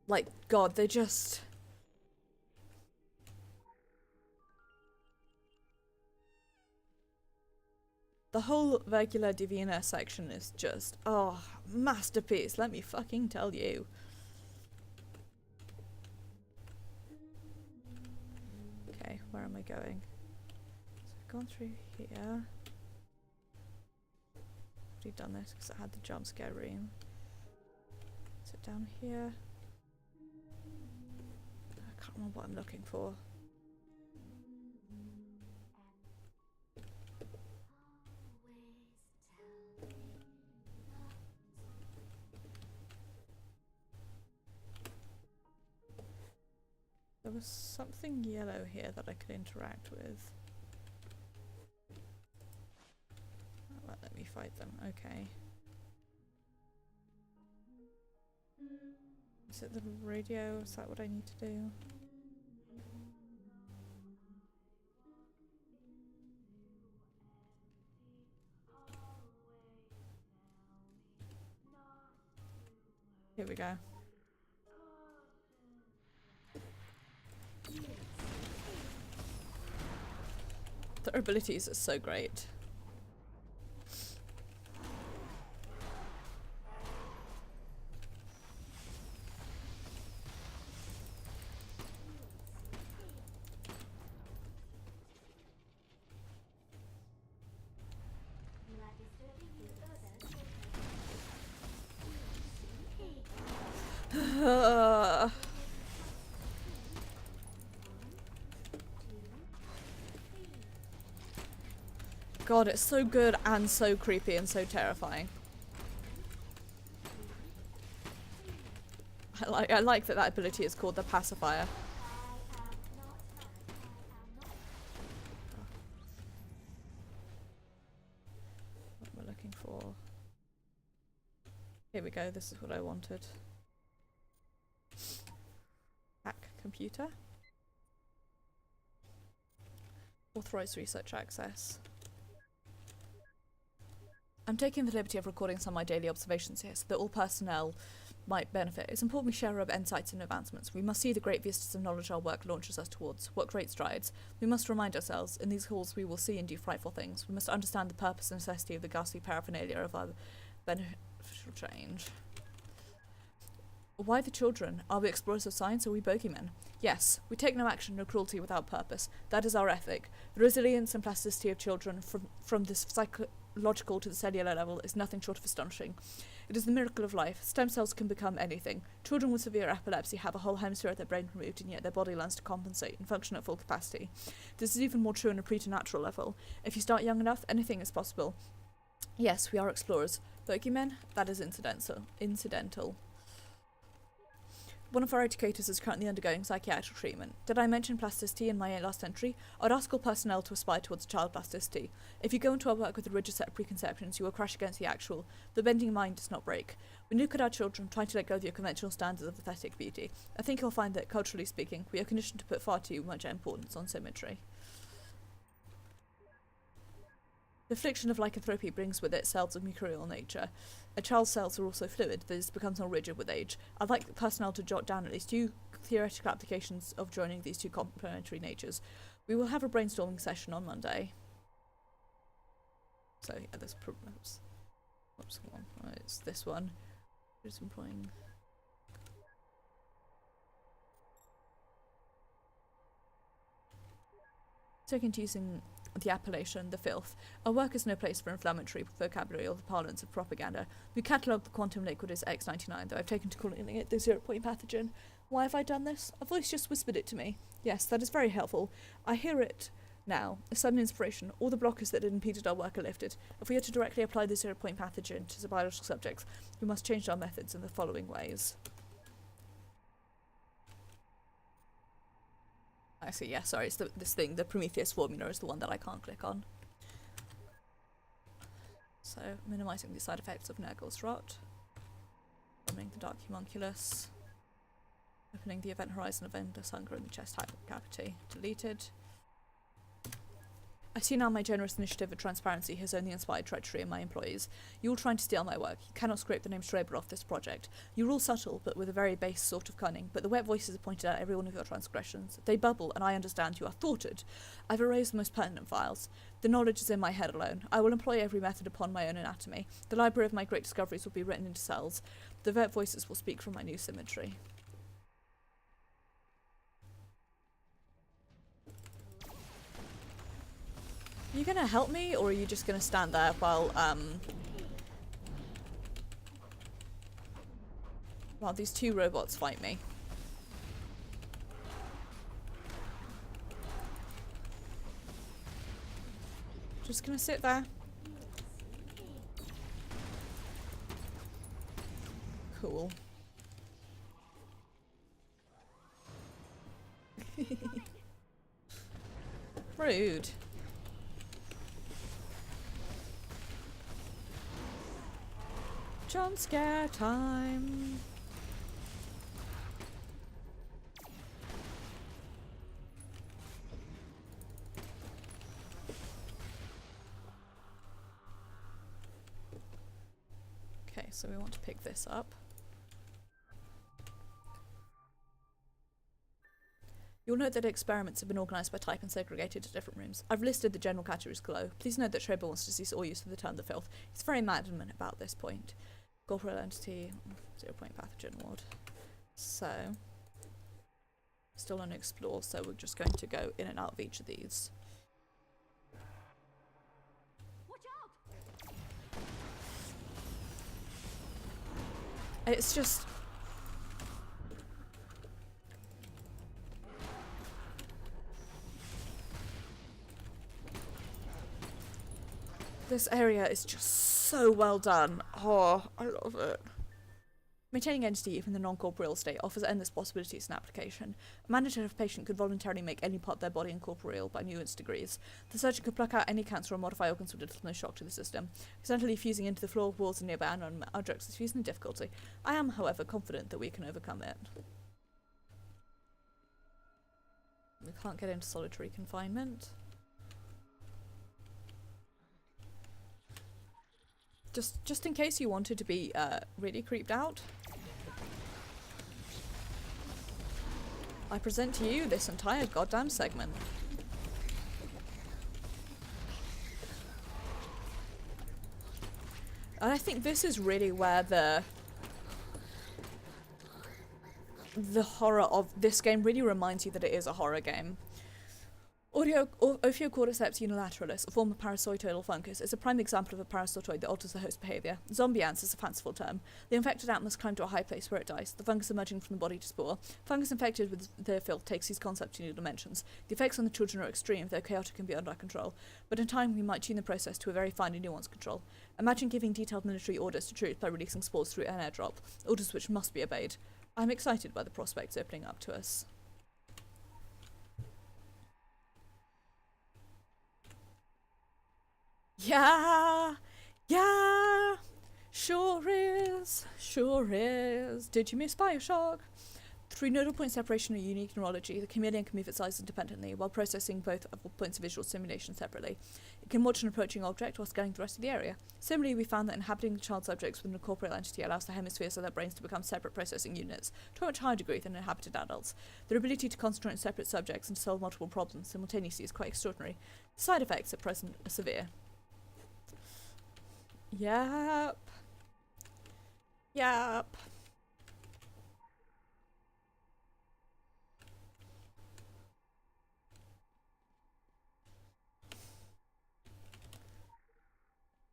Like, god, they just... the whole Regular Divina section is just, oh, masterpiece, let me fucking tell you. Okay, where am I going? So I've gone through here. Already done this because I had the jump scare room. Sit down here. I can't remember what I'm looking for. There was something yellow here that I could interact with. Oh, let me fight them. Okay. Is it the radio? Is that what I need to do? Here we go. Their abilities are so great. God, it's so good and so creepy and so terrifying. I like that ability is called the pacifier. What we're looking for. Here we go, this is what I wanted. Hack computer. Authorized research access. I'm taking the liberty of recording some of my daily observations here so that all personnel might benefit. It's important we share our insights and advancements. We must see the great vistas of knowledge our work launches us towards. What great strides. We must remind ourselves, in these halls we will see and do frightful things. We must understand the purpose and necessity of the ghastly paraphernalia of our beneficial change. Why the children? Are we explorers of science or are we bogeymen? Yes, we take no action, no cruelty without purpose. That is our ethic. The resilience and plasticity of children from the psychological to the cellular level is nothing short of astonishing. It is the miracle of life. Stem cells can become anything. Children with severe epilepsy have a whole hemisphere of their brain removed, and yet their body learns to compensate and function at full capacity. This is even more true on a preternatural level. If you start young enough, anything is possible. Yes, we are explorers. Bogeymen? That is incidental. One of our educators is currently undergoing psychiatric treatment. Did I mention plasticity in my last entry? I'd ask all personnel to aspire towards child plasticity. If you go into our work with a rigid set of preconceptions, you will crash against the actual. The bending mind does not break. We look at our children, trying to let go of your conventional standards of aesthetic beauty. I think you'll find that, culturally speaking, we are conditioned to put far too much importance on symmetry. The affliction of lycanthropy brings with it cells of mercurial nature. A child's cells are also fluid, this becomes more rigid with age. I'd like the personnel to jot down at least 2 theoretical applications of joining these 2 complementary natures. We will have a brainstorming session on Monday. So yeah, this whoops, hold on. It's this one. Just employing. Second, using the appellation, the filth. Our work is no place for inflammatory vocabulary or the parlance of propaganda. We catalogue the quantum liquid as X99, though I've taken to calling it the 0-point pathogen. Why have I done this? A voice just whispered it to me. Yes, that is very helpful. I hear it now. A sudden inspiration. All the blockers that had impeded our work are lifted. If we are to directly apply the 0-point pathogen to the biological subjects, we must change our methods in the following ways. I see, yeah, sorry, it's this thing, the Prometheus formula is the one that I can't click on. So, minimising the side effects of Nurgle's rot. Opening the dark homunculus. Opening the event horizon of endless hunger in the chest cavity. Deleted. I see now my generous initiative of transparency has only inspired treachery in my employees. You're all trying to steal my work. You cannot scrape the name Schreiber off this project. You're all subtle, but with a very base sort of cunning. But the wet voices have pointed out every one of your transgressions. They bubble, and I understand you are thwarted. I've erased the most pertinent files. The knowledge is in my head alone. I will employ every method upon my own anatomy. The library of my great discoveries will be written into cells. The vet voices will speak from my new symmetry. Are you gonna help me, or are you just gonna stand there while these 2 robots fight me? Just gonna sit there. Cool. Rude. Jump scare time. Okay, so we want to pick this up. You'll note that experiments have been organised by type and segregated to different rooms. I've listed the general categories below. Please note that Schreiber wants to cease all use of the term the filth. He's very adamant about this point. Corporeal entity, 0 point pathogen ward. So, still unexplored, so we're just going to go in and out of each of these. Watch out! It's just... this area is just so well done. Oh, I love it. Maintaining entity even in the non-corporeal state offers endless possibilities in application. A managed patient could voluntarily make any part of their body incorporeal by nuanced degrees. The surgeon could pluck out any cancer or modify organs with little to no shock to the system. Accidentally fusing into the floor, walls, and nearby animal objects is fusing difficulty. I am, however, confident that we can overcome it. We can't get into solitary confinement. Just in case you wanted to be really creeped out, I present to you this entire goddamn segment. And I think this is really where the horror of this game really reminds you that it is a horror game. Ophiocordyceps unilateralis, a form of parasitoidal fungus, is a prime example of a parasitoid that alters the host behaviour. Zombie ants is a fanciful term. The infected ant must climb to a high place where it dies, the fungus emerging from the body to spore. Fungus infected with the filth takes these concepts to new dimensions. The effects on the children are extreme, though chaotic and beyond our control. But in time we might tune the process to a very fine and nuanced control. Imagine giving detailed military orders to troops by releasing spores through an airdrop, orders which must be obeyed. I'm excited by the prospects opening up to us. Yeah, sure is. Did you miss Bioshock? Through nodal point separation or unique neurology, the chameleon can move its eyes independently while processing both points of visual stimulation separately. It can watch an approaching object while scanning the rest of the area. Similarly, we found that inhabiting the child subjects with an incorporeal entity allows the hemispheres of their brains to become separate processing units, to a much higher degree than inhabited adults. Their ability to concentrate on separate subjects and to solve multiple problems simultaneously is quite extraordinary. The side effects at present are severe. Yep.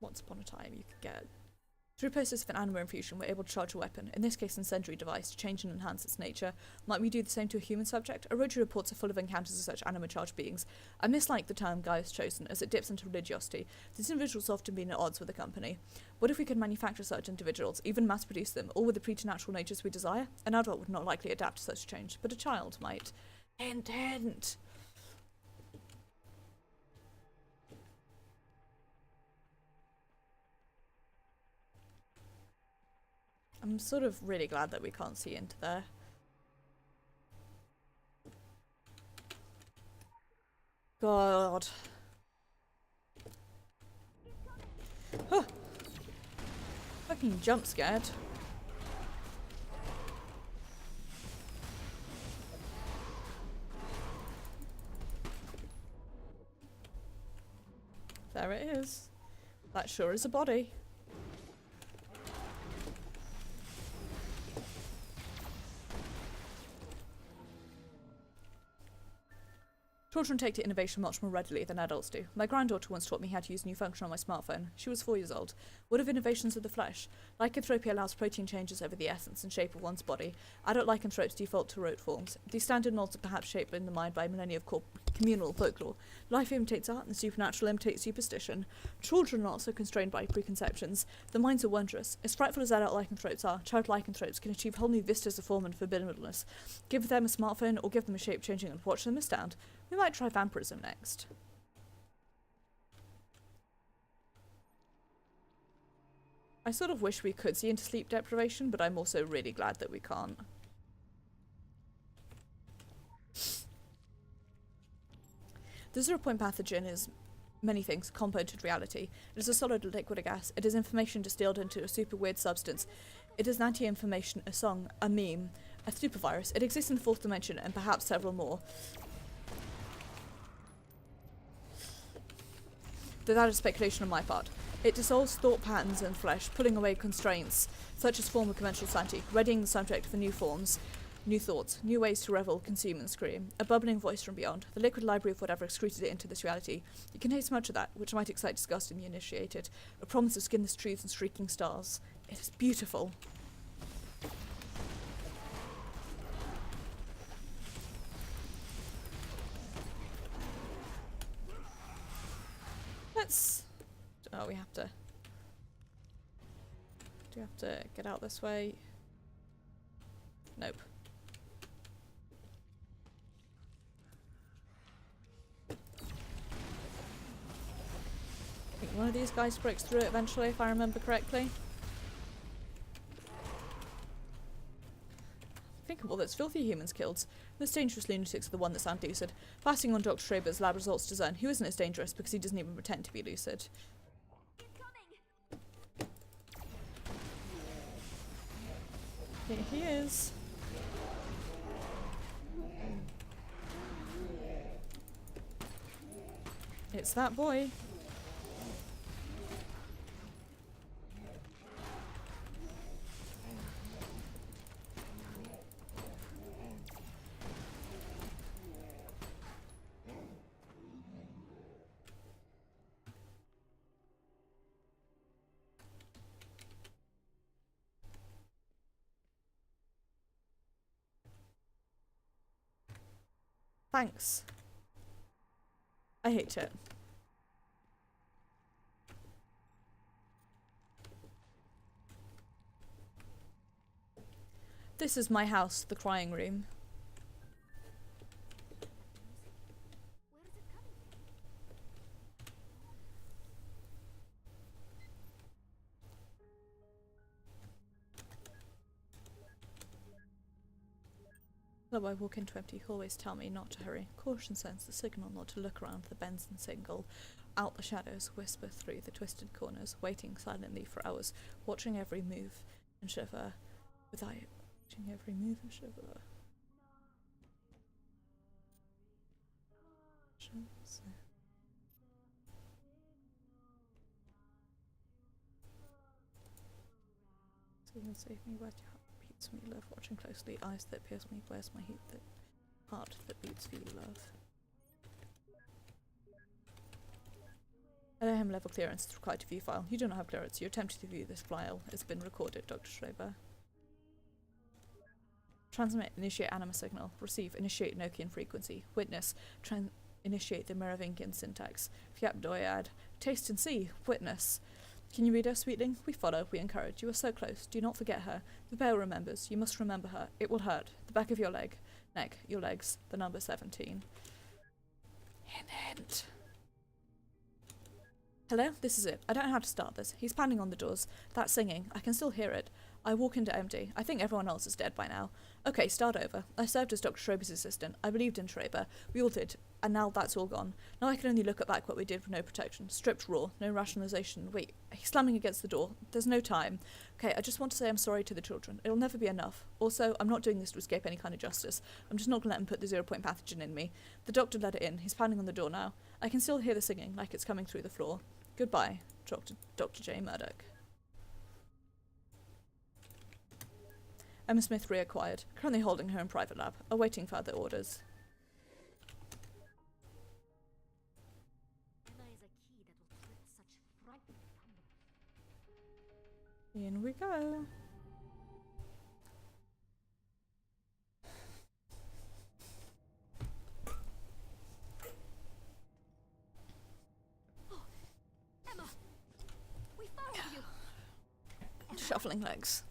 Once upon a time you could get... Through process of an animal infusion, we're able to charge a weapon, in this case an incendiary device, to change and enhance its nature. Might we do the same to a human subject? Orochi reports are full of encounters of such animal-charged beings. I mislike the term Guy has chosen, as it dips into religiosity. These individuals often been at odds with the company. What if we could manufacture such individuals, even mass-produce them, all with the preternatural natures we desire? An adult would not likely adapt to such change, but a child might. Hint. I'm sort of really glad that we can't see into there. God. Huh. Fucking jump scared. There it is. That sure is a body. Children take to innovation much more readily than adults do. My granddaughter once taught me how to use a new function on my smartphone. She was 4 years old. What of innovations of the flesh? Lycanthropy allows protein changes over the essence and shape of one's body. Adult lycanthropes default to rote forms. These standard molds are perhaps shaped in the mind by millennia of communal folklore. Life imitates art and the supernatural imitates superstition. Children are also constrained by preconceptions. Their minds are wondrous. As frightful as adult lycanthropes are, child lycanthropes can achieve whole new vistas of form and forbiddenness. Give them a smartphone or give them a shape-changing and watch them astound. We might try vampirism next. I sort of wish we could see into sleep deprivation, but I'm also really glad that we can't. The 0 point pathogen is many things, compounded reality. It is a solid liquid or gas. It is information distilled into a super weird substance. It is an anti-information, a song, a meme, A supervirus. It exists in the fourth dimension and perhaps several more. Though that is speculation on my part. It dissolves thought patterns in flesh, pulling away constraints, such as form of conventional sanity, readying the subject for new forms, new thoughts, new ways to revel, consume, and scream. A bubbling voice from beyond, the liquid library of whatever excreted it into this reality. You can taste much of that, which might excite disgust in the initiated. A promise of skinless truths and streaking stars. It is beautiful. Let's... Oh, we have to... Do we have to get out this way? Nope. I think one of these guys breaks through it eventually, if I remember correctly. Thinkable, that's filthy humans killed. This dangerous lunatic's the one that sound lucid. Passing on Dr. Schraber's lab results to Zern, who isn't as dangerous because he doesn't even pretend to be lucid. Here he is. It's that boy. Thanks. I hate it. This is my house, the crying room. Though I walk into empty hallways, tell me not to hurry. Caution sends the signal not to look around the bends and single. Out the shadows, whisper through the twisted corners, waiting silently for hours, watching every move and shiver. Watching every move and shiver. So you save me, where's your heart beats me, love, watching closely, eyes that pierce me, where's my heart that beats for you, love. LM level clearance is required to view file. You do not have clearance. Your attempt to view this file has been recorded, Dr. Schreiber. Transmit, initiate anima signal. Receive, initiate Nokian frequency. Witness, initiate the Merovingian syntax. Fiat doyad. Taste and see. Witness. Can you read her, sweetling? We follow, we encourage. You are so close. Do not forget her. The bear remembers. You must remember her. It will hurt. The back of your neck, your legs. The number 17. Hint, hint. Hello? This is it. I don't know how to start this. He's pounding on the doors. That singing. I can still hear it. I walk into empty. I think everyone else is dead by now. Okay, start over. I served as Dr. Schreiber's assistant. I believed in Schreiber. We all did. And now that's all gone. Now I can only look back what we did with no protection. Stripped raw. No rationalization. Wait, he's slamming against the door. There's no time. Okay, I just want to say I'm sorry to the children. It'll never be enough. Also, I'm not doing this to escape any kind of justice. I'm just not going to let him put the 0-point pathogen in me. The doctor let it in. He's pounding on the door now. I can still hear the singing, like it's coming through the floor. Goodbye, Dr. J. Murdoch. Emma Smith reacquired, currently holding her in private lab, awaiting further orders. Emma is a key that will trip such frightening thunder. In we go. Shuffling legs.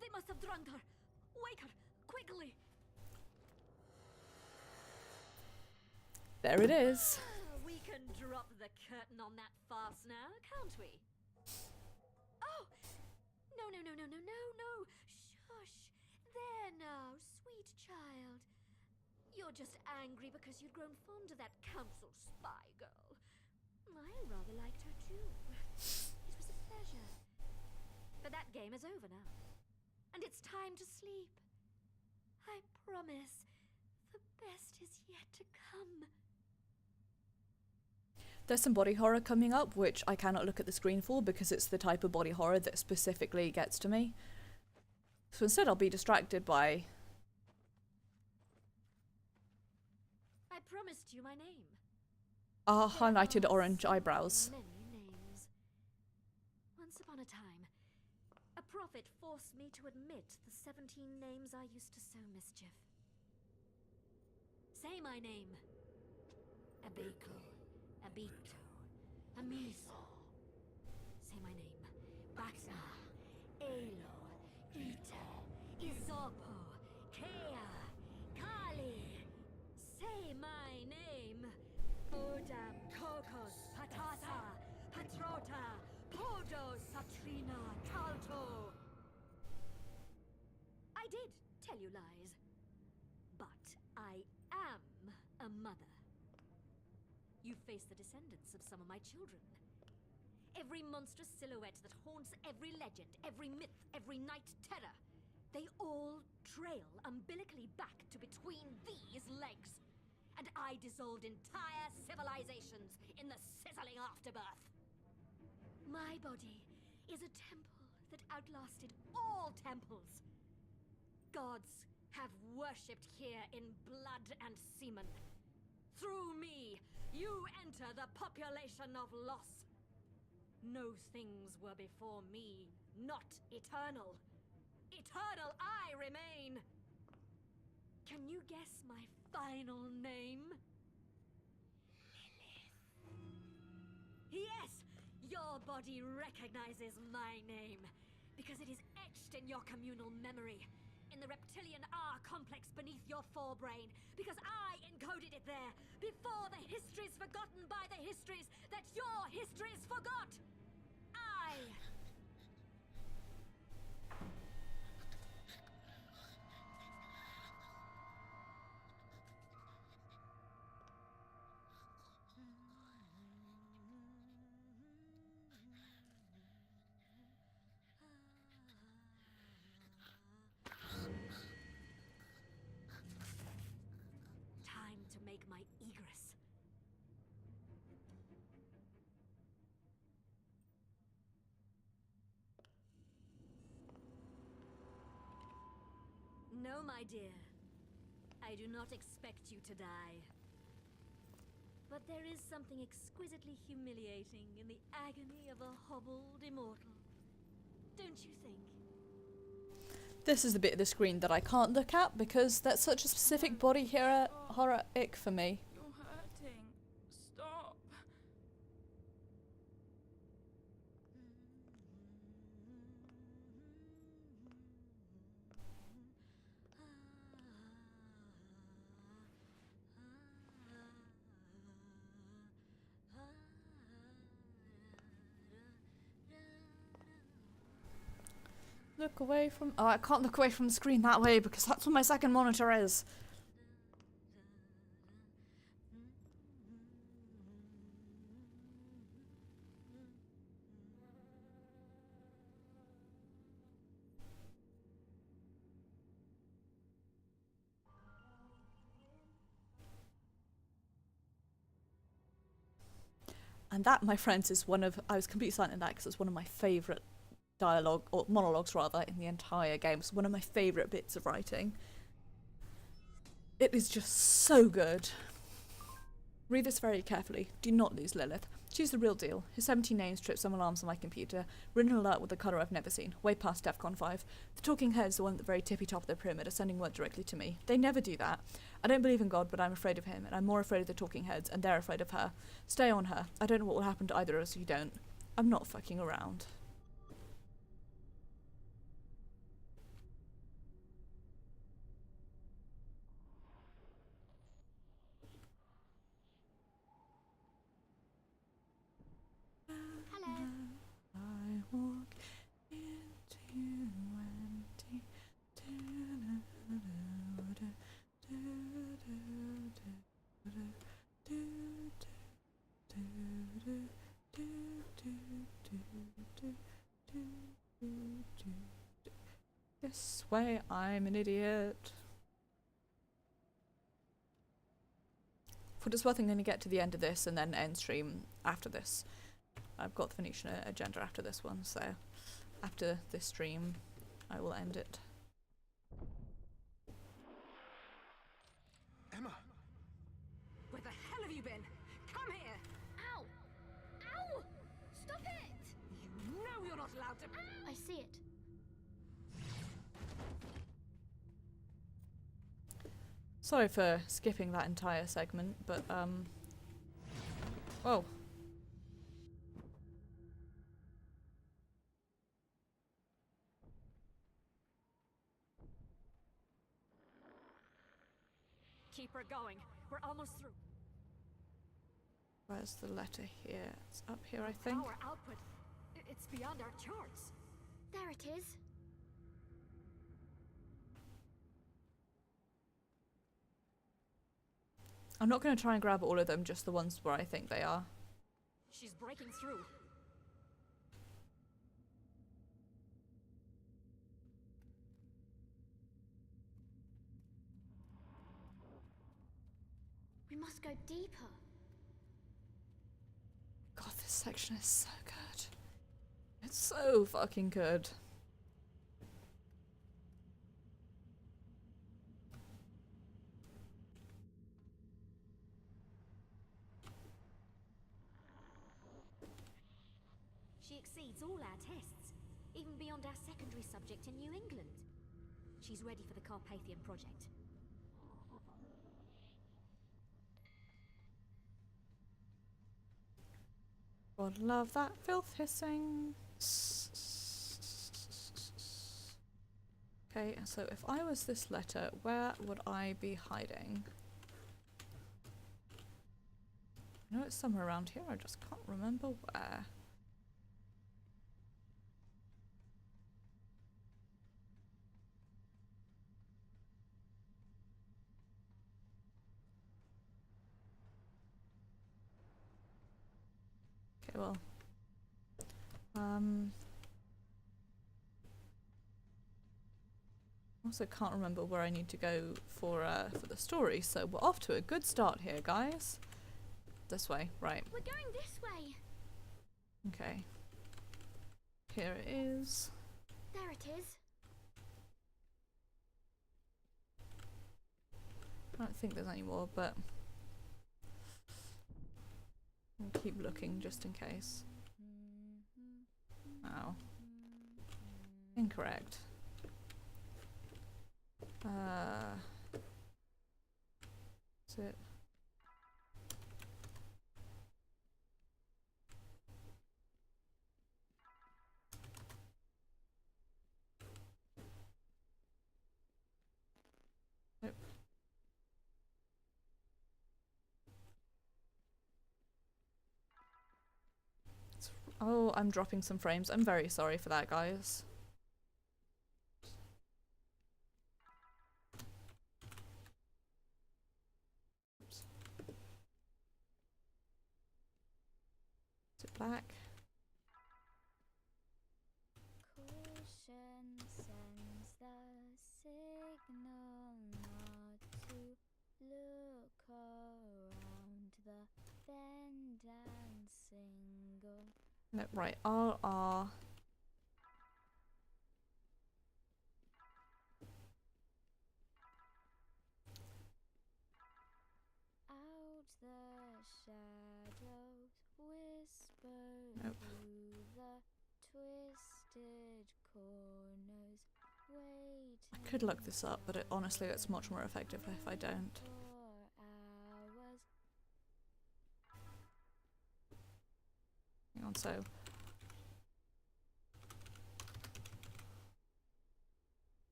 They must have drugged her. Wake her, quickly. There it is. We can drop the curtain on that farce now, can't we? Oh! No. Shush. There now, sweet child. You're just angry because you'd grown fond of that council spy girl. I rather liked her too. It was a pleasure. But that game is over now. And it's time to sleep. I promise. The best is yet to come. There's some body horror coming up, which I cannot look at the screen for because it's the type of body horror that specifically gets to me. So instead I'll be distracted by... I promised you my name. highlighted orange eyebrows. Many names. Once upon a time, a prophet forced me to admit the 17 names I used to sow mischief. Say my name. Abeko, Abito, Amiso. Say my name. Batna, Alo, Ita, Isopo, Kea, Kali. Say my name. Odam, Kokos, Patata, Patrota, Podo, Satrina, Talto. I did tell you lies, but I am a mother. You face the descendants of some of my children. Every monstrous silhouette that haunts every legend, every myth, every night terror. They all trail umbilically back to between these legs. And I dissolved entire civilizations in the sizzling afterbirth. My body is a temple that outlasted all temples. Gods have worshipped here in blood and semen. Through me, you enter the population of loss. No things were before me, not eternal. Eternal I remain. Can you guess my final name? Lilith. Yes, your body recognizes my name because it is etched in your communal memory, in the reptilian R complex beneath your forebrain, because I encoded it there before the histories forgotten by the histories that your histories forgot. Time to make my egress. No, my dear. I do not expect you to die. But there is something exquisitely humiliating in the agony of a hobbled immortal. Don't you think? This is the bit of the screen that I can't look at because that's such a specific body horror ick for me. You're hurting. Stop. Look away from... Oh, I can't look away from the screen that way because that's what my second monitor is. And that, my friends, is one of... I was completely silent in that because it's one of my favourite dialogue, or monologues rather, in the entire game. It's one of my favourite bits of writing. It is just so good. Read this very carefully. Do not lose Lilith. She's the real deal. His 17 names trip some alarms on my computer. Written alert with a colour I've never seen. Way past DEFCON 5. The talking heads, the one at the very tippy top of the pyramid, are sending word directly to me. They never do that. I don't believe in God, but I'm afraid of him, and I'm more afraid of the talking heads, and they're afraid of her. Stay on her. I don't know what will happen to either of us if you don't. I'm not fucking around. I walk into empty. This way, I'm an idiot. what it's worth, I'm going to get to the end of this and then end stream after this. I've got the Phoenician agenda after this one, so after this stream I will end it. Emma! Where the hell have you been? Come here! Ow! Ow! Stop it! You know you're not allowed to— I see it. Sorry for skipping that entire segment, but whoa. Keep her going. We're almost through. Where's the letter here? It's up here, I think. Our output, it's beyond our charts. There it is. I'm not going to try and grab all of them, just the ones where I think they are. She's breaking through. We must go deeper. God, this section is so good. It's so fucking good. She exceeds all our tests, even beyond our secondary subject in New England. She's ready for the Carpathian project. God, love that filth hissing. Okay, so if I was this letter, where would I be hiding? I know it's somewhere around here, I just can't remember where. Okay, well, also can't remember where I need to go for the story, so we're off to a good start here, guys. This way, right. We're going this way. Okay. Here it is. There it is. I don't think there's any more, but I'll keep looking just in case. Oh. Incorrect. Is it? Nope. Oh, I'm dropping some frames. I'm very sorry for that, guys. Oops. Is it black? Caution sends the signal not to look around the bend and single. No, right, RR. Out the shadows whisper Nope. through the twisted corners, waiting I could look this up, but honestly it's much more effective if I don't. for hours. Hang on, so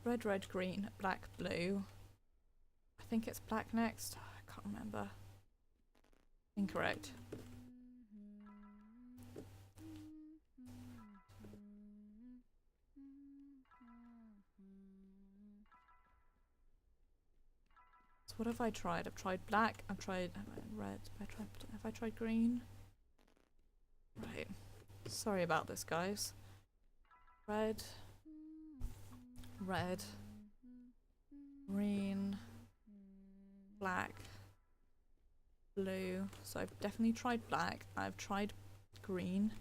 red, red, green, black, blue. I think it's black next. I can't remember. Incorrect. So what have I tried? I've tried black, I've tried red, have I tried green? Right. Sorry about this, guys. Red. Red. Green. Black. Blue. So I've definitely tried black. I've tried green.